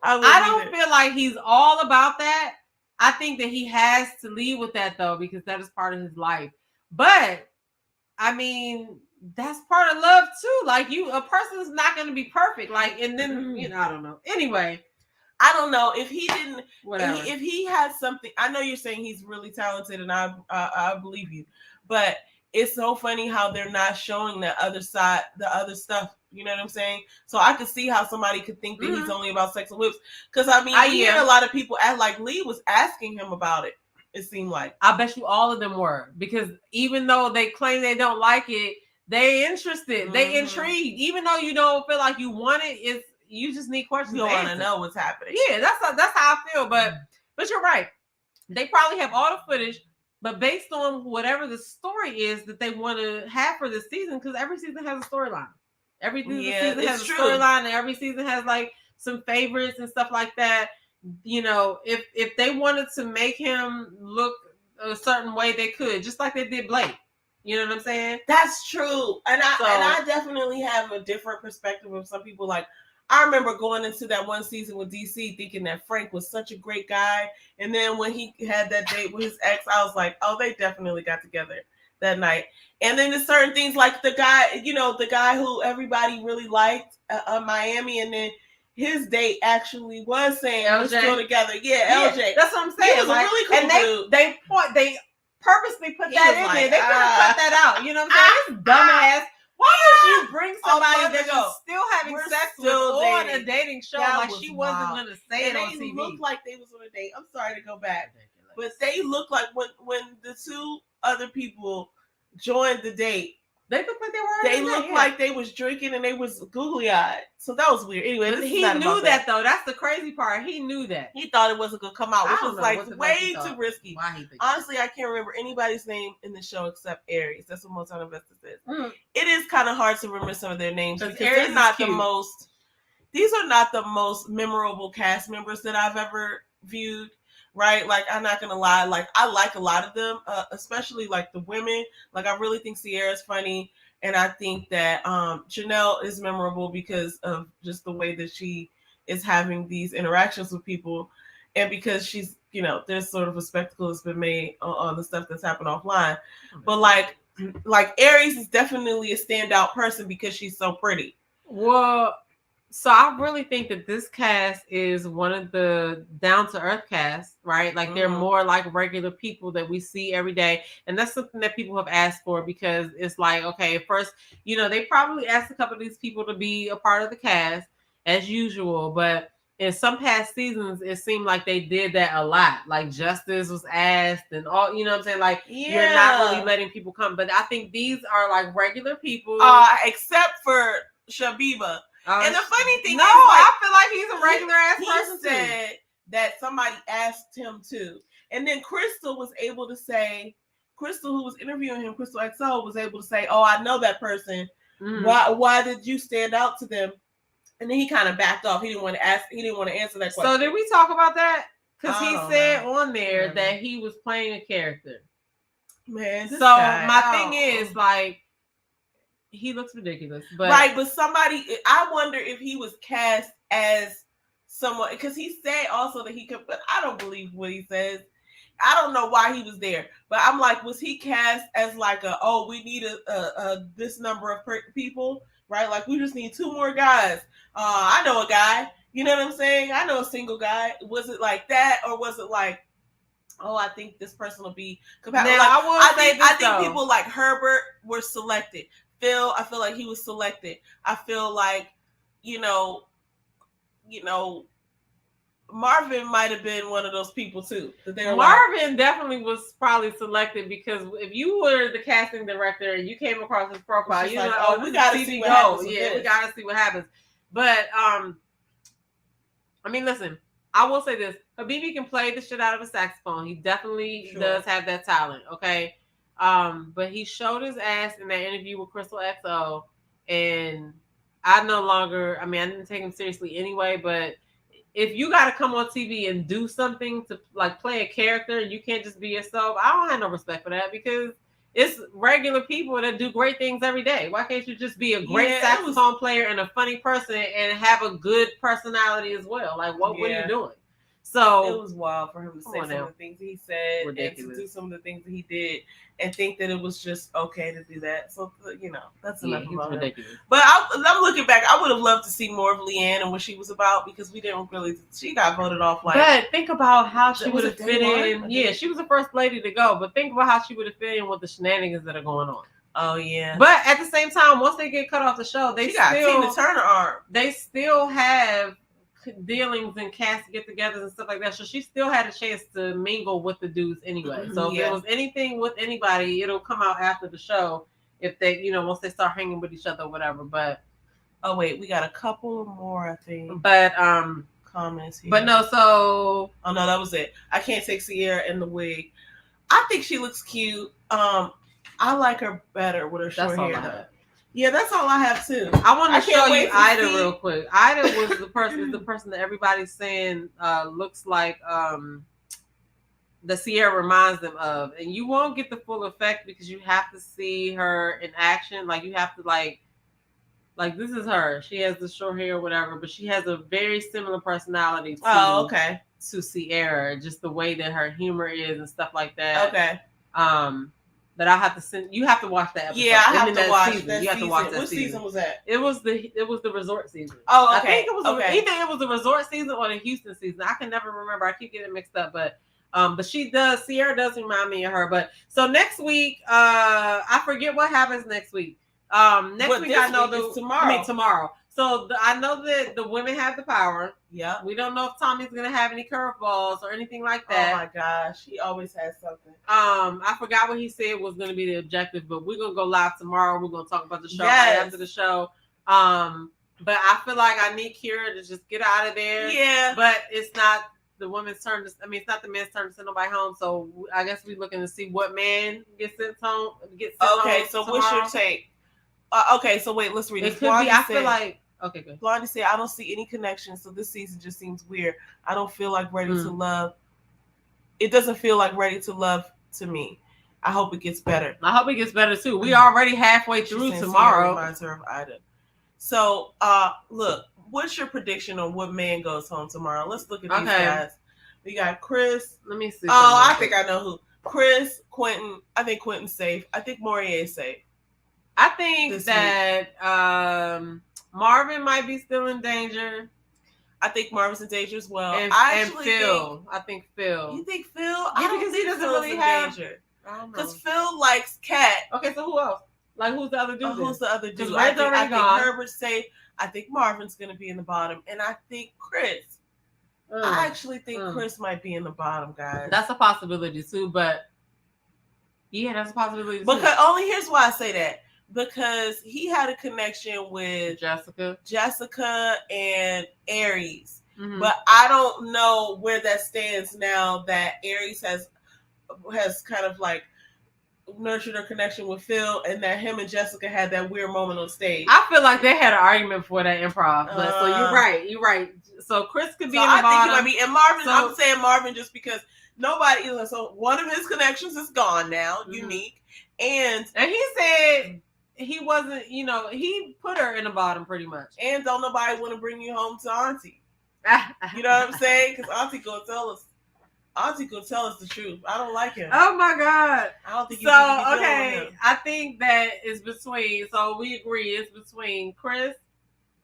I don't feel like he's all about that. I think that he has to lead with that though, because that is part of his life. But I mean, that's part of love too. Like a person is not going to be perfect. Like, and then I don't know. Anyway, I don't know if he didn't. Whatever. If he had something, I know you're saying he's really talented, and I believe you. But it's so funny how they're not showing the other side, the other stuff. You know what I'm saying? So I could see how somebody could think that he's only about sex and whips. Because I mean, I hear a lot of people act like Lee was asking him about it. It seemed like. I bet you all of them were, because even though they claim they don't like it, they interested, they intrigued. Even though you don't feel like you want it, you just need questions. You want to know what's happening. Yeah, that's how I feel. But you're right. They probably have all the footage, but based on whatever the story is that they want to have for this season, because every season has a storyline. Every season has a storyline, and every season has like some favorites and stuff like that. You know, if they wanted to make him look a certain way, they could, just like they did Blake. You know what I'm saying? That's true. And I definitely have a different perspective of some people. Like, I remember going into that one season with DC thinking that Frank was such a great guy. And then when he had that date with his ex, I was like, oh, they definitely got together that night. And then there's certain things like the guy who everybody really liked, Miami, and then his date actually was saying we're still together. Yeah, LJ. That's what I'm saying. He was like, a really cool dude. They purposely put that in there. They could have cut that out. You know what I'm saying? This dumbass. Why would you bring somebody that you're still having sex with on a dating show? Like she wasn't going to say it on TV. They looked like they was on a date. I'm sorry to go back, but they looked like when the two other people joined the date. They looked like they were. They looked like they was drinking and they was googly eyed. So that was weird. Anyway, he knew that though. That's the crazy part. He knew that. He thought it wasn't gonna come out, which was like way too risky. Honestly, I can't remember anybody's name in the show except Aries. That's what Motown Investors says. It is kind of hard to remember some of their names because they're not the most. These are not the most memorable cast members that I've ever viewed. Right, like I'm not gonna lie, like I like a lot of them, especially like the women. Like I really think Sierra's funny, and I think that Janelle is memorable because of just the way that she is having these interactions with people, and because she's, there's sort of a spectacle that's been made on the stuff that's happened offline. But like Aries is definitely a standout person because she's so pretty. Well, so I really think that this cast is one of the down-to-earth casts, right? Like they're more like regular people that we see every day. And that's something that people have asked for, because it's like, okay, first, they probably asked a couple of these people to be a part of the cast as usual. But in some past seasons, it seemed like they did that a lot. Like Justice was asked and all, you know what I'm saying? Like you're not really letting people come. But I think these are like regular people. Except for Shabiba. And the funny thing is, I feel like he's a regular ass person. He said that somebody asked him to, and then Crystal was able to say, Crystal, who was interviewing him, Crystal XO, was able to say, "Oh, I know that person. Why did you stand out to them?" And then he kind of backed off. He didn't want to ask. He didn't want to answer that question. So did we talk about that? Because he said on there that he was playing a character. Man, so my thing is like. He looks ridiculous, but but somebody, I wonder if he was cast as someone, because he said also that he could, but I don't believe what he says. I don't know why he was there, but I'm like, was he cast as like we need a this number of people, right? Like we just need 2 more guys. I know a guy, you know what I'm saying? I know a single guy. Was it like that, or was it like, I think this person will be compatible? Now, I think people like Herbert were selected. I feel like he was selected. I feel like, Marvin might have been one of those people too. Marvin definitely was probably selected, because if you were the casting director and you came across his profile, you're like, we gotta see what happens. Yeah, we gotta see what happens. But I mean, listen, I will say this: Habibi can play the shit out of a saxophone. He definitely does have that talent. Okay. But he showed his ass in that interview with Crystal XO, and I no longer. I mean, I didn't take him seriously anyway. But if you got to come on TV and do something to like play a character, and you can't just be yourself, I don't have no respect for that because it's regular people that do great things every day. Why can't you just be a great saxophone player and a funny person and have a good personality as well? Like, what are you doing? So it was wild for him to say some of the things he said and to do some of the things that he did and think that it was just okay to do that. So, that's enough about him. But I'm looking back. I would have loved to see more of Leanne and what she was about because we didn't really. She got voted off. But think about how she would have fit in. Yeah, she was the first lady to go. But think about how she would have fit in with the shenanigans that are going on. Oh yeah. But at the same time, once they get cut off the show, they got Tina Turner arm. They still have dealings and cast get-togethers and stuff like that, so she still had a chance to mingle with the dudes anyway. So if there was anything with anybody, it'll come out after the show if they, once they start hanging with each other or whatever. But oh wait, we got a couple more, I think. But comments here. But no, so oh no, that was it. I can't take Sierra in the wig. I think she looks cute. I like her better with her short hair. Yeah, that's all I have too. I want to show you Ida real quick. Ida was the person that everybody's saying looks like the Sierra reminds them of, and you won't get the full effect because you have to see her in action. Like you have to like this is her. She has the short hair or whatever, but she has a very similar personality to Sierra, just the way that her humor is and stuff like that. Okay. That I have to send. You have to watch that episode. Yeah, I have to watch that. You have to watch that. What season was that? It was the resort season. Oh, okay. I think it was either it was the resort season or the Houston season. I can never remember. I keep getting mixed up, but Sierra does remind me of her. But so next week, I forget what happens next week. Next week I know tomorrow. So I know that the women have the power. Yeah. We don't know if Tommy's gonna have any curveballs or anything like that. Oh my gosh, he always has something. I forgot what he said was gonna be the objective, but we're gonna go live tomorrow. We're gonna talk about the show right after the show. But I feel like I need Kira to just get out of there. Yeah. But it's not the woman's turn it's not the man's turn to send nobody home. So I guess we're looking to see what man gets sent home. Okay, so what's your take? Okay, so wait, let's read it. It could be. I feel like. Okay, good. Blondie said, I don't see any connection, so this season just seems weird. I don't feel like Ready to Love. It doesn't feel like Ready to Love to me. I hope it gets better. I hope it gets better too. We already halfway through tomorrow. Reminds her of Ida. So, look, what's your prediction on what man goes home tomorrow? Let's look at these guys. We got Chris. Let me see. Oh, I think I know who. Chris, Quentin. I think Quentin's safe. I think Morier is safe. I think that Marvin might be still in danger. I think Marvin's in danger as well. And Phil. I think Phil. You think Phil? Yeah, because he doesn't really have danger. Because Phil likes Kat. Okay, so who else? Like, who's the other dude? Who's the other dude? I think Herbert's safe. I think Marvin's going to be in the bottom. And I think Chris. I actually think Chris might be in the bottom, guys. That's a possibility too, but yeah, that's a possibility too. Because only here's why I say that. Because he had a connection with Jessica and Aries. Mm-hmm. But I don't know where that stands now that Aries has kind of like nurtured a connection with Phil and that him and Jessica had that weird moment on stage. I feel like they had an argument for that improv. But so you're right. So Chris could be in the bottom. I think he might be. And Marvin, I'm saying Marvin just because nobody is. So one of his connections is gone now, Unique. And he said he wasn't, he put her in the bottom pretty much. And don't nobody want to bring you home to Auntie. You know what I'm saying? Because Auntie gonna tell us the truth. I don't like him. Oh my God. I don't think I think that is between, so we agree it's between Chris,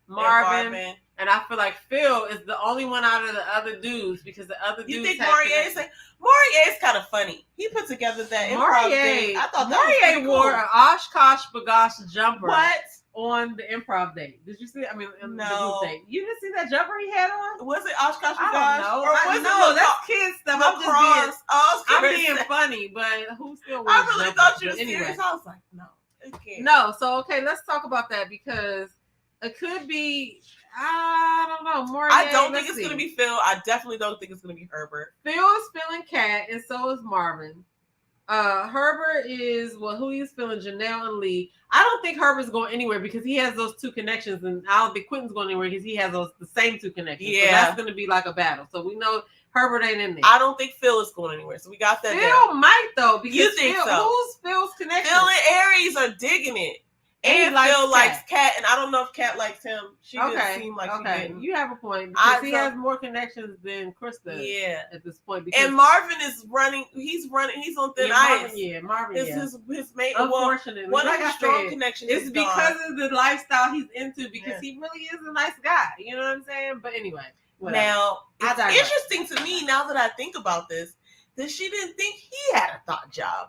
Marvin, and I feel like Phil is the only one out of the other dudes because the other dudes. You think Morier is kind of funny? He put together that improv thing. I thought Morier wore an Oshkosh Bagosh jumper. What? On the improv date. Did you see? I mean, no. The date. You didn't see that jumper he had on? Was it Oshkosh Bagosh? I don't know. That's kid stuff. I'm being funny, but who still wears I really thought you were serious. I was like, no, it can't. No, so okay, let's talk about that because it could be. I don't know. I don't think it's going to be Phil. I definitely don't think it's going to be Herbert. Phil is feeling Kat, and so is Marvin. Herbert is who he's feeling. Janelle and Lee. I don't think Herbert's going anywhere because he has those two connections, and I don't think Quentin's going anywhere because he has the same two connections. Yeah, so that's going to be like a battle. So we know Herbert ain't in there. I don't think Phil is going anywhere. So we got that. Phil might though. Because you think so? Who's Phil's connection? Phil and Aries are digging it. And Phil likes Kat, and I don't know if Kat likes him. She didn't seem like she didn't. You have a point. Because he has more connections than Krista. Yeah. At this point. And Marvin is running. He's on thin ice. Marvin. His mate. Unfortunately, one of his strong connections. It's because of the lifestyle he's into. Because he really is a nice guy. You know what I'm saying? But anyway. Whatever. Now it's interesting to me now that I think about this that she didn't think he had a thought job.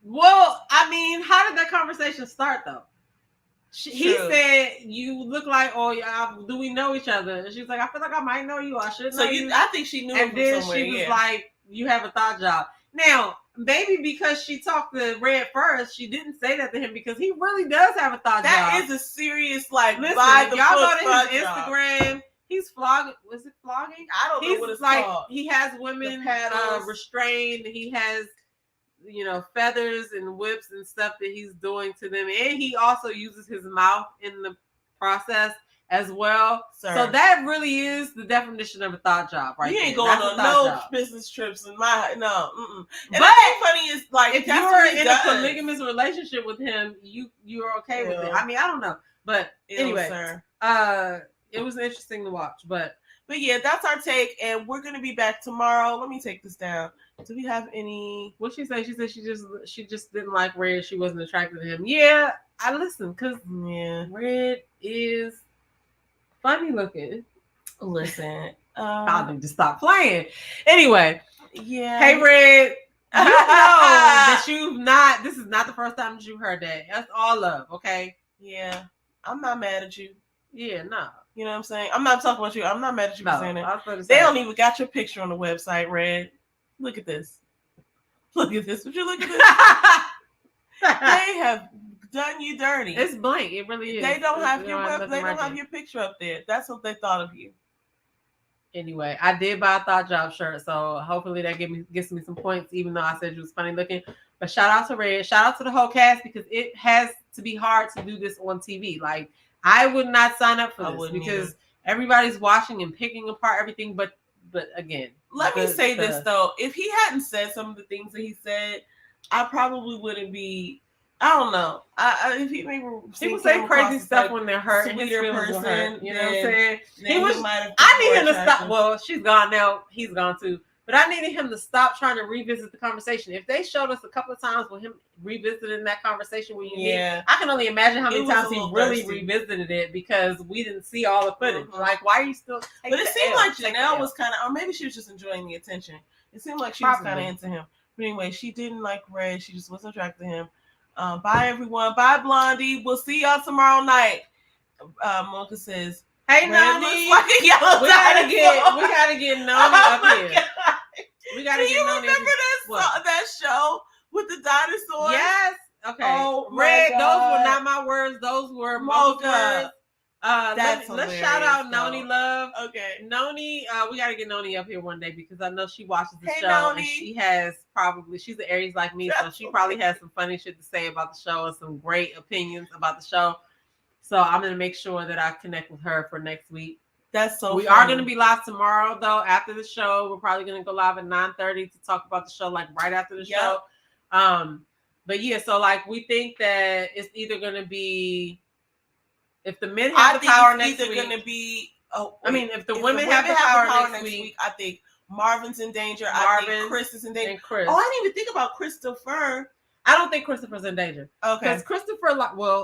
Well, I mean, how did that conversation start, though? He said, "You look like, do we know each other?" And she's like, "I feel like I might know you. I should know you." I think she knew him from somewhere. And then she was like, "You have a thought job." Now, maybe because she talked to Red first, she didn't say that to him because he really does have a thought job. That is a serious, listen, y'all go to his Instagram. He's flogging. Was it flogging? I don't know what it's called. He has women restrained. He has, feathers and whips and stuff that he's doing to them. And he also uses his mouth in the process as well. Sir. So that really is the definition of a thought job, right? You ain't going on no business trips in my, no. And but the funny is, like, if you're in a polygamous relationship with him, you're okay with it. I mean, I don't know. But anyway, it was interesting to watch. But yeah, that's our take, and we're gonna be back tomorrow. Let me take this down. Do we have any? What she said? She said she just didn't like Red. She wasn't attracted to him. Yeah, I listened because Red is funny looking. Listen, I need to stop playing. Anyway, yeah. Hey, Red. You know that you've not. This is not the first time that you've heard that. That's all love. Okay. Yeah, I'm not mad at you. Yeah, no. You know what I'm saying? I'm not talking about you. I'm not mad at you for saying that. They don't even got your picture on the website, Red. Look at this. Look at this. Would you look at this? They have done you dirty. It's blank. It really is. They don't have your picture up there. That's what they thought of you. Anyway, I did buy a Thought Job shirt, so hopefully that gets me some points, even though I said you was funny looking. But shout out to Red. Shout out to the whole cast because it has to be hard to do this on TV. Like, I would not sign up for this because everybody's watching and picking apart everything. But again, let me say this though: if he hadn't said some of the things that he said, I probably wouldn't be. I don't know. If he maybe people say crazy stuff when they're hurt and his feelings were hurt. You know what I'm saying? I need him to stop. Well, she's gone now. He's gone too. But I needed him to stop trying to revisit the conversation. If they showed us a couple of times with him revisiting that conversation with you, I can only imagine how many times he really revisited it because we didn't see all the footage. Mm-hmm. Like, why are you still? But it seemed like Janelle was kind of, or maybe she was just enjoying the attention. It seemed like she was kind of into him. But anyway, she didn't like Red. She just wasn't attracted to him. Bye everyone. Bye Blondie. We'll see y'all tomorrow night. Mocha says, "Hey Noni, we gotta get Noni up here." We gotta get Noni. Remember that show with the dinosaurs? Yes. Okay. Oh, Red. Those were not my words. Those were Mocha's words. Let's shout out Noni Love. Okay. Noni, we gotta get Noni up here one day because I know she watches the show Noni. And she's an Aries like me, so she probably has some funny shit to say about the show and some great opinions about the show. So I'm gonna make sure that I connect with her for next week. That's so we are gonna be live tomorrow though. After the show, we're probably gonna go live at 9:30 to talk about the show, like right after the show. But yeah, so like we think that it's either gonna be if the men have the power next week. Gonna be. If the women have the power next week, I think Marvin's in danger. I think Chris is in danger. And Chris. Oh, I didn't even think about Christopher. I don't think Christopher's in danger. Okay, because Christopher,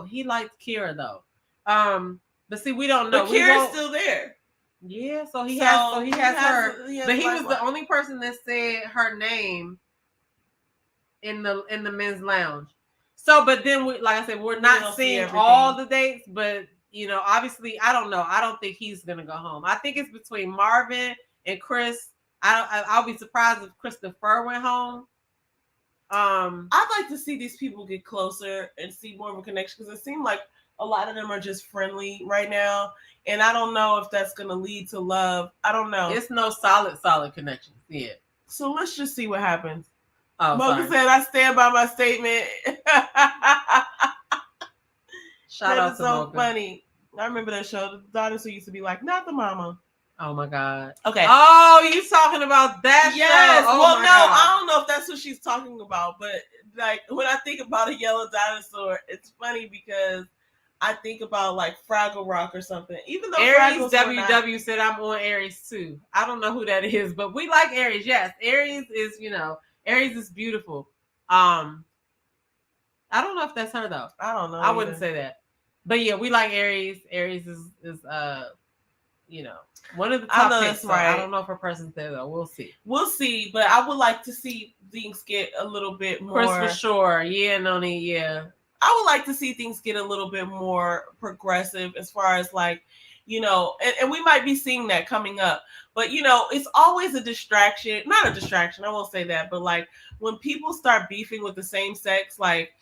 he liked Kira though. But see, we don't know. But Kira's still there. Yeah, so he has her. But he was the only person that said her name in the men's lounge. So, but then like I said, we're not seeing all the dates, but obviously, I don't know. I don't think he's gonna go home. I think it's between Marvin and Chris. I'll be surprised if Christopher went home. I'd like to see these people get closer and see more of a connection because it seemed like a lot of them are just friendly right now, and I don't know if that's gonna lead to love. I don't know. It's no solid connection. Yeah. So let's just see what happens. Oh, Mocha sorry. said, I stand by my statement. Shout That out is to so Mocha. funny. I remember that show. The dinosaur used to be like, not the mama. Oh my God. Okay. Oh, you talking about that Yes. show? Oh Well, my no, God. I don't know if that's what she's talking about, but like when I think about a yellow dinosaur, it's funny because I think about like Fraggle Rock or something. Even though Aries Fraggles were not- WW said I'm on Aries too. I don't know who that is, but we like Aries. Yes, Aries is, Aries is beautiful. I don't know if that's her though. I don't know. I wouldn't say that. But yeah, we like Aries. Aries is one of the top know picks. that's So right. I don't know if her person's there though. We'll see. We'll see, but I would like to see things get a little bit more. Chris for sure. Yeah, Noni. Yeah. I would like to see things get a little bit more progressive as far as like, and we might be seeing that coming up. But it's always a distraction. Not a distraction, I won't say that, but like when people start beefing with the same sex, like,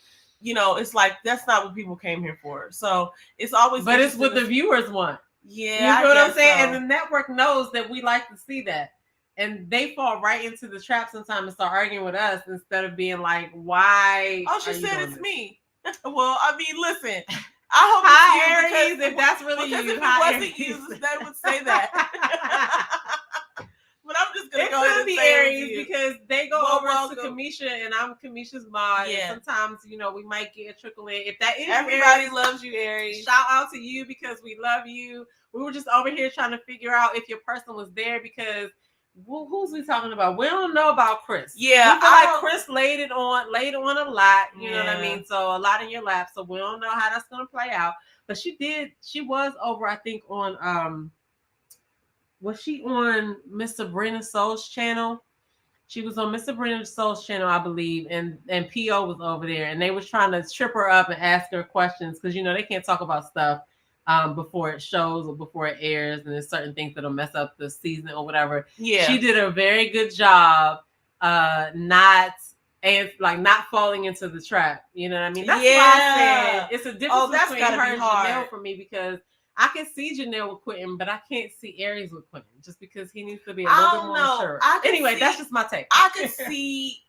it's like that's not what people came here for. So it's always But it's what the viewers want. Yeah. You know what I'm saying? So. And the network knows that we like to see that. And they fall right into the trap sometimes and start arguing with us instead of being like, why? Oh, she said it's this? Me. Well, I mean, listen. I hope Hi, it's Aries, if that's really you. Because if it Hi, wasn't Aries. you, they would say that. But I'm just gonna it go ahead could and be say Aries because they go over to welcome. Kamisha and I'm Kamisha's mod. Yeah. And sometimes, we might get a trickle in. If that is everybody Aries, loves you, Aries. Shout out to you because we love you. We were just over here trying to figure out if your person was there because who's we talking about? We don't know about Chris. Yeah, we feel like Chris laid on a lot. You know what I mean? So a lot in your lap. So we don't know how that's gonna play out. But she was over, I think, on was she on Miss Sabrina Soul's channel? She was on Miss Sabrina Soul's channel, I believe, and P.O. was over there, and they was trying to trip her up and ask her questions because they can't talk about stuff before it shows or before it airs, and there's certain things that'll mess up the season or whatever. Yeah, she did a very good job, not falling into the trap. You know what I mean? That's why I said it's a difference between her and Janelle for me because I can see Janelle with Quentin, but I can't see Aries with Quentin just because he needs to be a little bit more mature. Anyway, that's just my take. I could see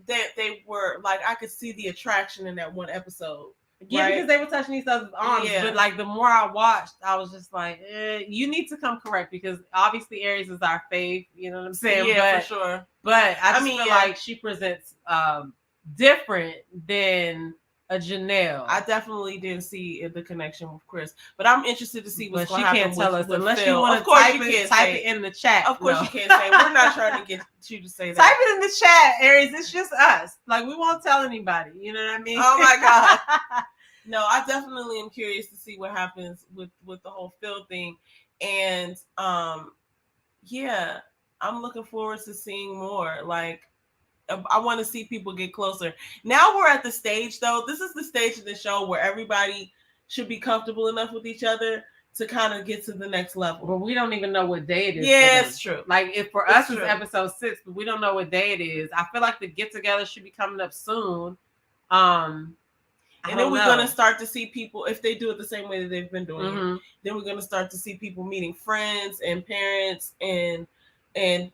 that they were like, I could see the attraction in that one episode. Yeah, right? Because they were touching each other's arms. Yeah. But like the more I watched, I was just like, you need to come correct because obviously Aries is our fave. You know what I'm saying? Yeah, for sure. But I feel like she presents different than a Janelle. I definitely didn't see the connection with Chris, but I'm interested to see what's going to happen. She can't tell us unless Phil. you want to type it in the chat. Of course you can't say. We're not trying to get you to say that. Type it in the chat, Aries. It's just us. Like we won't tell anybody. You know what I mean? Oh my God. No, I definitely am curious to see what happens with the whole Phil thing, and yeah, I'm looking forward to seeing more. Like, I want to see people get closer. Now we're at the stage, though. This is the stage of the show where everybody should be comfortable enough with each other to kind of get to the next level. But we don't even know what day it is. Yeah, it's true. Like if for us it's episode 6, but we don't know what day it is. I feel like the get together should be coming up soon. And then we're going to start to see people, if they do it the same way that they've been doing it, then we're going to start to see people meeting friends and parents and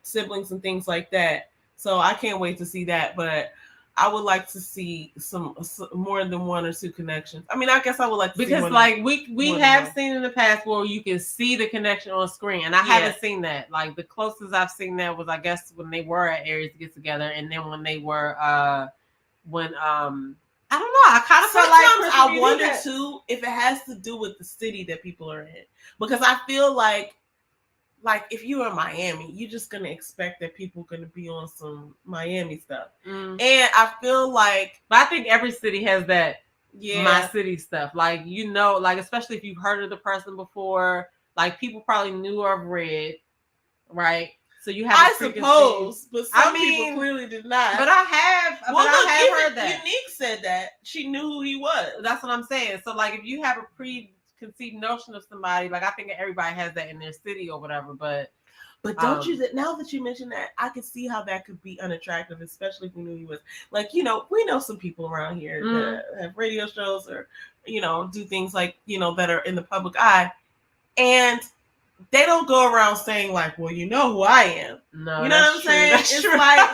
siblings and things like that. So I can't wait to see that, but I would like to see some more than one or two connections. I mean, I guess I would like to because see like we have seen in the past where you can see the connection on screen, and I haven't seen that. Like the closest I've seen that was I guess when they were at Aries to get together, and then when they were I don't know. I kind of feel like I wonder too if it has to do with the city that people are in, because I feel like if you're in Miami, you're just gonna expect that people are gonna be on some Miami stuff, and I feel like, but I think every city has that my city stuff. Like like especially if you've heard of the person before, like people probably knew or have read, right? So you have. I suppose, but some people clearly did not. But I have. Well, I have heard that. Unique said that she knew who he was. That's what I'm saying. So like, if you have a preconceived notion of somebody, like I think everybody has that in their city or whatever. But don't you? Now that you mention that, I can see how that could be unattractive, especially if we knew he was. Like, we know some people around here that have radio shows or do things like that are in the public eye, and they don't go around saying like, well, you know who I am. No, you know what I'm saying? That's it's true. like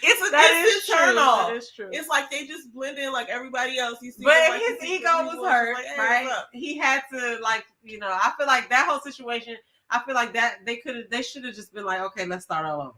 it's a That is instant true. turn off. That is true. It's like they just blend in like everybody else. You see, But them, like, his you see ego the was voice, hurt, like, hey, right? what's up? He had to, like, you know, I feel like that whole situation, I feel like that they should have just been like, okay, let's start all over.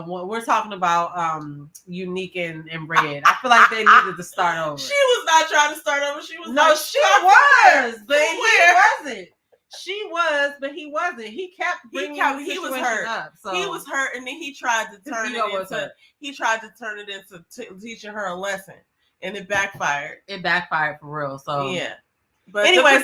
We're talking about Unique and Red. I feel like they needed to start over. She was not trying to start over. She was no, like, she was, but he where? wasn't. She was, but he wasn't. He kept bringing the he was situation hurt. up. So he was hurt, and then he tried to turn ego was it into hurt. he tried to turn it into teaching her a lesson, and it backfired. It backfired for real. So Yeah. But anyway,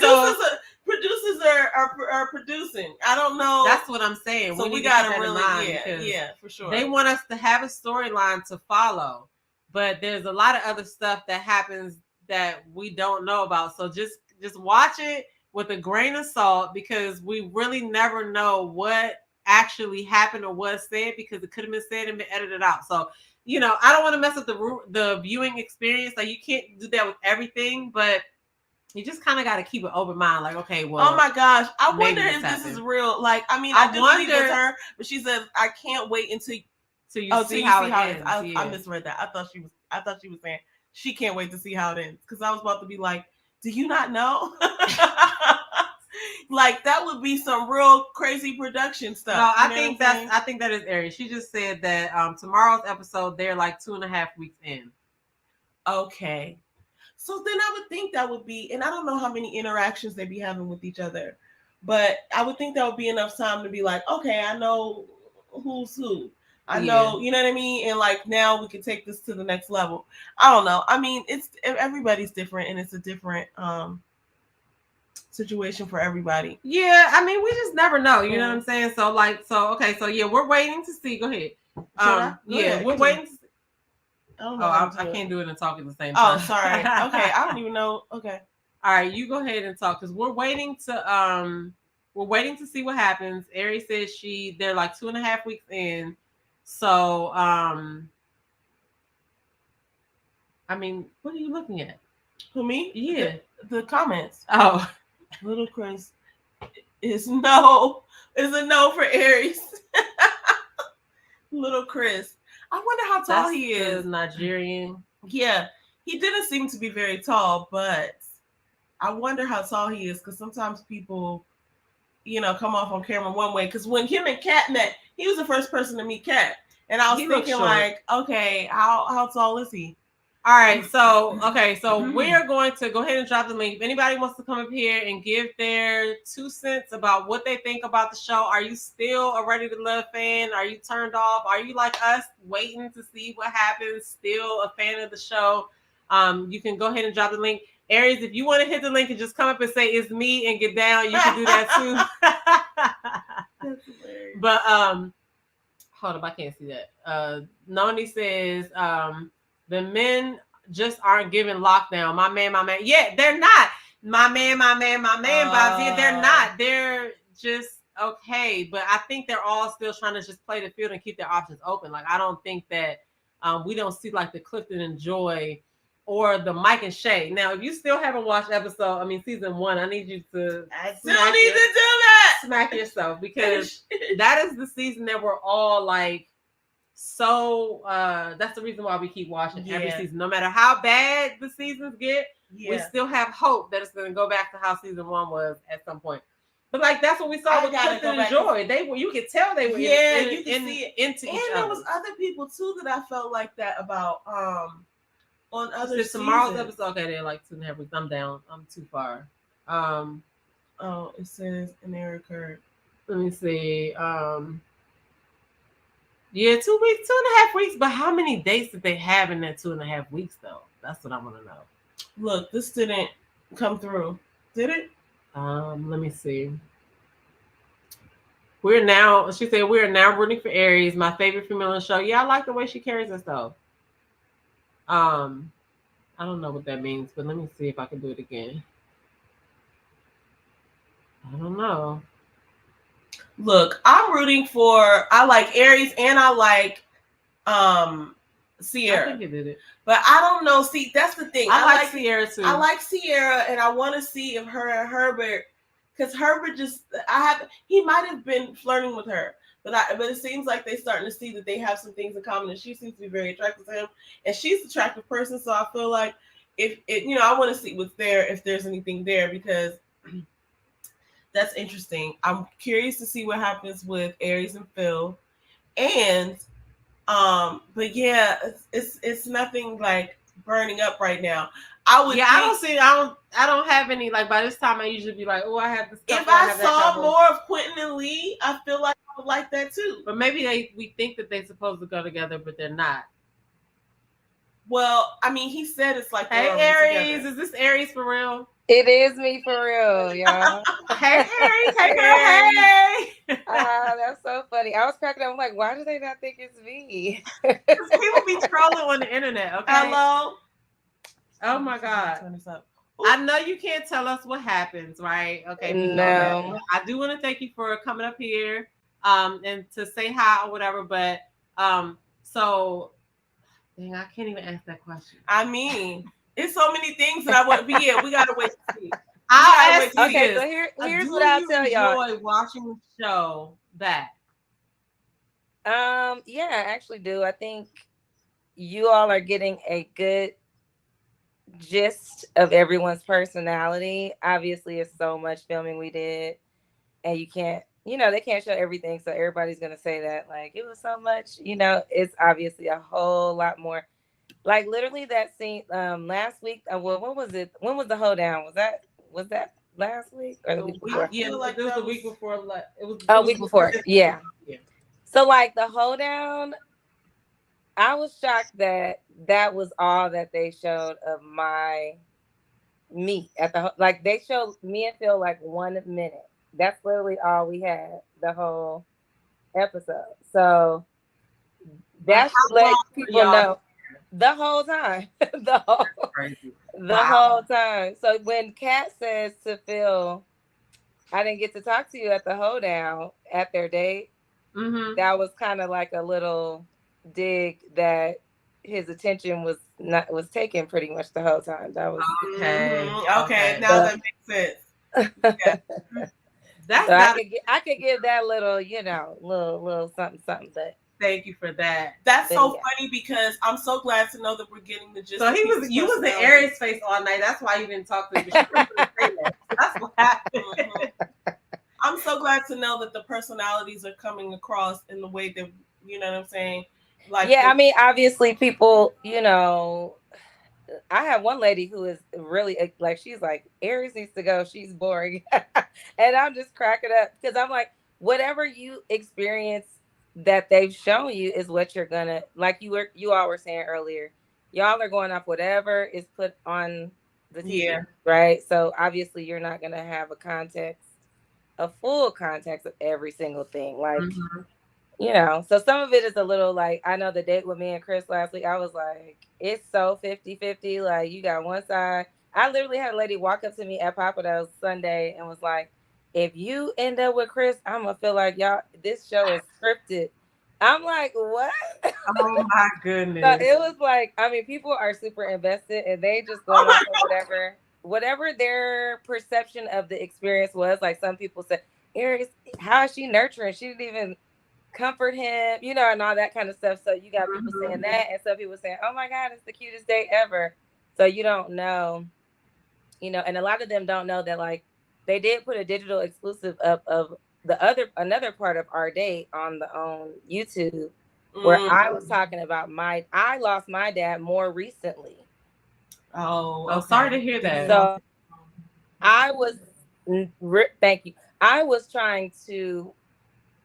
producers are producing. I don't know. that's what I'm saying. So we need to gotta keep that in really, mind because yeah, for sure. they want us to have a storyline to follow, but there's a lot of other stuff that happens that we don't know about. So just watch it with a grain of salt because we really never know what actually happened or was said because it could have been said and been edited out. So, you know, I don't want to mess up the viewing experience. Like you can't do that with everything, but you just kind of got to keep an open mind. Like, okay, well. Oh my gosh. I wonder if happened. this is real. Like, I mean, I do believe it's her, but she said, I can't wait until you see how it ends. I misread that. I thought she was saying she can't wait to see how it ends. Because I was about to be like, do you not know? Like that would be some real crazy production stuff. No, I think that is Aries. She just said that tomorrow's episode they're like 2.5 weeks in. Okay. So then I would think that would be, and I don't know how many interactions they be having with each other, but I would think that would be enough time to be like, okay, I know who's who. I know, you know what I mean? And like now we can take this to the next level. I don't know. I mean, everybody's different and it's a different situation for everybody. Yeah, I mean, we just never know. You know what I'm saying? So yeah, we're waiting to see. Go ahead. We're waiting to see. I can't do it and talk at the same time. Oh, sorry. Okay, I don't even know. Okay. All right, you go ahead and talk because we're waiting to see what happens. Aries says they're like 2.5 weeks in. So I mean, what are you looking at? Who, me? Yeah. The comments. Oh. Little Chris is a no for Aries. Little Chris. I wonder how tall he is. Nigerian. Yeah. He didn't seem to be very tall, but I wonder how tall he is because sometimes people, you know, come off on camera one way. Because when him and Kat met, he was the first person to meet Kat. And I was thinking like, okay, how tall is he? All right, so we are going to go ahead and drop the link. If anybody wants to come up here and give their 2 cents about what they think about the show, are you still a Ready to Love fan? Are you turned off? Are you like us, waiting to see what happens? Still a fan of the show? You can go ahead and drop the link. Aries, if you want to hit the link and just come up and say it's me and get down, you can do that too. That's hilarious. But hold up, I can't see that. Noni says the men just aren't giving lockdown. My man. Yeah, they're not. My man, Bobby. They're not. They're just okay. But I think they're all still trying to just play the field and keep their options open. Like I don't think that we don't see like the Clifton and Joy or the Mike and Shay. Now, if you still haven't watched season 1, I need you to smack yourself because that is the season that we're all like. So that's the reason why we keep watching every season. No matter how bad the seasons get, we still have hope that it's going to go back to how season 1 was at some point. But like that's what we saw with Clifton and Joy. You could tell they were you can see it into each other. And there was other people too that I felt like that about on other seasons. Tomorrow's episode. Okay, they're like 2.5 weeks. I'm down. I'm too far. It says an error occurred. Let me see. Yeah, 2 weeks, 2.5 weeks. But how many days did they have in that 2.5 weeks, though? That's what I want to know. Look, this didn't come through. Did it? Let me see. She said, we are now rooting for Aries, my favorite female on the show. Yeah, I like the way she carries herself. I don't know what that means, but let me see if I can do it again. I don't know. Look, I like Aries and I like Sierra. I think you did it. But I don't know. See, that's the thing. I like Sierra too. I like Sierra and I want to see if her and Herbert because Herbert he might have been flirting with her, but it seems like they're starting to see that they have some things in common, and she seems to be very attracted to him, and she's an attractive person. So I feel like I want to see what's there, if there's anything there, because that's interesting. I'm curious to see what happens with Aries and Phil, and but yeah, it's nothing like burning up right now. I don't have any, like, by this time I usually be like, oh, I have this stuff. If I saw more of Quentin and Lee, I feel like I would like that too. But maybe we think that they're supposed to go together, but they're not. Well, I mean, he said it's like, hey Aries, is this Aries for real? It is me for real, y'all. Hey Aries, hey girl, hey. That's so funny. I was cracking up. I'm like, why do they not think it's me? Because people be trolling on the internet. Okay. Hello. Oh my God. Turn this up. I know you can't tell us what happens, right? Okay. No. I do want to thank you for coming up here, and to say hi or whatever. But so, dang, I can't even ask that question. I mean, it's so many things that I want. But yeah, we gotta wait to see. I'll ask you okay, this. so here's what I'll tell y'all. Enjoy watching the show back? Yeah, I actually do. I think you all are getting a good gist of everyone's personality. Obviously, it's so much filming we did, and you can't, they can't show everything, so everybody's gonna say that like it was so much. It's obviously a whole lot more. Like literally that scene last week. Well, what was it? When was the hoedown? Was that last week or the week before? Yeah, like it was the week before. Like it was. Oh, week before. Yeah. So like the hoedown, I was shocked that was all that they showed of me at the like they showed me and Phil like 1 minute. That's literally all we had the whole episode. So that's let people know the whole time. the whole time. So when Kat says to Phil, I didn't get to talk to you at the hoedown at their date, that was kind of like a little dig that his attention was taken pretty much the whole time. That was okay. Now that makes sense. Yeah. I could give that little, little something, but thank you for that. That's so funny because I'm so glad to know that we're getting the gist. So you was the Aries face all night. That's why you didn't talk to me. That's what happened. I'm so glad to know that the personalities are coming across in the way that, you know what I'm saying? Like, yeah, I mean, obviously people, I have one lady who is really like, she's like, Aries needs to go. She's boring. And I'm just cracking up because I'm like, whatever you experience that they've shown you is what you're gonna, like you all were saying earlier, y'all are going off whatever is put on the TV, right? So obviously you're not gonna have a full context of every single thing. Like, so some of it is a little like, I know the date with me and Chris last week, I was like, it's so 50-50. Like you got one side. I literally had a lady walk up to me at Papa Do's Sunday and was like, if you end up with Chris, I'm gonna feel like y'all, this show is scripted. I'm like, what? Oh my goodness. So it was like, I mean, people are super invested and they just go on whatever their perception of the experience was. Like some people said, Aries, how is she nurturing? She didn't even comfort him, and all that kind of stuff. So you got people saying that, and some people saying, oh my God, it's the cutest date ever. So you don't know, and a lot of them don't know that like they did put a digital exclusive up of another part of our date on YouTube where I was talking about I lost my dad more recently. Oh, sorry to hear that. So thank you. I was trying to,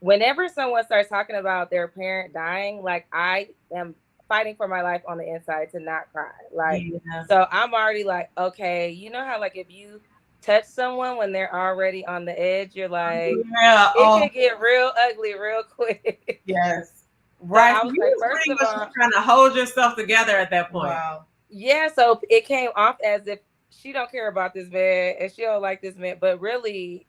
whenever someone starts talking about their parent dying, like I am fighting for my life on the inside to not cry. Like, so I'm already like, okay, you know how like if you touch someone when they're already on the edge, you're like, it can get real ugly real quick. Yes. Right. So I was like, first of all, trying to hold yourself together at that point. Wow. Yeah, so it came off as if she don't care about this man and she don't like this man, but really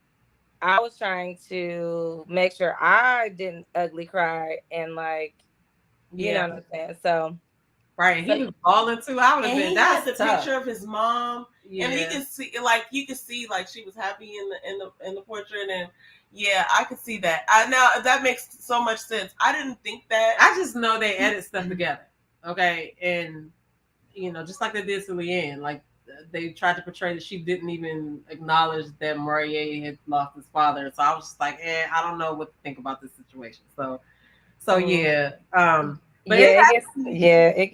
I was trying to make sure I didn't ugly cry and like, you know what I'm saying? So Right. He was balling too. I would have And been. he That's had the tough. picture of his mom, Yeah. and you could see like she was happy in the portrait, and yeah, I could see that. That makes so much sense. I didn't think that. I just know they edit stuff together. Okay, and just like they did to Leanne, like they tried to portray that she didn't even acknowledge that Morier had lost his father. So I was just like, I don't know what to think about this situation. So yeah. But it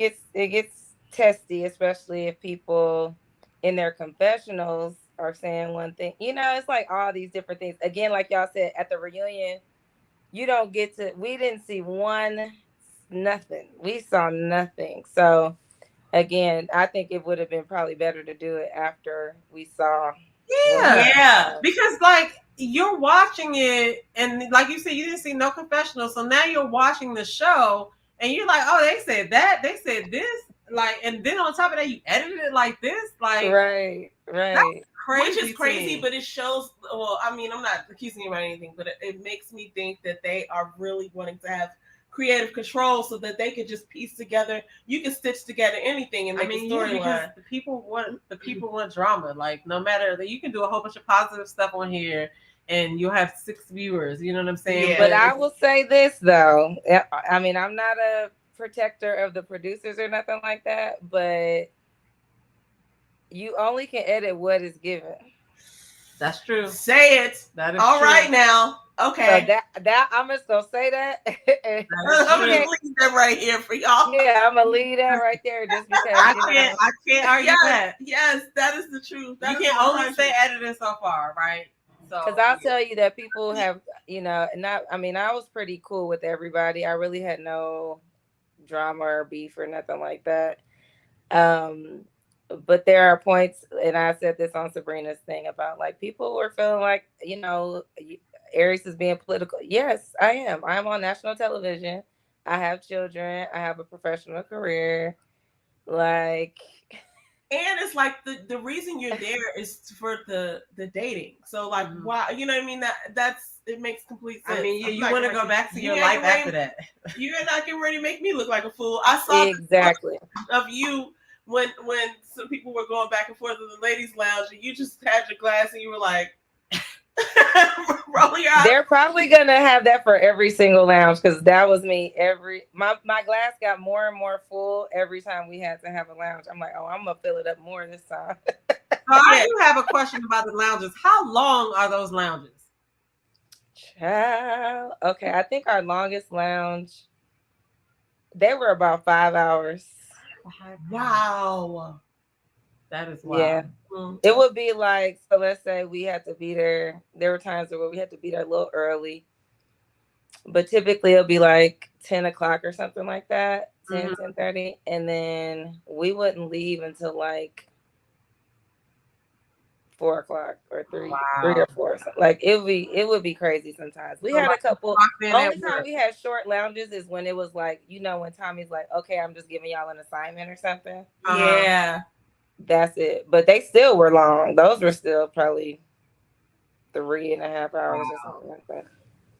gets testy, especially if people in their confessionals are saying one thing. It's like all these different things. Again, like y'all said at the reunion, we didn't see nothing. We saw nothing. So again, I think it would have been probably better to do it after we saw. Yeah. Because like you're watching it, and like you said, you didn't see no confessional. So now you're watching the show, and you're like, oh, they said that, they said this, like, and then on top of that, you edited it like this, like, right. Crazy, which is crazy, but it shows. Well, I mean, I'm not accusing you of anything, but it makes me think that they are really wanting to have creative control so that they could just piece together. You can stitch together anything and make a storyline. The people want drama. Like no matter that, you can do a whole bunch of positive stuff on here, and you'll have 6 viewers. You know what I'm saying? Yeah. But I will say this though. I mean, I'm not a protector of the producers or nothing like that, but you only can edit what is given. That's true. Say it. That is all true. right now. Okay. So that I'm just gonna say that. I'm gonna leave that right here for y'all. Yeah, I'm gonna leave that right there just because I can't argue that. Yes, that is the truth. You can only say editing so far, right? So because I'll tell you that people have, I was pretty cool with everybody. I really had no drama or beef or nothing like that. But there are points, and I said this on Sabrina's thing about like people were feeling like, Aries is being political. Yes, I am. I'm on national television. I have children. I have a professional career. Like, and it's like the reason you're there is for the dating. So like, why? You know what I mean? That's it makes complete sense. I mean, you want to go back to your life after that. You're not getting ready to make me look like a fool. I saw exactly of you when some people were going back and forth in the ladies' lounge, and you just had your glass and you were like. Roll your eyes. They're probably gonna have that for every single lounge because that was me. My glass got more and more full every time we had to have a lounge. I'm like, oh, I'm gonna fill it up more this time. So I do have a question about the lounges. How long are those lounges? Child. Okay, I think our longest lounge, they were about 5 hours. Wow. That is wild. Yeah. It would be like, so let's say we had to be there. There were times where we had to be there a little early. But typically it'll be like 10 o'clock or something like that. 10:30. And then we wouldn't leave until like 4 o'clock or 3 or 4. Like it would be crazy sometimes. We had a couple. The only time we had short lounges is when it was like, when Tommy's like, okay, I'm just giving y'all an assignment or something. Yeah. That's it. But they still were long. Those were still probably 3.5 hours or something like that.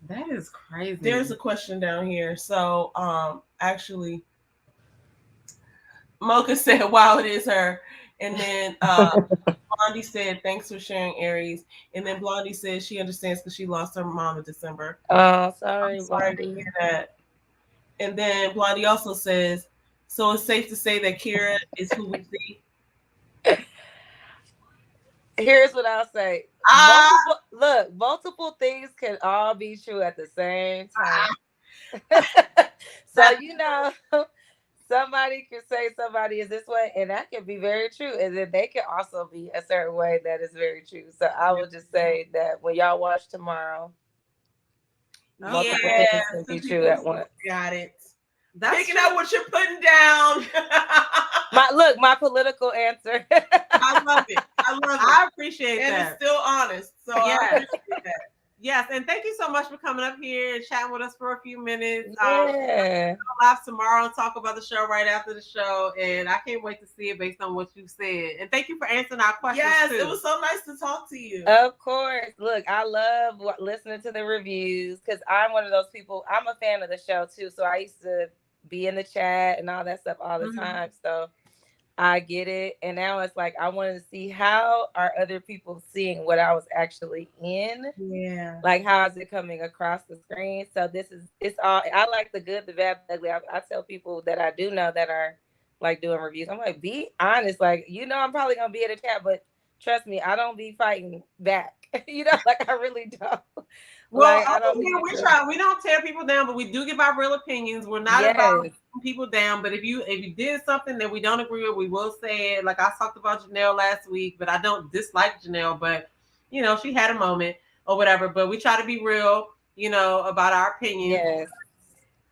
That is crazy. There's a question down here. So actually Mocha said, wow, it is her. And then Blondie said, thanks for sharing, Aries. And then Blondie said she understands because she lost her mom in December. Oh, sorry, Blondie. To hear that. And then Blondie also says, so it's safe to say that Kira is who we see. Here's what I'll say. Multiple things can all be true at the same time. So, somebody could say somebody is this way, and that can be very true. And then they can also be a certain way that is very true. So I will just say that when y'all watch tomorrow, multiple things can be true at once. Got it. Picking out what you're putting down. My political answer. I love it. I appreciate that. And it's still honest. So I appreciate that. Yes, and thank you so much for coming up here and chatting with us for a few minutes. Yeah. We'll live tomorrow and talk about the show right after the show, and I can't wait to see it based on what you said. And thank you for answering our questions. Yes, too. It was so nice to talk to you. Of course. Look, I love listening to the reviews because I'm one of those people. I'm a fan of the show too, so I used to be in the chat and all that stuff all the time. So I get it. And now it's like I wanted to see how are other people seeing what I was actually in. Yeah. Like how is it coming across the screen? So it's all I like the good, the bad, the ugly. I tell people that I do know that are like doing reviews. I'm like, be honest. Like, I'm probably gonna be in the chat, but trust me, I don't be fighting back. Like I really don't. Well, Like I don't yeah, we don't tear people down, but we do give our real opinions. We're not about tearing people down, but if you did something that we don't agree with, we will say it. Like I talked about Janelle last week, but I don't dislike Janelle, but she had a moment or whatever. But we try to be real, about our opinions.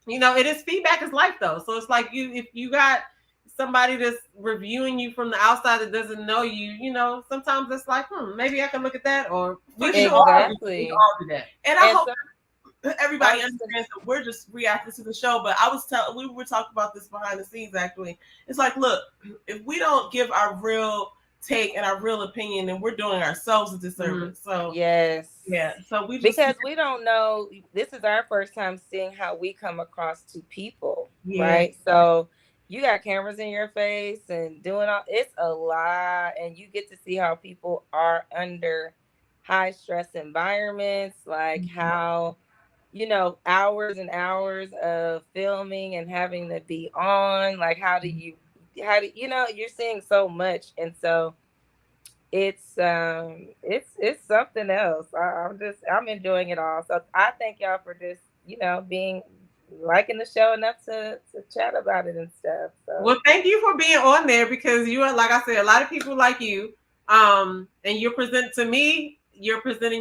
Yes. It is feedback is life though. So it's like if you got somebody that's reviewing you from the outside that doesn't know you, sometimes it's like, maybe I can look at that, or we can all do that. And I hope everybody understands that we're just reacting to the show. But we were talking about this behind the scenes actually. It's like, look, if we don't give our real take and our real opinion, then we're doing ourselves a disservice. So yes, yeah. So because we don't know. This is our first time seeing how we come across to people, right? So you got cameras in your face and doing it's a lot, and you get to see how people are under high stress environments, like how hours and hours of filming and having to be on, like how do you you're seeing so much, and so it's something else. I'm enjoying it all. So I thank y'all for just being liking the show enough to chat about it and stuff. So. Well, thank you for being on there, because you are, like I said, a lot of people like you, and you're presenting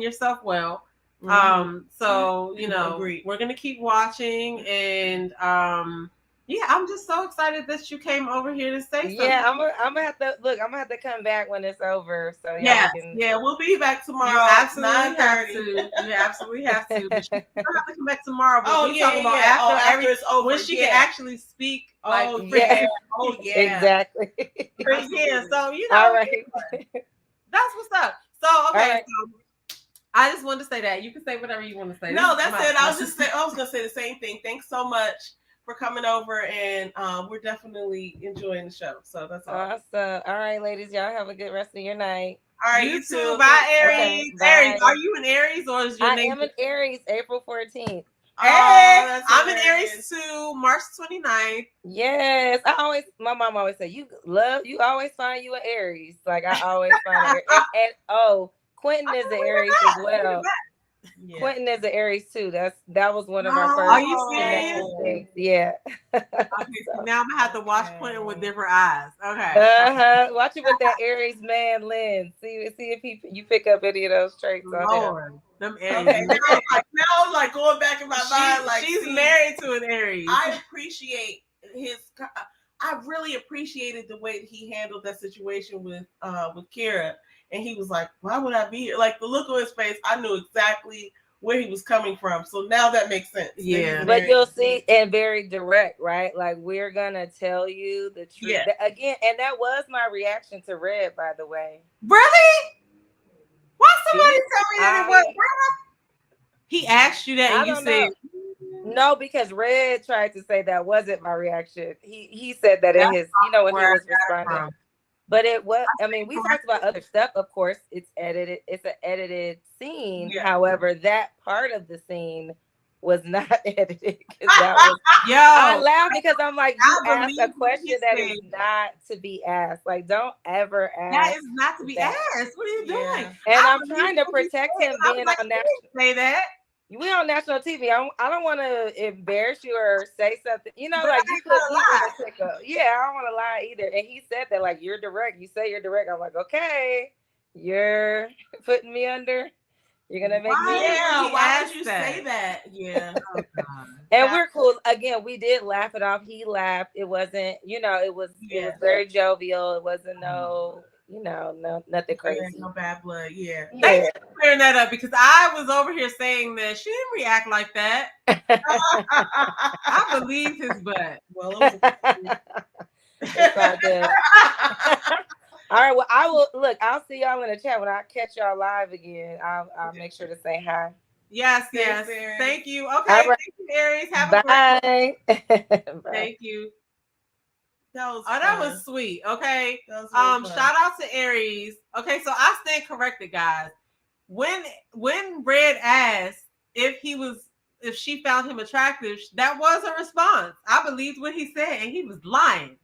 yourself well. So we're gonna keep watching, and I'm just so excited that you came over here to say something. Yeah, I'm gonna have to look. I'm gonna have to come back when it's over. So we'll be back tomorrow. You absolutely have to. You absolutely have to. But you don't have to come back tomorrow. But we're talking about after it's over, when she can actually speak. Exactly. Yeah. So all right. That's what's up. So okay. So I just wanted to say that. You can say whatever you want to say. No, that's it. I was gonna say the same thing. Thanks so much for coming over, and we're definitely enjoying the show. So that's all. Awesome. All right, ladies, y'all have a good rest of your night. All right, you too. Bye, Aries. Okay, Aries, bye. are you an Aries or is your name? I am an Aries, April 14th. Hey, I'm an Aries too, March 29th. Yes, my mom always said, you always find you an Aries. Like I always find an Aries. And Quentin is an Aries as well. Yeah. Quentin is an Aries too. That was one of our first. Are you serious? Yeah. Okay, so now I'm gonna have to watch Quentin with different eyes. Okay. Watch it with that Aries man lens. See if you pick up any of those traits on him. Them Aries. Okay, now I'm like going back in my mind. Like she's married to an Aries. I appreciate I really appreciated the way that he handled that situation with Kira. And he was like, why would I be here? Like the look on his face, I knew exactly where he was coming from. So now that makes sense. Yeah. But you'll see, and very direct, right? Like we're going to tell you the truth. Yeah. Again, and that was my reaction to Red, by the way. Really? Why somebody tell me that it was? He asked you that and you said... No, because Red tried to say that wasn't my reaction. He said that in his, when he was responding. But it was, we talked about other stuff, of course. It's edited. It's an edited scene. Yeah. However, that part of the scene was not edited. I laughed because I'm like, you asked a question that is not to be asked. Like, don't ever ask. That is not to be asked. What are you doing? And I'm trying to protect him being on national. Say that. We on national TV. I don't want to embarrass you or say something. Like you could pick up. Yeah, I don't want to lie either. And he said that, like, you're direct. You say you're direct. I'm like, okay, you're putting me under. You're gonna make me. Yeah, why did you say that? Yeah. And we're cool. Again, we did laugh it off. He laughed. It wasn't. It was very jovial. It wasn't nothing crazy. No bad blood. Yeah. Thanks for clearing that up, because I was over here saying that she didn't react like that. I believe his butt. Well, it was it's all good. All right. Well, I'll see y'all in the chat when I catch y'all live again. I'll make sure to say hi. Yes, Thanks, yes. Aries. Thank you. Okay, All right. thank you, Aries. Have a great Bye. Bye. Thank you. That was Oh, that fun. was sweet. Okay. That was really fun. Shout out to Aries. Okay, so I stand corrected, guys. When Red asked if she found him attractive, that was her response. I believed what he said, and he was lying.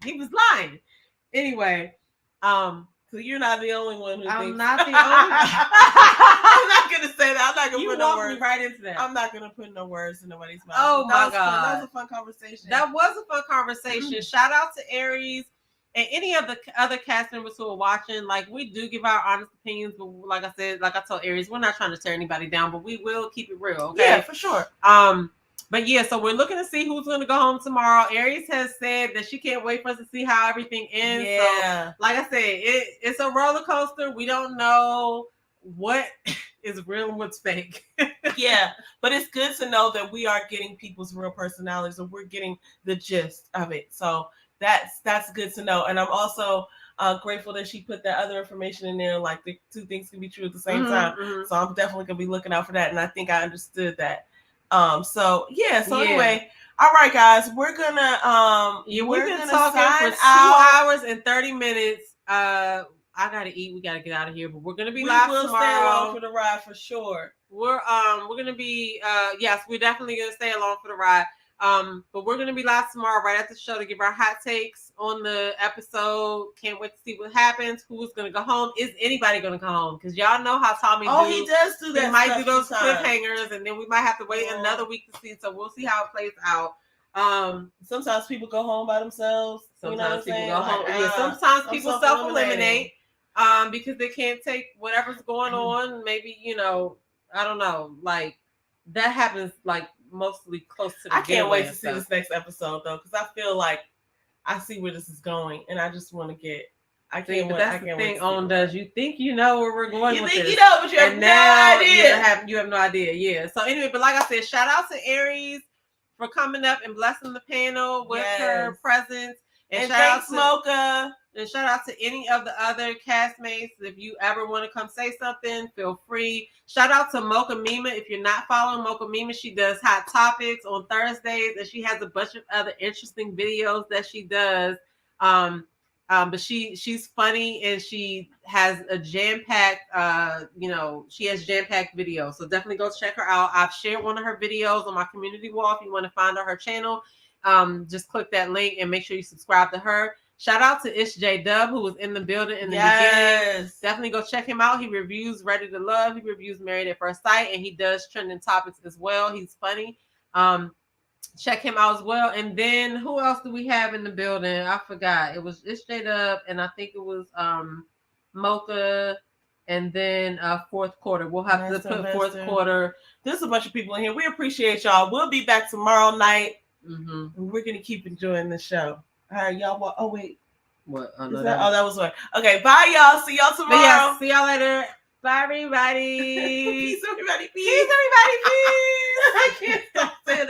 Anyway, So you're not the only one who I'm thinks. not the only. I'm not gonna say that. I'm not gonna You put no walked me words. right into that. I'm not gonna put no words in nobody's mouth. Oh But that my was fun. God. That was a fun conversation. That was a fun conversation. Shout out to Aries and any of the other cast members who are watching. Like, we do give our honest opinions, but like I said, like I told Aries, we're not trying to tear anybody down, but we will keep it real. Okay. Yeah, for sure. But yeah, so we're looking to see who's going to go home tomorrow. Aries has said that she can't wait for us to see how everything ends. Yeah. So, like I said, it's a roller coaster. We don't know what is real and what's fake. Yeah, but it's good to know that we are getting people's real personalities and we're getting the gist of it. So that's good to know. And I'm also grateful that she put that other information in there, like the two things can be true at the same time. Mm-hmm. So I'm definitely gonna be looking out for that. And I think I understood that. Anyway, all right, guys, we're gonna we've we're been gonna talking for 2 hours and 30 minutes. I gotta eat. We gotta get out of here, but we're gonna be live tomorrow. We will stay along for the ride for sure. We're gonna be yes, we're definitely gonna stay along for the ride. But we're gonna be live tomorrow right after the show to give our hot takes on the episode. Can't wait to see what happens. Who's gonna go home? Is anybody gonna go home? Because y'all know how Tommy he does do that. He might do those cliffhangers, and then we might have to wait another week to see. So we'll see how it plays out. Sometimes people go home by themselves. Sometimes people go home. Like, yeah, sometimes people self-eliminate because they can't take whatever's going on. Maybe, I don't know. Like, that happens like mostly close to the I can't wait to see this next episode though, because I feel like I see where this is going, and I just want to get. I can't wait. That's the thing. On does you think you know where we're going? You with think this. you know, but you have no idea. You have no idea. Yeah. So anyway, but like I said, shout out to Aries for coming up and blessing the panel with her presence, and shout out to Mocha. And shout out to any of the other castmates. If you ever want to come say something, feel free. Shout out to Mocha Mima. If you're not following Mocha Mima, she does Hot Topics on Thursdays, and she has a bunch of other interesting videos that she does. But she's funny, and she has a jam-packed, she has jam-packed videos. So definitely go check her out. I've shared one of her videos on my community wall. If you want to find her channel, just click that link and make sure you subscribe to her. Shout out to Ish J Dub, who was in the building in the beginning. Definitely go check him out. He reviews Ready to Love. He reviews Married at First Sight, and he does trending topics as well. He's funny. Check him out as well. And then who else do we have in the building? I forgot. It was Ish J Dub, and I think it was Mocha, and then fourth quarter. We'll have to put fourth quarter. There's a bunch of people in here. We appreciate y'all. We'll be back tomorrow night. Mm-hmm. And we're gonna keep enjoying the show. All right, y'all. Oh wait, what? That was one. Okay, bye, y'all. See y'all tomorrow. Yeah, see y'all later. Bye, everybody. Peace, everybody. Peace. Peace, everybody. Peace. I can't stop saying it.